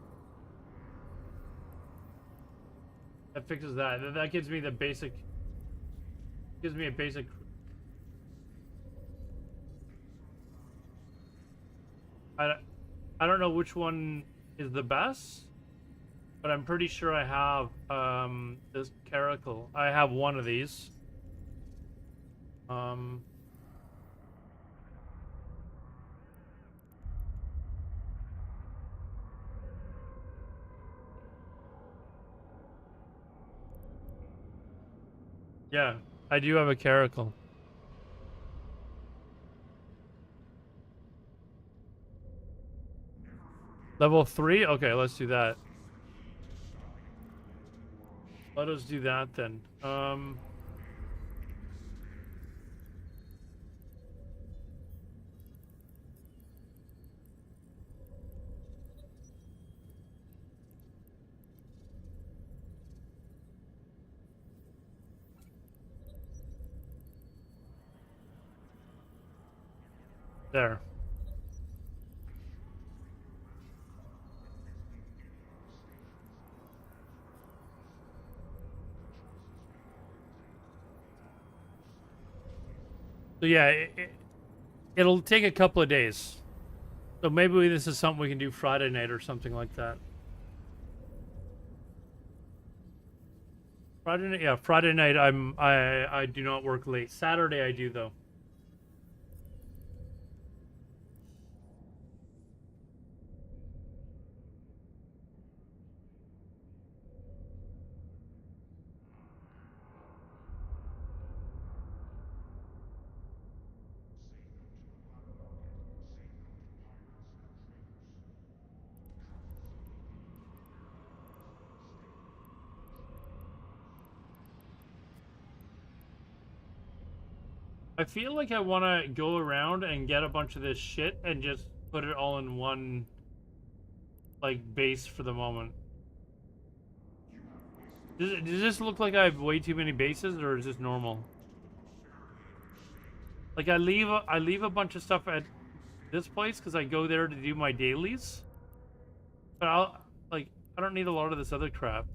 That fixes that. That gives me the basic. Gives me a basic. I don't know which one is the best, but I'm pretty sure I have this caracal. I have one of these. Yeah, I do have a caracal. Level 3? Okay, let's do that. Let us do that then. There. So yeah, it'll take a couple of days. So maybe this is something we can do Friday night or something like that. Friday night, yeah, Friday night I do not work late. Saturday I do though. I feel like I want to go around and get a bunch of this shit and just put it all in one, like, base for the moment. Does this look like I have way too many bases, or is this normal? Like, I leave a bunch of stuff at this place because I go there to do my dailies. But I don't need a lot of this other crap.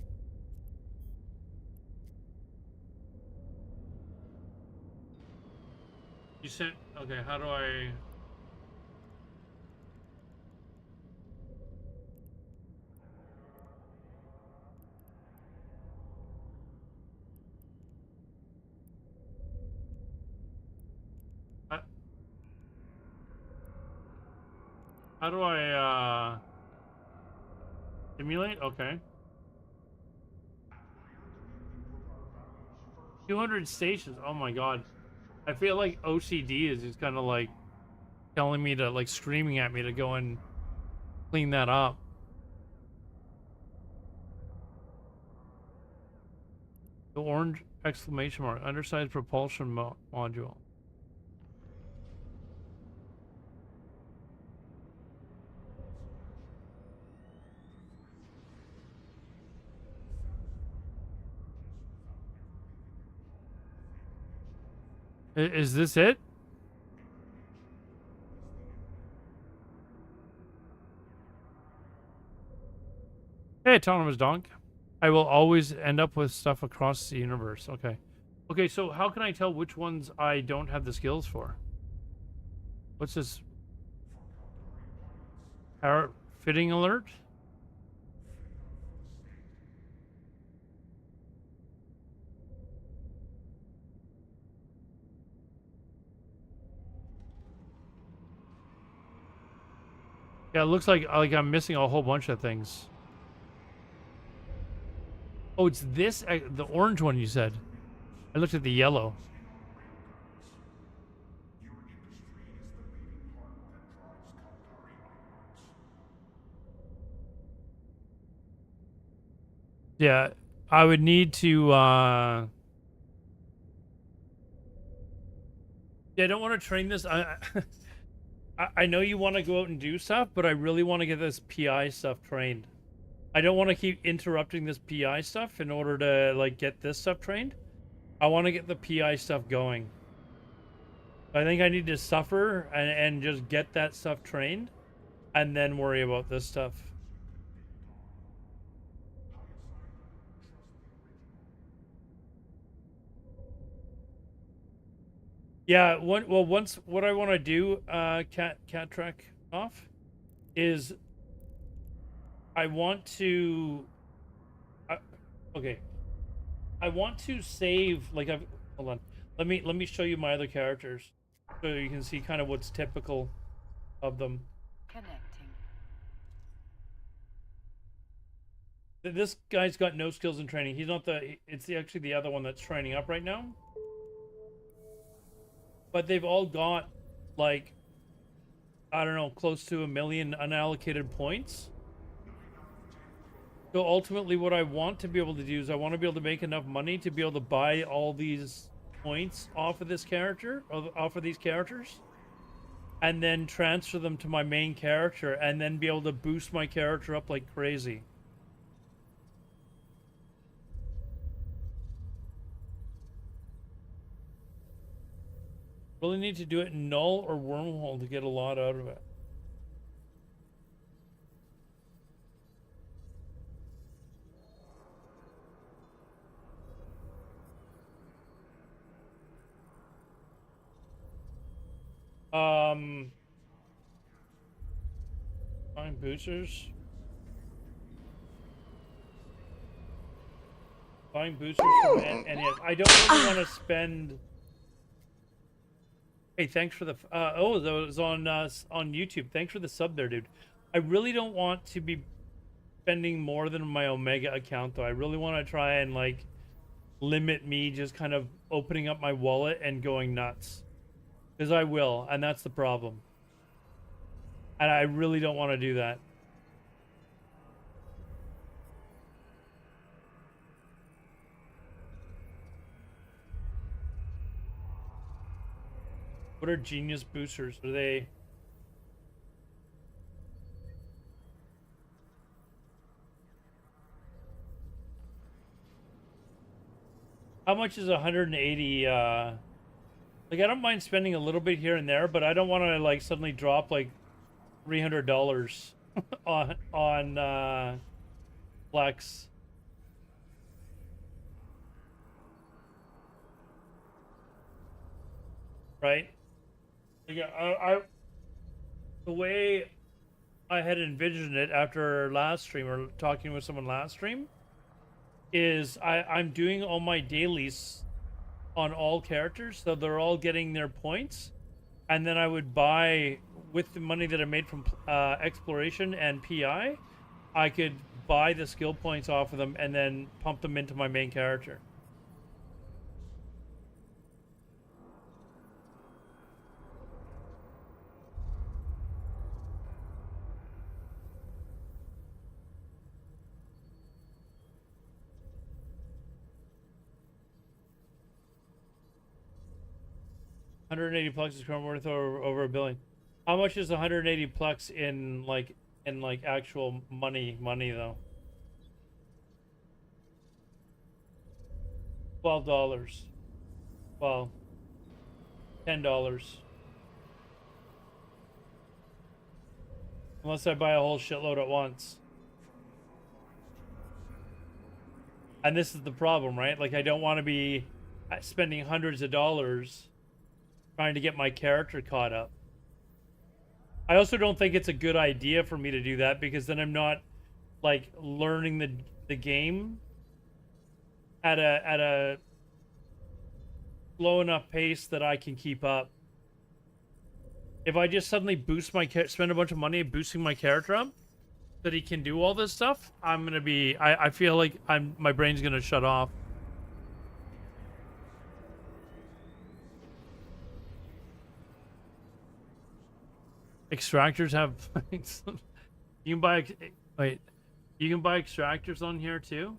You sent, okay, how do I... How do I, simulate? Okay. 200 stations, oh my god. I feel like OCD is just kind of like telling me to, like, screaming at me to go and clean that up. The orange exclamation mark, undersized propulsion module. Is this it? Hey, autonomous donk. I will always end up with stuff across the universe. Okay. Okay, so how can I tell which ones I don't have the skills for? What's this? Power fitting alert? Yeah, it looks like I'm missing a whole bunch of things. Oh, it's this, the orange one you said. I looked at the yellow. Yeah, I would need to, yeah, I don't want to train this. I know you want to go out and do stuff, but I really want to get this PI stuff trained. I don't want to keep interrupting this PI stuff in order to, like, get this stuff trained. I want to get the PI stuff going. I think I need to suffer and just get that stuff trained, and then worry about this stuff. Yeah, once what I want to do, cat track off, is I want to, okay, I want to save, like, hold on, let me show you my other characters, so you can see kind of what's typical of them. Connecting. This guy's got no skills in training. He's not actually the other one that's training up right now. But they've all got, like, I don't know, close to 1 million unallocated points. So ultimately what I want to be able to do is I want to be able to make enough money to be able to buy all these points off of this character, off of these characters, and then transfer them to my main character, and then be able to boost my character up like crazy. Really need to do it in null or wormhole to get a lot out of it. Find boosters. Find boosters from NES. I don't really want to spend. Hey, thanks for the. Oh, that was on YouTube. Thanks for the sub there, dude. I really don't want to be spending more than my Omega account, though. I really want to try and, like, limit me just kind of opening up my wallet and going nuts. Because I will, and that's the problem. And I really don't want to do that. What are genius boosters? Are they... How much is 180, like, I don't mind spending a little bit here and there, but I don't want to, like, suddenly drop, like, $300 on Flex. Right? Like, the way I had envisioned it after last stream, or talking with someone last stream, is I'm doing all my dailies on all characters, so they're all getting their points, and then I would buy, with the money that I made from exploration and PI, I could buy the skill points off of them and then pump them into my main character. $180 Plex is currently worth over $1 billion. How much is 180 Plex in like actual money though? $12. Well, $10. Unless I buy a whole shitload at once. And this is the problem, right? Like, I don't want to be spending hundreds of dollars trying to get my character caught up. I also don't think it's a good idea for me to do that, because then I'm not like learning the game at a slow enough pace that I can keep up. If I just suddenly boost my spend a bunch of money boosting my character up, that he can do all this stuff, I'm gonna be. I feel like my brain's gonna shut off. Extractors have. You can buy. Wait, you can buy extractors on here too.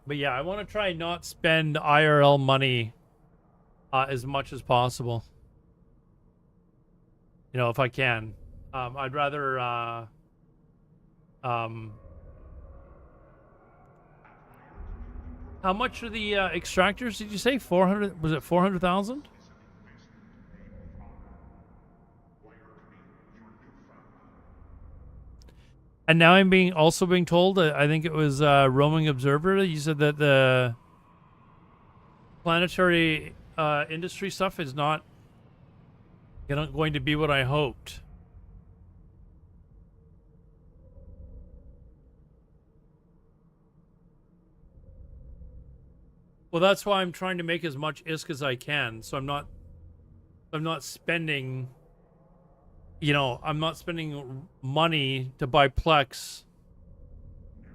But yeah, I want to try not spend IRL money as much as possible. You know, if I can. I'd rather how much are the extractors, did you say? 400, was it 400,000? And now I'm also being told, I think it was Roaming Observer, you said that the planetary industry stuff is not going to be what I hoped. Well, that's why I'm trying to make as much ISK as I can, so I'm not spending, you know, I'm not spending money to buy Plex,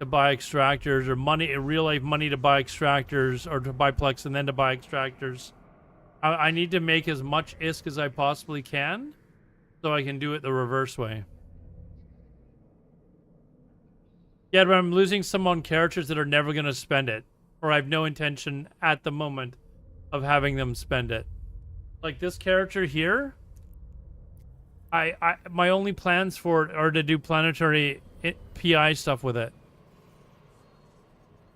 to buy extractors, or real life money to buy extractors, or to buy Plex and then to buy extractors. I need to make as much ISK as I possibly can, so I can do it the reverse way. Yeah, but I'm losing some on characters that are never going to spend it. Or I have no intention at the moment of having them spend it. Like this character here, my only plans for it are to do planetary PI stuff with it.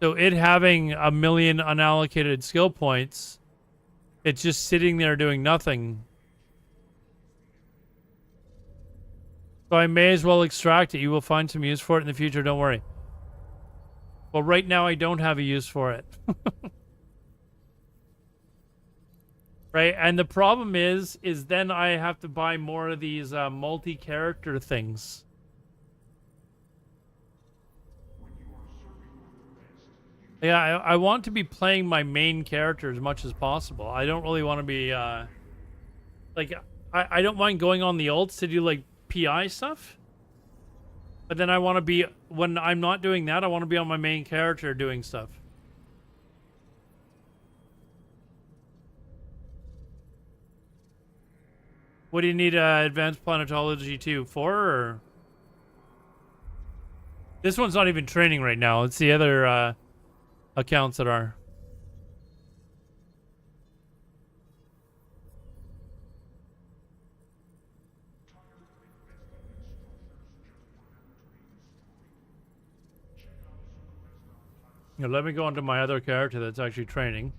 So it having 1 million unallocated skill points, it's just sitting there doing nothing. So I may as well extract it. You will find some use for it in the future, don't worry. Well, right now I don't have a use for it. Right, and the problem is then I have to buy more of these multi-character things. Yeah, I want to be playing my main character as much as possible. I don't really want to be, like, I don't mind going on the ults to do, like, PI stuff. But then I want to be, when I'm not doing that, I want to be on my main character doing stuff. What do you need Advanced Planetology 2 for? Or? This one's not even training right now. It's the other accounts that are. Now, let me go on to my other character that's actually training.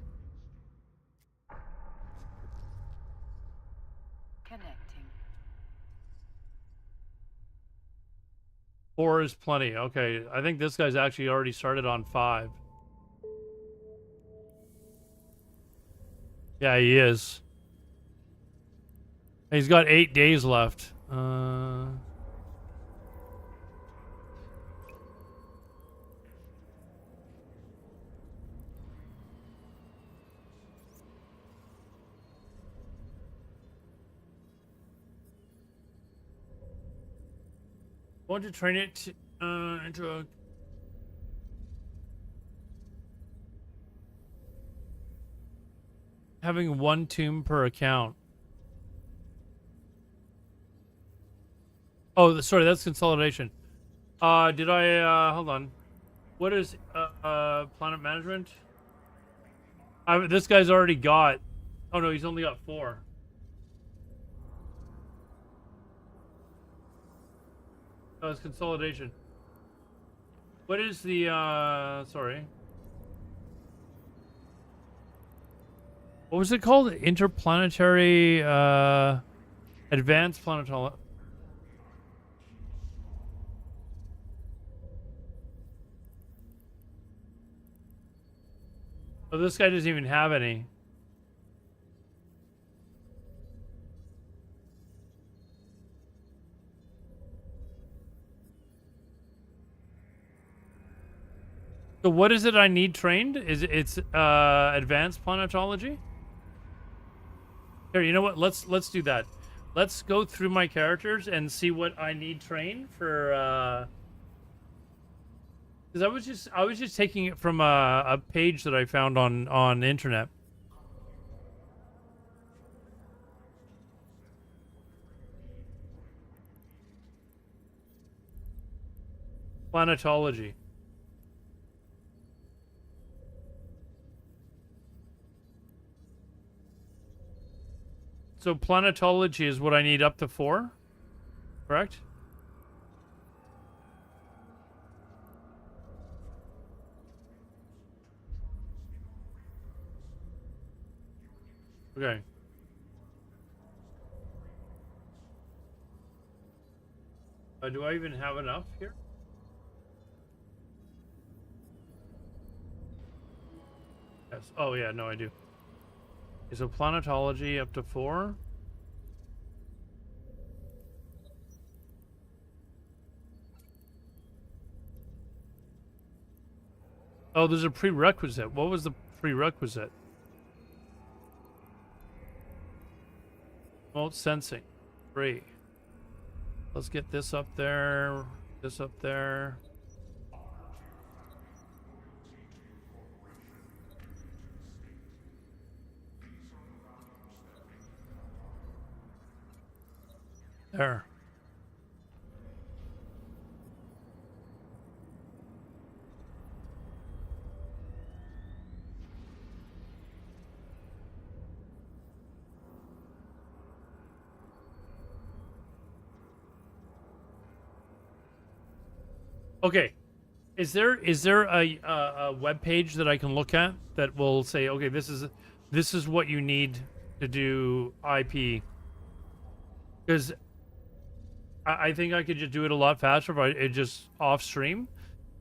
Connecting. 4 is plenty. Okay, I think this guy's actually already started on 5. Yeah, he is. He's got 8 days left. Want to train it into a having 1 tomb per account. Oh, sorry, that's consolidation. Did I hold on? What is planet management? This guy's already got. Oh no, he's only got 4. Oh, it's consolidation. What is the, sorry. What was it called? Interplanetary advanced planetology. Oh, this guy doesn't even have any. So what is it I need trained? It's advanced planetology? Here, you know what? Let's do that. Let's go through my characters and see what I need trained for because I was just taking it from a page that I found on the internet. Planetology. So planetology is what I need up to 4, correct? Okay. Do I even have enough here? Yes. Oh yeah, no, I do. Okay, so planetology up to 4. Oh, there's a prerequisite. What was the prerequisite? Remote sensing. 3. Let's get this up there. This up there. There. Okay. Is there a web page that I can look at that will say, okay, this is what you need to do IP? Because I think I could just do it a lot faster if it just off stream.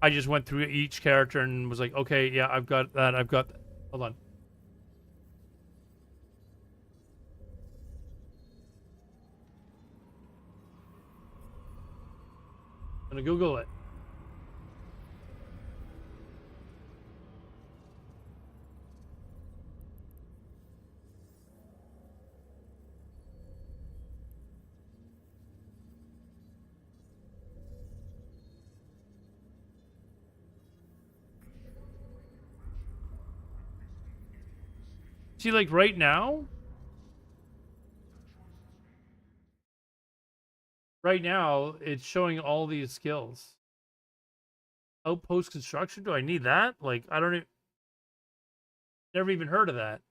I just went through each character and was like, okay, yeah, I've got that. I've got that. Hold on. I'm gonna Google it. See, like right now, it's showing all these skills. Outpost construction? Do I need that? Like, I don't even, never even heard of that.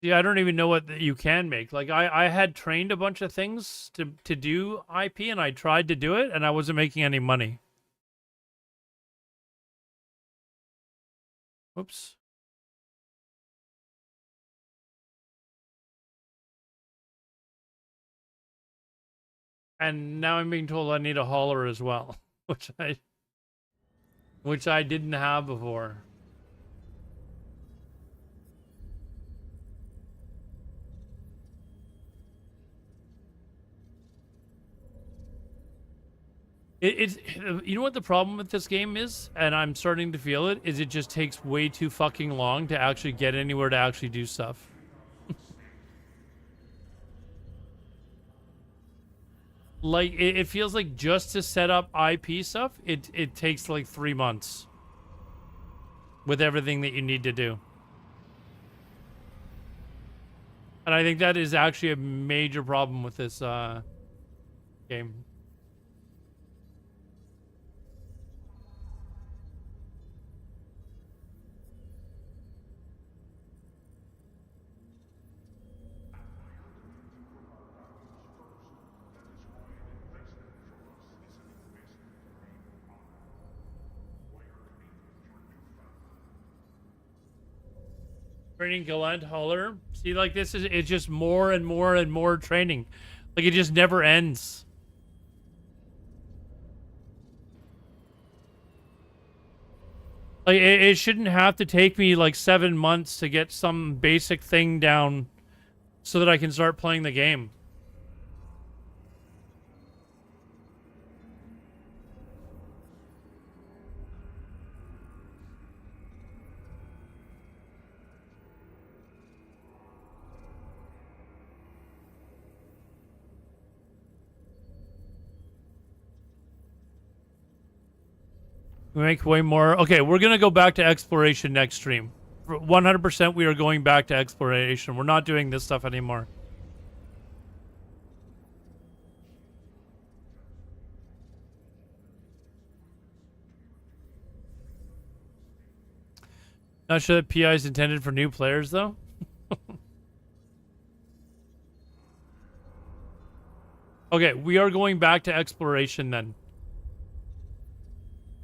Yeah, I don't even know what you can make. Like, I had trained a bunch of things to do IP, and I tried to do it, and I wasn't making any money. Whoops. And now I'm being told I need a hauler as well, which I didn't have before. It's you know what the problem with this game is, and I'm starting to feel it, is it just takes way too fucking long to actually get anywhere to actually do stuff. Like it feels like just to set up IP stuff, it takes like 3 months with everything that you need to do. And I think that is actually a major problem with this game. Training Gallant Hauler. See, like it's just more and more and more training. Like it just never ends. Like it shouldn't have to take me like 7 months to get some basic thing down so that I can start playing the game. We make way more. Okay, we're going to go back to exploration next stream. 100% we are going back to exploration. We're not doing this stuff anymore. Not sure that PI is intended for new players, though. Okay, we are going back to exploration then.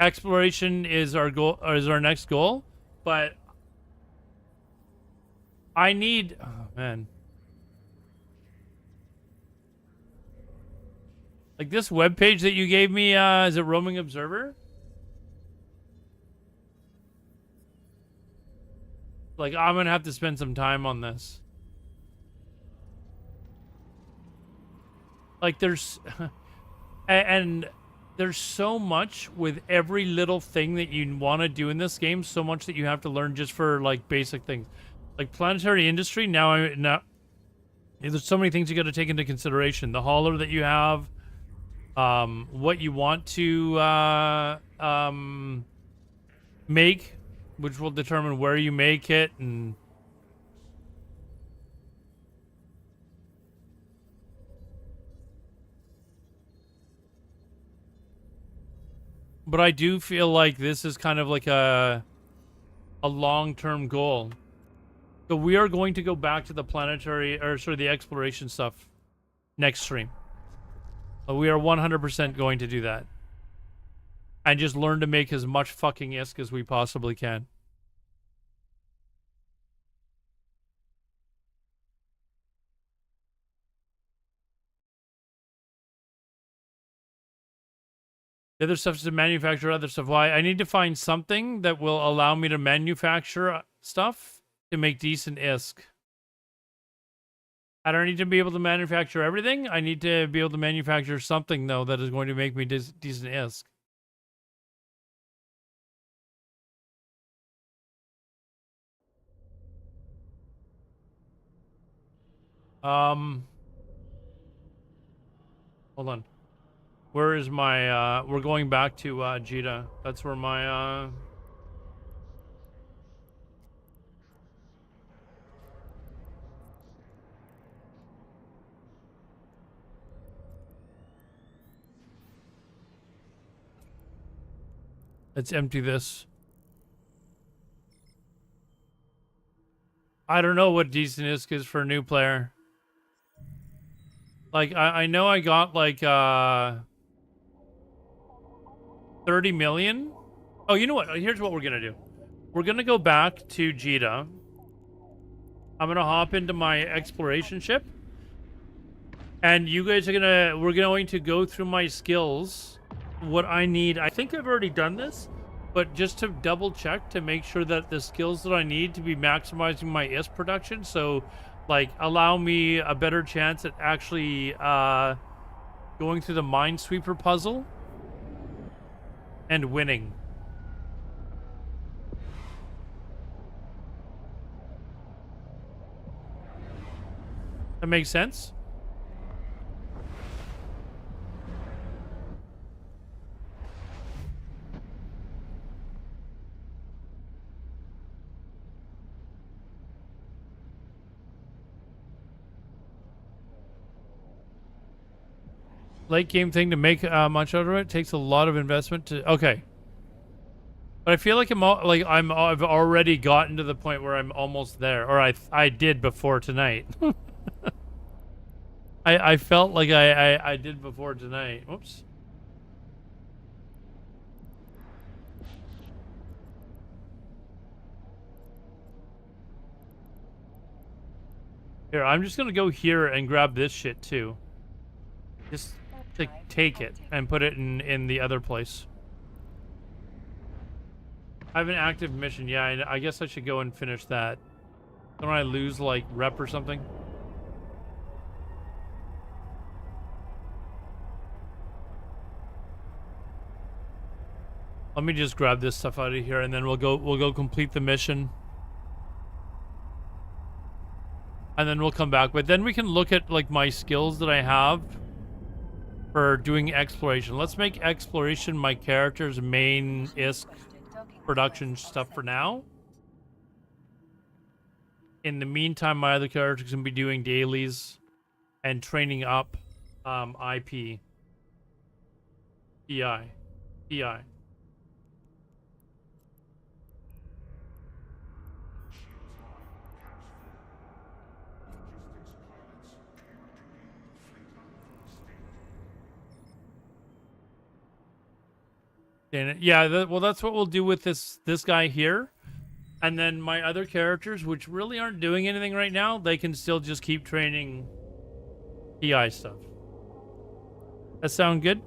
Exploration is our goal, or is our next goal, but I need. Oh man, like this web page that you gave me. Is it Roaming Observer? Like I'm gonna have to spend some time on this. Like there's, and there's so much with every little thing that you want to do in this game, so much that you have to learn just for like basic things. Like planetary industry, now there's so many things you got to take into consideration. The hauler that you have, what you want to make, which will determine where you make it, and but I do feel like this is kind of like a long-term goal. So we are going to go back to the planetary, or sort of the exploration stuff next stream. We are 100% going to do that. And just learn to make as much fucking ISK as we possibly can. The other stuff is to manufacture other stuff. Why? I need to find something that will allow me to manufacture stuff to make decent ISK. I don't need to be able to manufacture everything. I need to be able to manufacture something, though, that is going to make me decent ISK. Hold on. Where is my, we're going back to, Jita. That's where my, let's empty this. I don't know what decent ISK is for a new player. Like, I know I got, like, 30 million. Oh, you know what? Here's what we're gonna do. We're gonna go back to Jita. I'm gonna hop into my exploration ship. And you guys are we're going to go through my skills. What I need, I think I've already done this, but just to double check to make sure that the skills that I need to be maximizing my ISK production, so like allow me a better chance at actually going through the Minesweeper puzzle and winning. That makes sense? Late game thing to make much out of it takes a lot of investment to. Okay, but I feel like I've already gotten to the point where I'm almost there, or I did before tonight. I felt like I did before tonight. Whoops. Here, I'm just gonna go here and grab this shit too. Just to take it and put it in the other place. I have an active mission. Yeah, I guess I should go and finish that. Don't I lose like rep or something? Let me just grab this stuff out of here, and then we'll go complete the mission. And then we'll come back. But then we can look at like my skills that I have for doing exploration. Let's make exploration my character's main ISK production stuff for now. In the meantime, my other characters can be doing dailies and training up IP. PI. Yeah, well, that's what we'll do with this guy here. And then my other characters, which really aren't doing anything right now, they can still just keep training PI stuff. That sound good?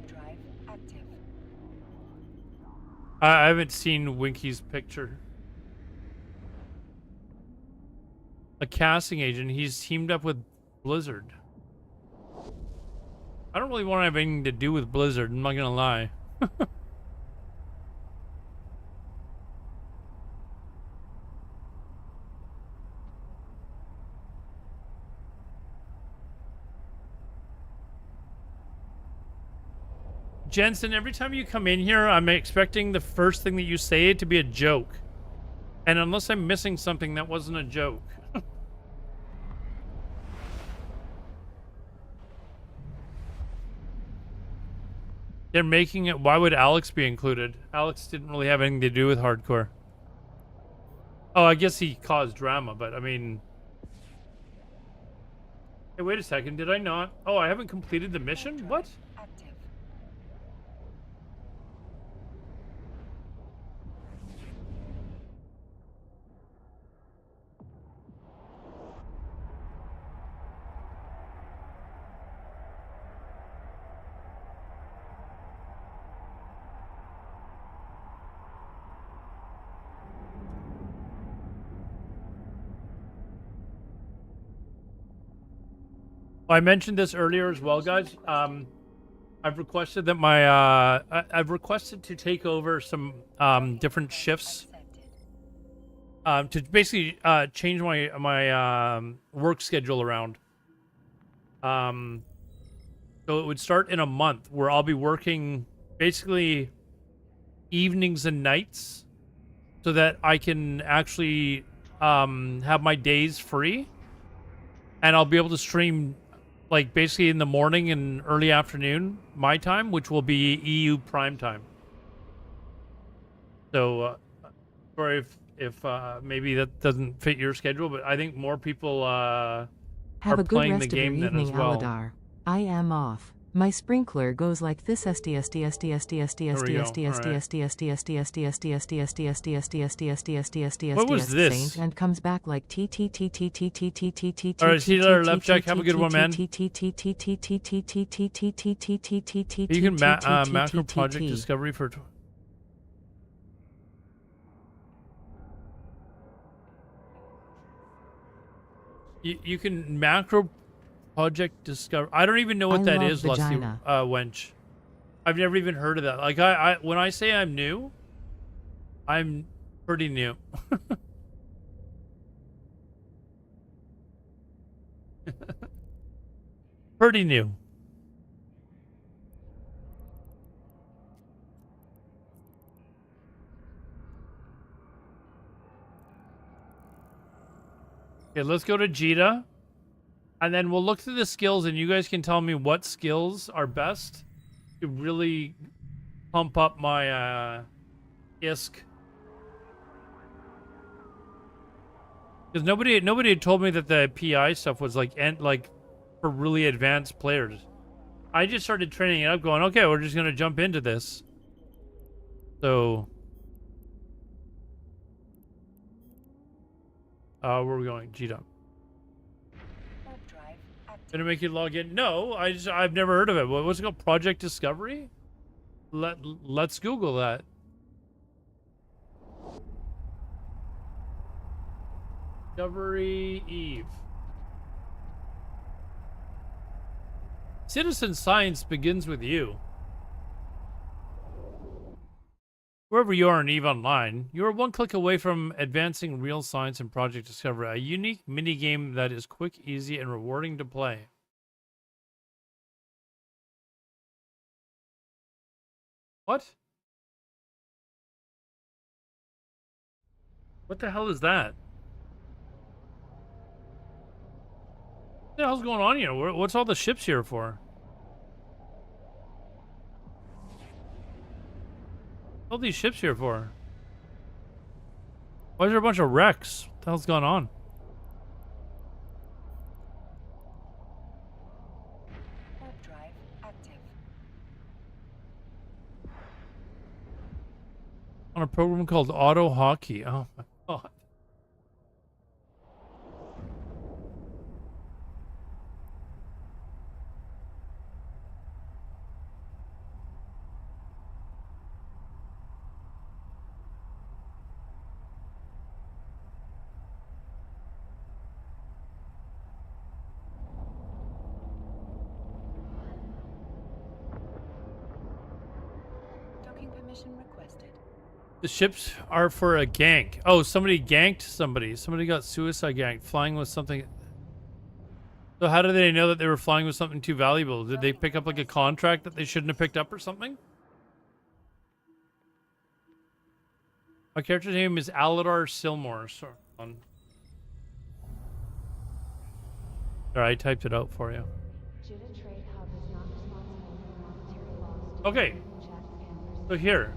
Drive active. I haven't seen Winky's picture. A casting agent. He's teamed up with Blizzard. I don't really want to have anything to do with Blizzard, I'm not gonna lie. Jensen, every time you come in here, I'm expecting the first thing that you say to be a joke. And unless I'm missing something, that wasn't a joke. They're making it... Why would Alex be included? Alex didn't really have anything to do with hardcore. Oh, I guess he caused drama, but I mean... Hey, wait a second. Did I not... Oh, I haven't completed the mission? What? Active. I mentioned this earlier as well, guys. I've requested that my I've requested to take over some different shifts to basically change my work schedule around. So it would start in a month where I'll be working basically evenings and nights so that I can actually have my days free, and I'll be able to stream like basically in the morning and early afternoon my time, which will be EU prime time. So sorry if maybe that doesn't fit your schedule, but I think more people Have are a good playing rest the of your game then as evening, well. Aladar. I am off. My sprinkler goes like this: What was this? Saint, and comes back like t t t t t t t t t. All right, see you later, Left Jack. Have a good one, man. You can macro project discovery for. You can macro project discover. I don't even know what that is, Lusty Wench. I've never even heard of that. Like I when I say I'm new, I'm pretty new. Pretty new. Okay, let's go to Jita. And then we'll look through the skills, and you guys can tell me what skills are best to really pump up my ISK. Because nobody had told me that the PI stuff was like for really advanced players. I just started training it up, going, okay, we're just gonna jump into this. So Where are we going? G-Dump. Warp drive active. Gonna make you log in? No, I've never heard of it. What's it called? Project Discovery? Let's Google that. Discovery Eve. Citizen science begins with you. Wherever you are in EVE Online, you are one click away from advancing real science in Project Discovery, a unique mini-game that is quick, easy, and rewarding to play. What? What the hell is that? What the hell's going on here? What's all the ships here for? All these ships here for? Why is there a bunch of wrecks? What the hell's going on? Warp drive active. On a program called Auto Hockey. Oh my god. Docking permission requested. The ships are for a gank. Oh, somebody ganked somebody. Somebody got suicide ganked, flying with something. So how do they know that they were flying with something too valuable? Did they pick up like a contract that they shouldn't have picked up or something? My character's name is Aladar Silmore. Sorry, I typed it out for you. Judith Trade Hub is not responsible for monetary loss to Okay. chat and So here,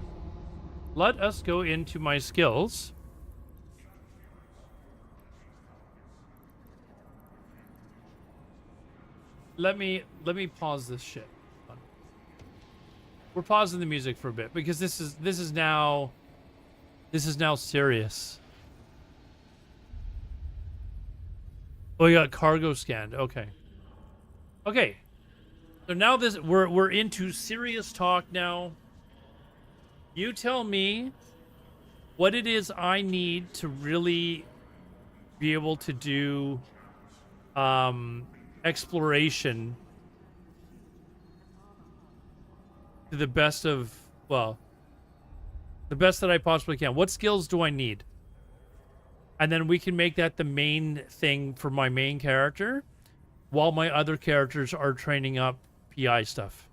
let us go into my skills. Let me pause this shit. We're pausing the music for a bit because this is now serious. Oh, we got cargo scanned. Okay. Okay. So now we're into serious talk now. You tell me what it is I need to really be able to do exploration to the best of, well, the best that I possibly can. What skills do I need? And then we can make that the main thing for my main character while my other characters are training up PI stuff.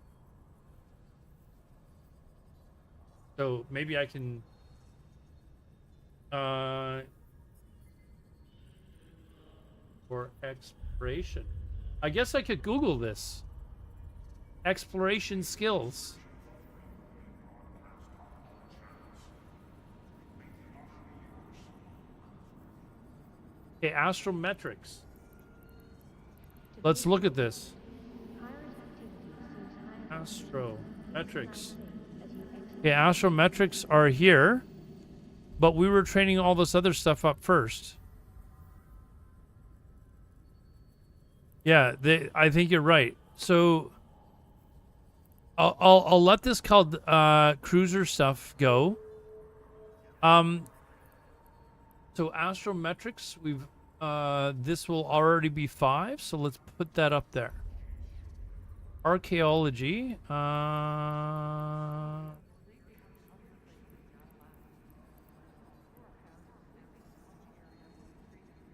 So maybe I can for exploration. I guess I could Google this. Exploration skills. Okay, astrometrics. Let's look at this. Astrometrics. Okay, astrometrics are here, but we were training all this other stuff up first. Yeah, I think you're right. So I'll let this called cruiser stuff go. So astrometrics, we've this will already be 5, so let's put that up there. Archaeology,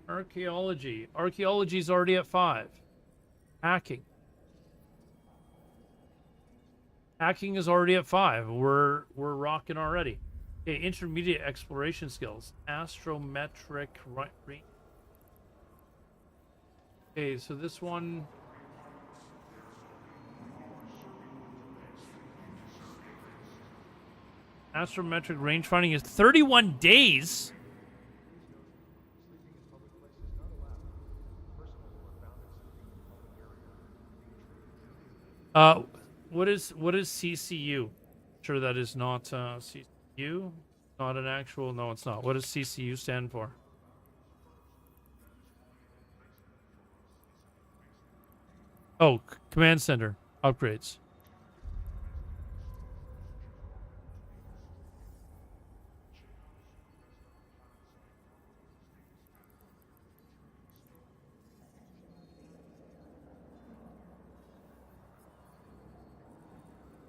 Archaeology is already at 5. Hacking is already at 5. We're rocking already. Okay, intermediate exploration skills. Astrometric right. Okay, so this one. Astrometric range finding is 31 days. What is CCU? Sure, that is not CCU. Not an actual. No, it's not. What does CCU stand for? Oh, command center upgrades.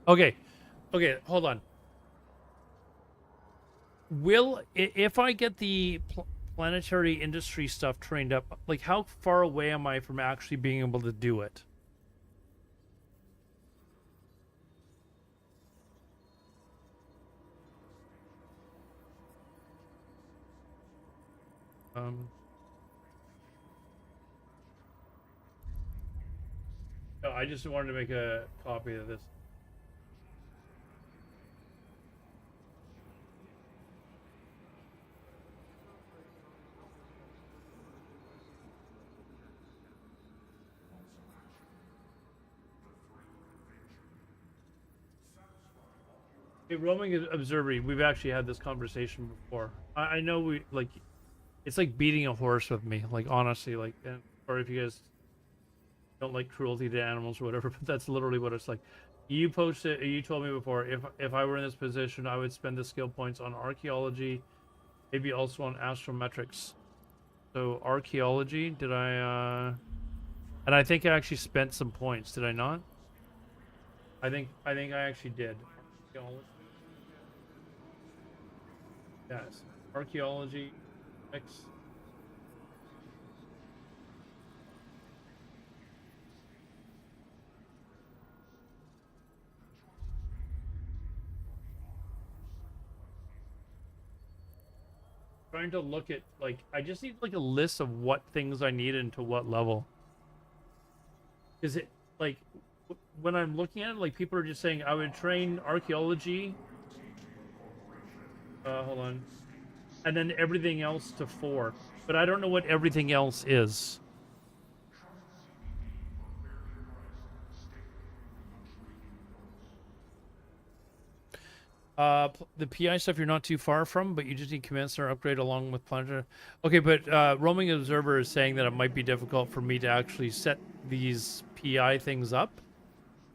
Okay. Okay, hold on. If I get the planetary industry stuff trained up, like how far away am I from actually being able to do it? No, I just wanted to make a copy of this. Hey, roaming observer, we've actually had this conversation before. I know we like, it's like beating a horse with me. Like honestly, like, or if you guys don't like cruelty to animals or whatever, but that's literally what it's like. You posted, you told me before, if I were in this position, I would spend the skill points on archaeology, maybe also on astrometrics. So archaeology, did I? And I think I actually spent some points. Did I not? I think I actually did. Yes, archaeology, X. Trying to look at, like, I just need like a list of what things I need and to what level. Is it like when I'm looking at it, like people are just saying I would train archaeology. Hold on. And then everything else to 4. But I don't know what everything else is. The PI stuff you're not too far from, but you just need command center upgrade along with planetary. Okay, but roaming observer is saying that it might be difficult for me to actually set these PI things up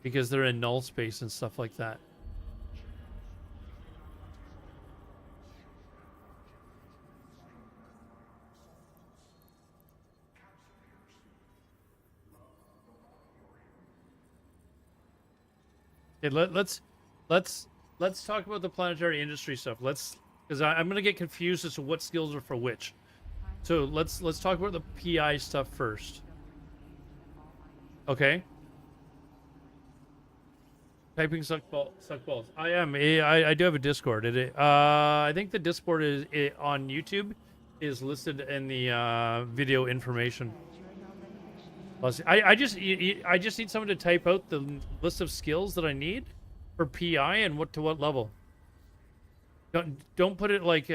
because they're in null space and stuff like that. Okay, let's talk about the planetary industry stuff. Because I'm gonna get confused as to what skills are for which. So let's talk about the PI stuff first. Okay. Typing suck balls. I am. I do have a Discord. I think the Discord is on YouTube is listed in the video information. I just need someone to type out the list of skills that I need for PI and what level. Don't put it like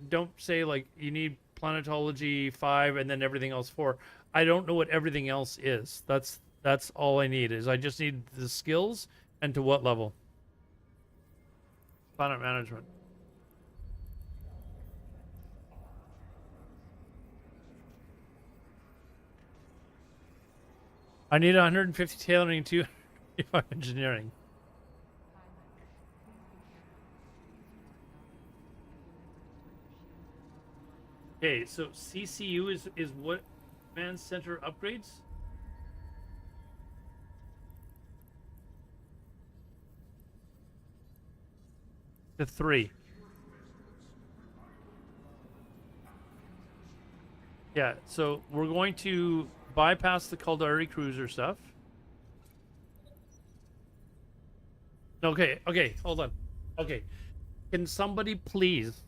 don't say like you need planetology 5 and then everything else 4. I don't know what everything else is. That's all I need is I just need the skills and to what level. Planet management. I need 150 tailoring and 225 engineering. Okay, so CCU is what command center upgrades? To 3. Yeah, so we're going to bypass the Caldari cruiser stuff. Okay, hold on. Okay, can somebody please,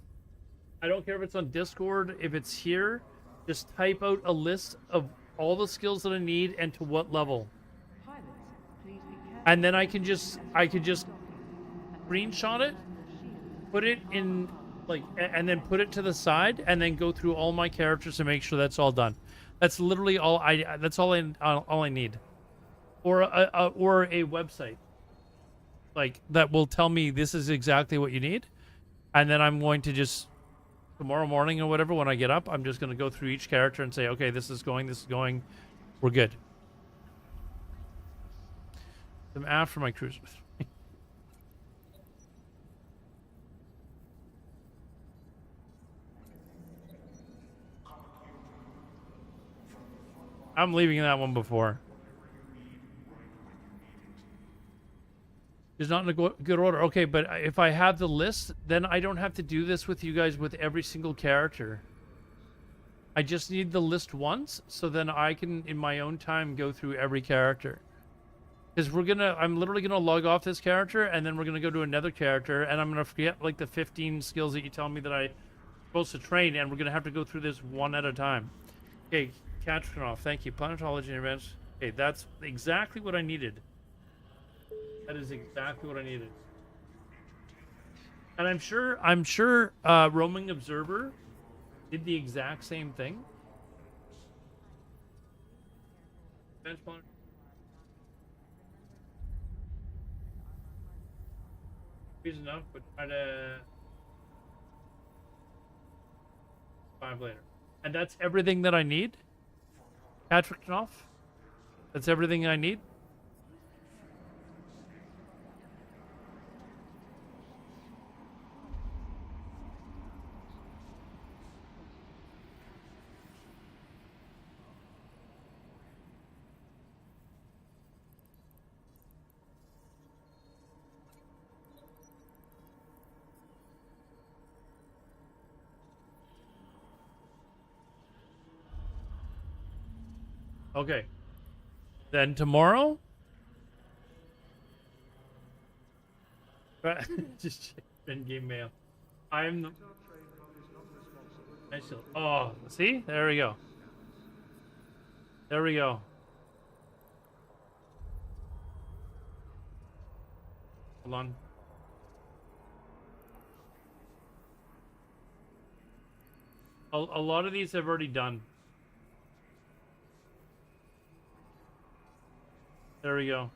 I don't care if it's on Discord, if it's here, just type out a list of all the skills that I need and to what level. And then I could just screenshot it, put it in like, and then put it to the side, and then go through all my characters to make sure that's all done. That's literally all I need, or a website like that will tell me this is exactly what you need, and then I'm going to just tomorrow morning or whatever when I get up, I'm just going to go through each character and say, okay, this is going, we're good. them after my cruiser. I'm leaving that one before. It's not in a good order. Okay, but if I have the list, then I don't have to do this with you guys with every single character. I just need the list once, so then I can, in my own time, go through every character. Because I'm literally gonna log off this character, and then we're gonna go to another character, and I'm gonna forget like the 15 skills that you tell me that I'm supposed to train, and we're gonna have to go through this one at a time. Okay, Katrinoff, thank you. Planetology and events. Okay, that's exactly what I needed. That is exactly what I needed. And I'm sure Roaming Observer did the exact same thing. Benchmark. Is enough, but try to 5 later. And that's everything that I need? Patrick Knopf? That's everything I need? Okay. Then tomorrow? Just in-game mail. I'm... Oh, see? There we go. There we go. Hold on. A lot of these I've already done. There we go.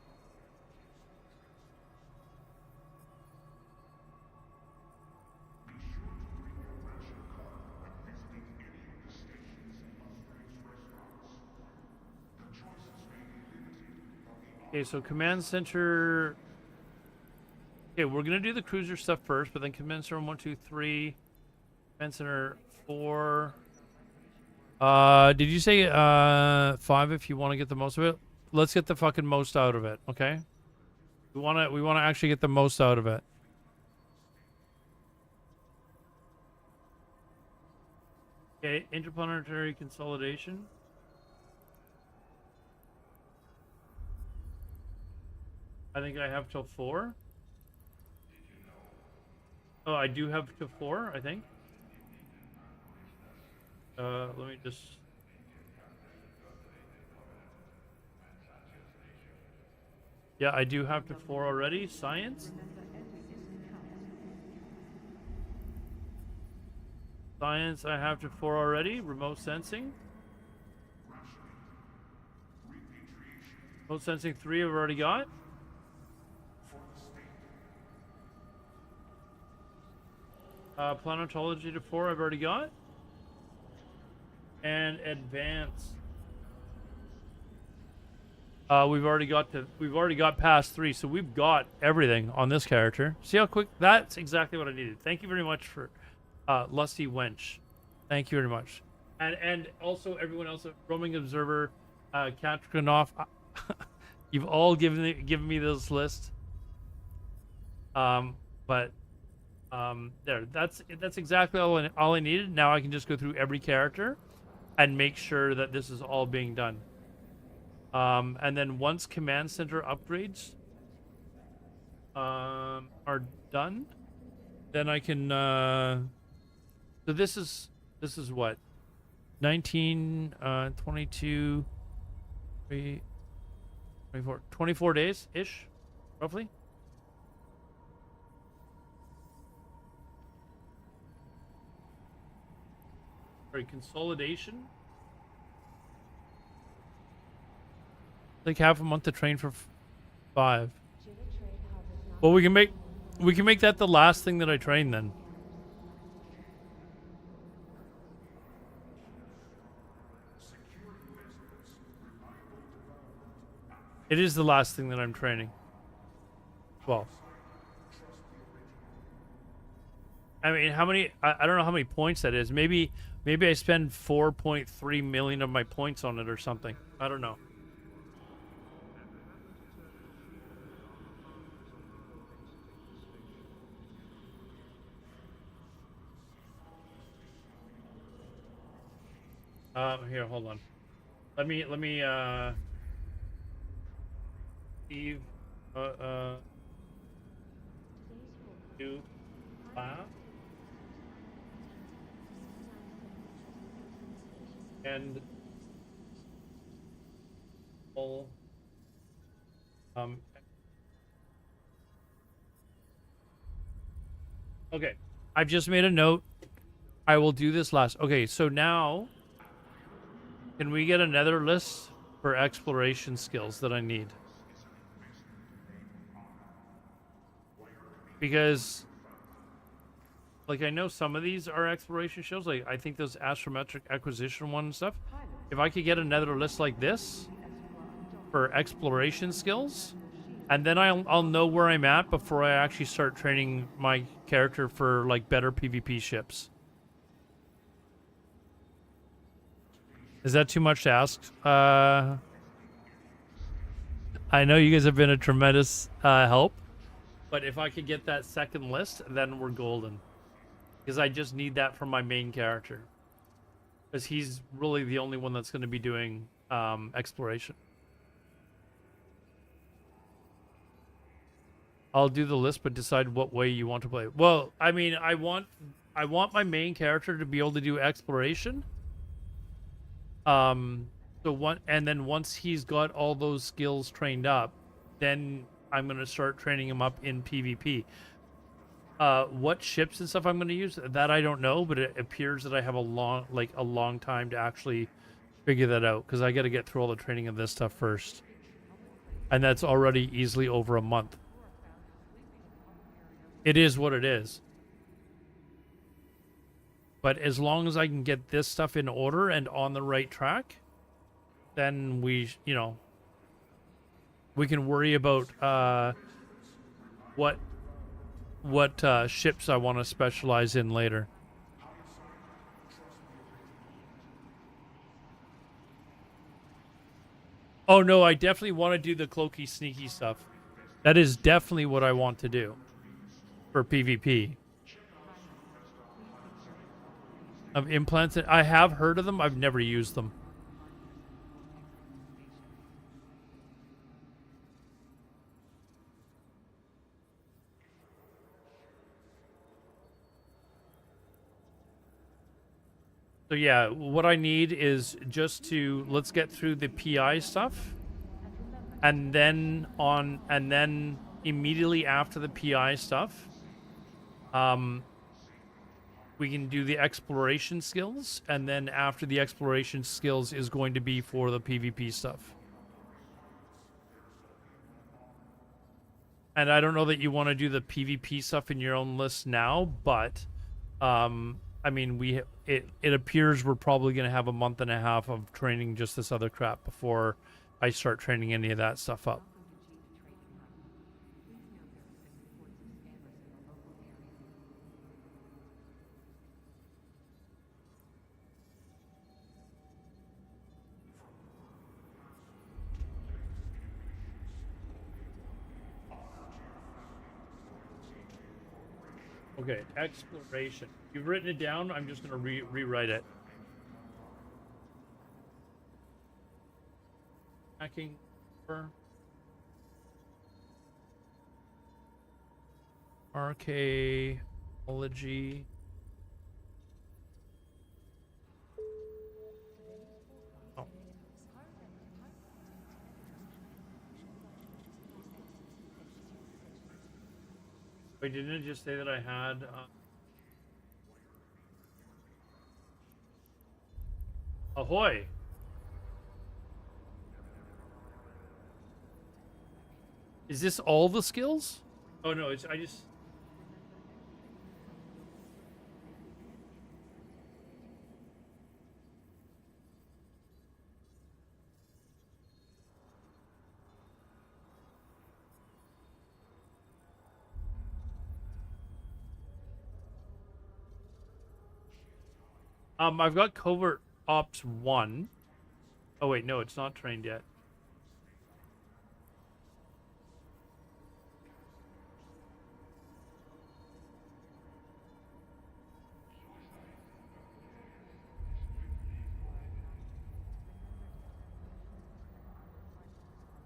Okay, so command center. Okay, we're gonna do the cruiser stuff first, but then command center 1, 2, 3, command center 4. Did you say 5 if you want to get the most of it? Let's get the fucking most out of it, okay? We wanna actually get the most out of it. Okay, interplanetary consolidation. I think I have till 4. Oh, I do have till 4, I think. Let me just... Yeah, I do have to 4 already. Science. Science, I have to 4 already. Remote sensing. Remote sensing 3 I've already got. Planetology to 4 I've already got. And advance. We've already got past 3, so we've got everything on this character. See how quick? That's exactly what I needed. Thank you very much for Lusty Wench. Thank you very much. And also everyone else, Roaming Observer, Katrinoff. You've all given me this list. There. That's exactly all I needed. Now I can just go through every character and make sure that this is all being done. And then once command center upgrades are done, then I can so this is what, 19 22 3 24 days ish, roughly. Sorry, consolidation. Like half a month to train for 5. Well, we can make that the last thing that I train then. It is the last thing that I'm training. Well, I mean, how many? I don't know how many points that is. Maybe I spend 4.3 million of my points on it or something. I don't know. Here, hold on. Let me Steve do laugh and full okay. I've just made a note. I will do this last. Okay, so now can we get another list for exploration skills that I need? Because like I know some of these are exploration shows. Like I think those astrometric acquisition one and stuff. If I could get another list like this for exploration skills, and then I'll know where I'm at before I actually start training my character for like better PvP ships. Is that too much to ask? I know you guys have been a tremendous help, but if I could get that second list, then we're golden. Because I just need that for my main character. Because he's really the only one that's going to be doing exploration. I'll do the list, but decide what way you want to play. Well, I mean, I want my main character to be able to do exploration. And then once he's got all those skills trained up, then I'm gonna start training him up in PvP. What ships and stuff I'm gonna use, that I don't know, but it appears that I have a long time to actually figure that out, because I got to get through all the training of this stuff first, and that's already easily over a month. It is what it is. But as long as I can get this stuff in order and on the right track, then we can worry about what ships I want to specialize in later. Oh no, I definitely want to do the cloaky sneaky stuff. That is definitely what I want to do for PvP. Of implants, I have heard of them. I've never used them. So yeah, what I need is just to let's get through the PI stuff, and then immediately after the PI stuff, we can do the exploration skills, and then after the exploration skills is going to be for the PvP stuff. And I don't know that you want to do the PvP stuff in your own list now, but I mean, it appears we're probably going to have a month and a half of training just this other crap before I start training any of that stuff up. Okay, exploration. You've written it down. I'm just going to rewrite it. Hacking. Archaeology. Oh. Wait, didn't it just say that I had... Ahoy! Is this all the skills? Oh no, it's... I just... I've got Covert Ops 1. Oh wait, no, it's not trained yet.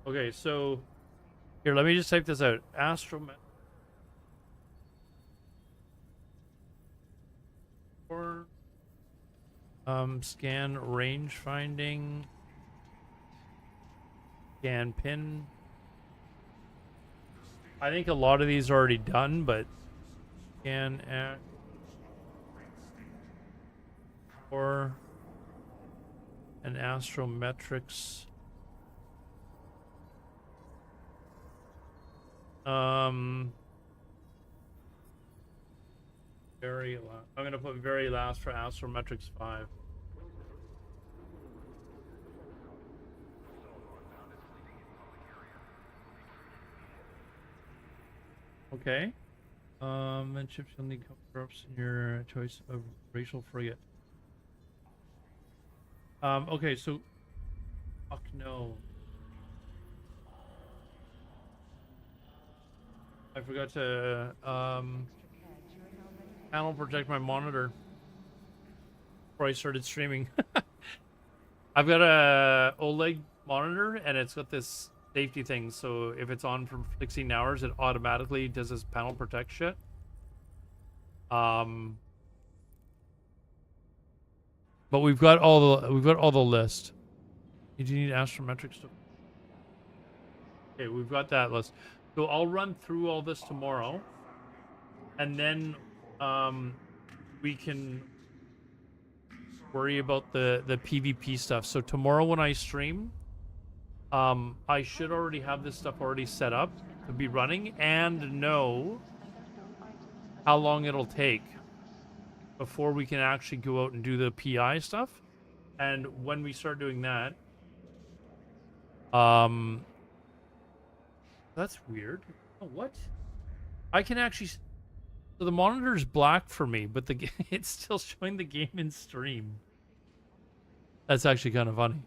Okay, so here, let me just type this out. Astromet. Or scan range finding. Scan pin. I think a lot of these are already done, but scan at or an astrometrics. Very last. I'm gonna put very last for astrometrics 5. Okay. Then ships you'll need cover-ups in your choice of racial frigate. Okay, so fuck no. I forgot to panel protect my monitor before I started streaming. I've got a OLED monitor and it's got this safety thing, so if it's on for 16 hours, it automatically does this panel protect shit. But we've got all the list. Do you need astrometric stuff? Okay, we've got that list. So I'll run through all this tomorrow, and then we can worry about the PvP stuff. So tomorrow when I stream, I should already have this stuff already set up to be running and know how long it'll take before we can actually go out and do the PI stuff. And when we start doing that, that's weird. Oh, what? I can actually. So the monitor's black for me, but it's still showing the game in stream. That's actually kind of funny.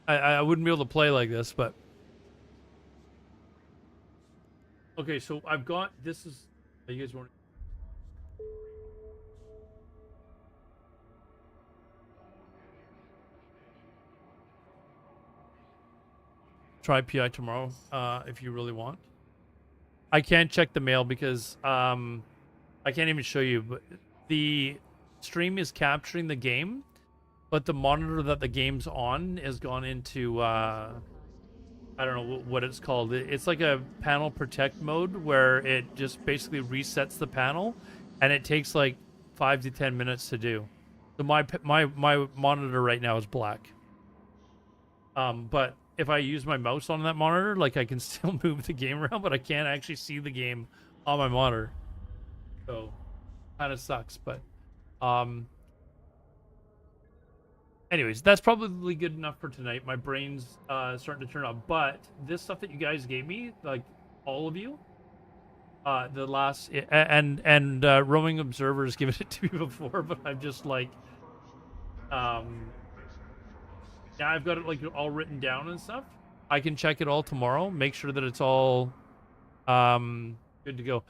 I wouldn't be able to play like this, but okay. So I've got this is. Are you guys want? Try PI tomorrow if you really want. I can't check the mail because I can't even show you, but the stream is capturing the game, but the monitor that the game's on has gone into I don't know what it's called. It's like a panel protect mode where it just basically resets the panel, and it takes like 5 to 10 minutes to do. So my monitor right now is black. But if I use my mouse on that monitor, like I can still move the game around, but I can't actually see the game on my monitor. So kind of sucks, but anyways, that's probably good enough for tonight. My brain's starting to turn on, but this stuff that you guys gave me, like all of you, the last and roaming observers given it to me before, but I'm just like yeah, I've got it like all written down and stuff. I can check it all tomorrow. Make sure that it's all good to go.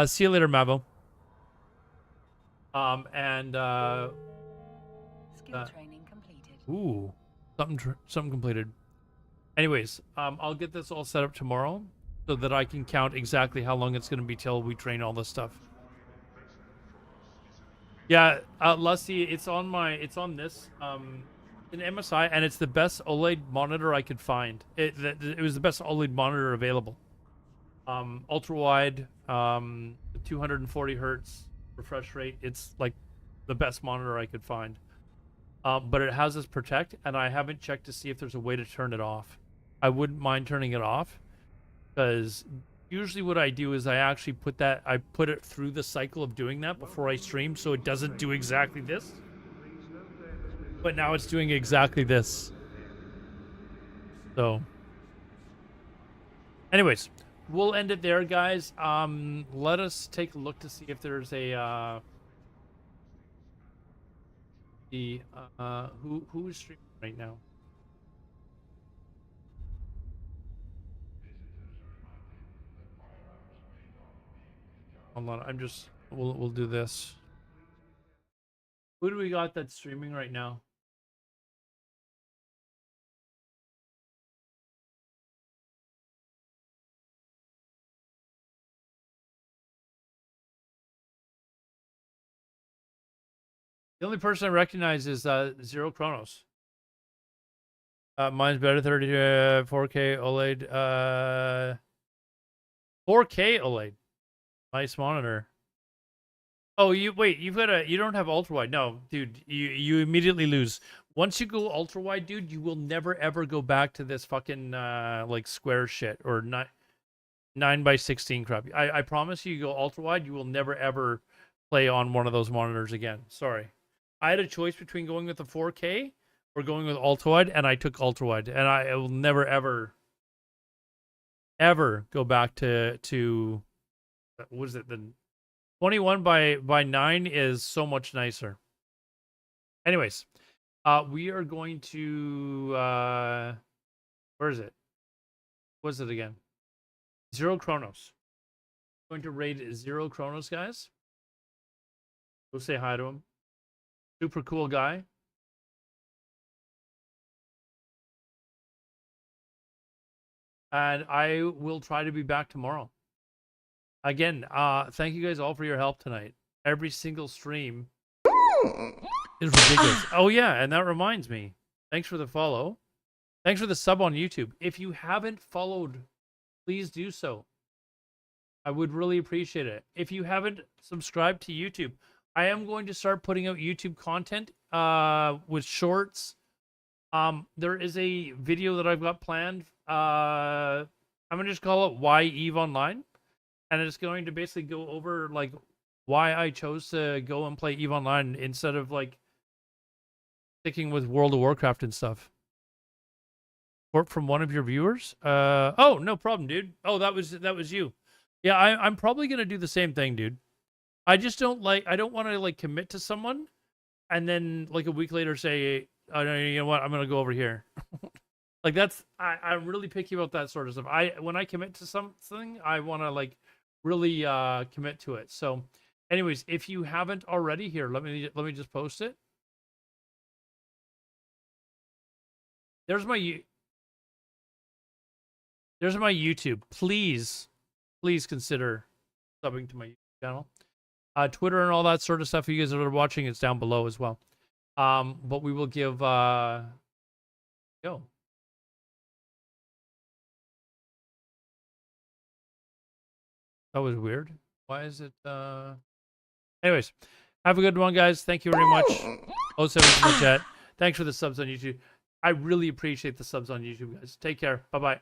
See you later, Mavo. Skill training completed. Ooh, something completed. Anyways, I'll get this all set up tomorrow so that I can count exactly how long it's going to be till we train all this stuff. Yeah, Lusty, it's on this in MSI, and it's the best OLED monitor I could find. It was the best OLED monitor available. Ultrawide, 240 hertz refresh rate. It's like the best monitor I could find. But it has this protect, and I haven't checked to see if there's a way to turn it off. I wouldn't mind turning it off, because usually what I do is I actually put it through the cycle of doing that before I stream, so it doesn't do exactly this. But now it's doing exactly this. So, anyways, we'll end it there, guys. Let us take a look to see if there's a who is streaming right now. Hold on, we'll do this. Who do we got that's streaming right now? The only person I recognize is Zero Chronos. Mine's better, 30 4K OLED. 4K OLED. Nice monitor. Oh, you don't have ultrawide. No, dude, you immediately lose. Once you go ultrawide, dude, you will never ever go back to this fucking like square shit or 9x16 crap. I promise you go ultrawide, you will never ever play on one of those monitors again. Sorry. I had a choice between going with the 4K or going with ultrawide, and I took ultrawide, and I will never ever go back to what is it, the 21 by 9 is so much nicer. Anyways, we are going to where is it? What is it again? Zero Chronos. Going to raid Zero Chronos, guys. Go say hi to him. Super cool guy. And I will try to be back tomorrow. Again, thank you guys all for your help tonight. Every single stream is ridiculous. Oh yeah, and that reminds me. Thanks for the follow. Thanks for the sub on YouTube. If you haven't followed, please do so. I would really appreciate it. If you haven't subscribed to YouTube, I am going to start putting out YouTube content with shorts. There is a video that I've got planned. I'm going to just call it Why Eve Online. And it's going to basically go over like why I chose to go and play EVE Online instead of like sticking with World of Warcraft and stuff. Report from one of your viewers? Oh, no problem, dude. Oh, that was you. Yeah, I'm probably gonna do the same thing, dude. I just don't want to like commit to someone and then like a week later say, oh no, you know what, I'm gonna go over here. Like that's I'm really picky about that sort of stuff. When I commit to something, I wanna like really commit to it. So anyways, if you haven't already, here, let me just post it. There's my YouTube. Please consider subbing to my YouTube channel. Twitter and all that sort of stuff. You guys that are watching, it's down below as well. But we will give That was weird. Why is it anyways, have a good one, guys. Thank you very much. 07 in the chat. Thanks for the subs on YouTube. I really appreciate the subs on YouTube, guys. Take care. Bye-bye.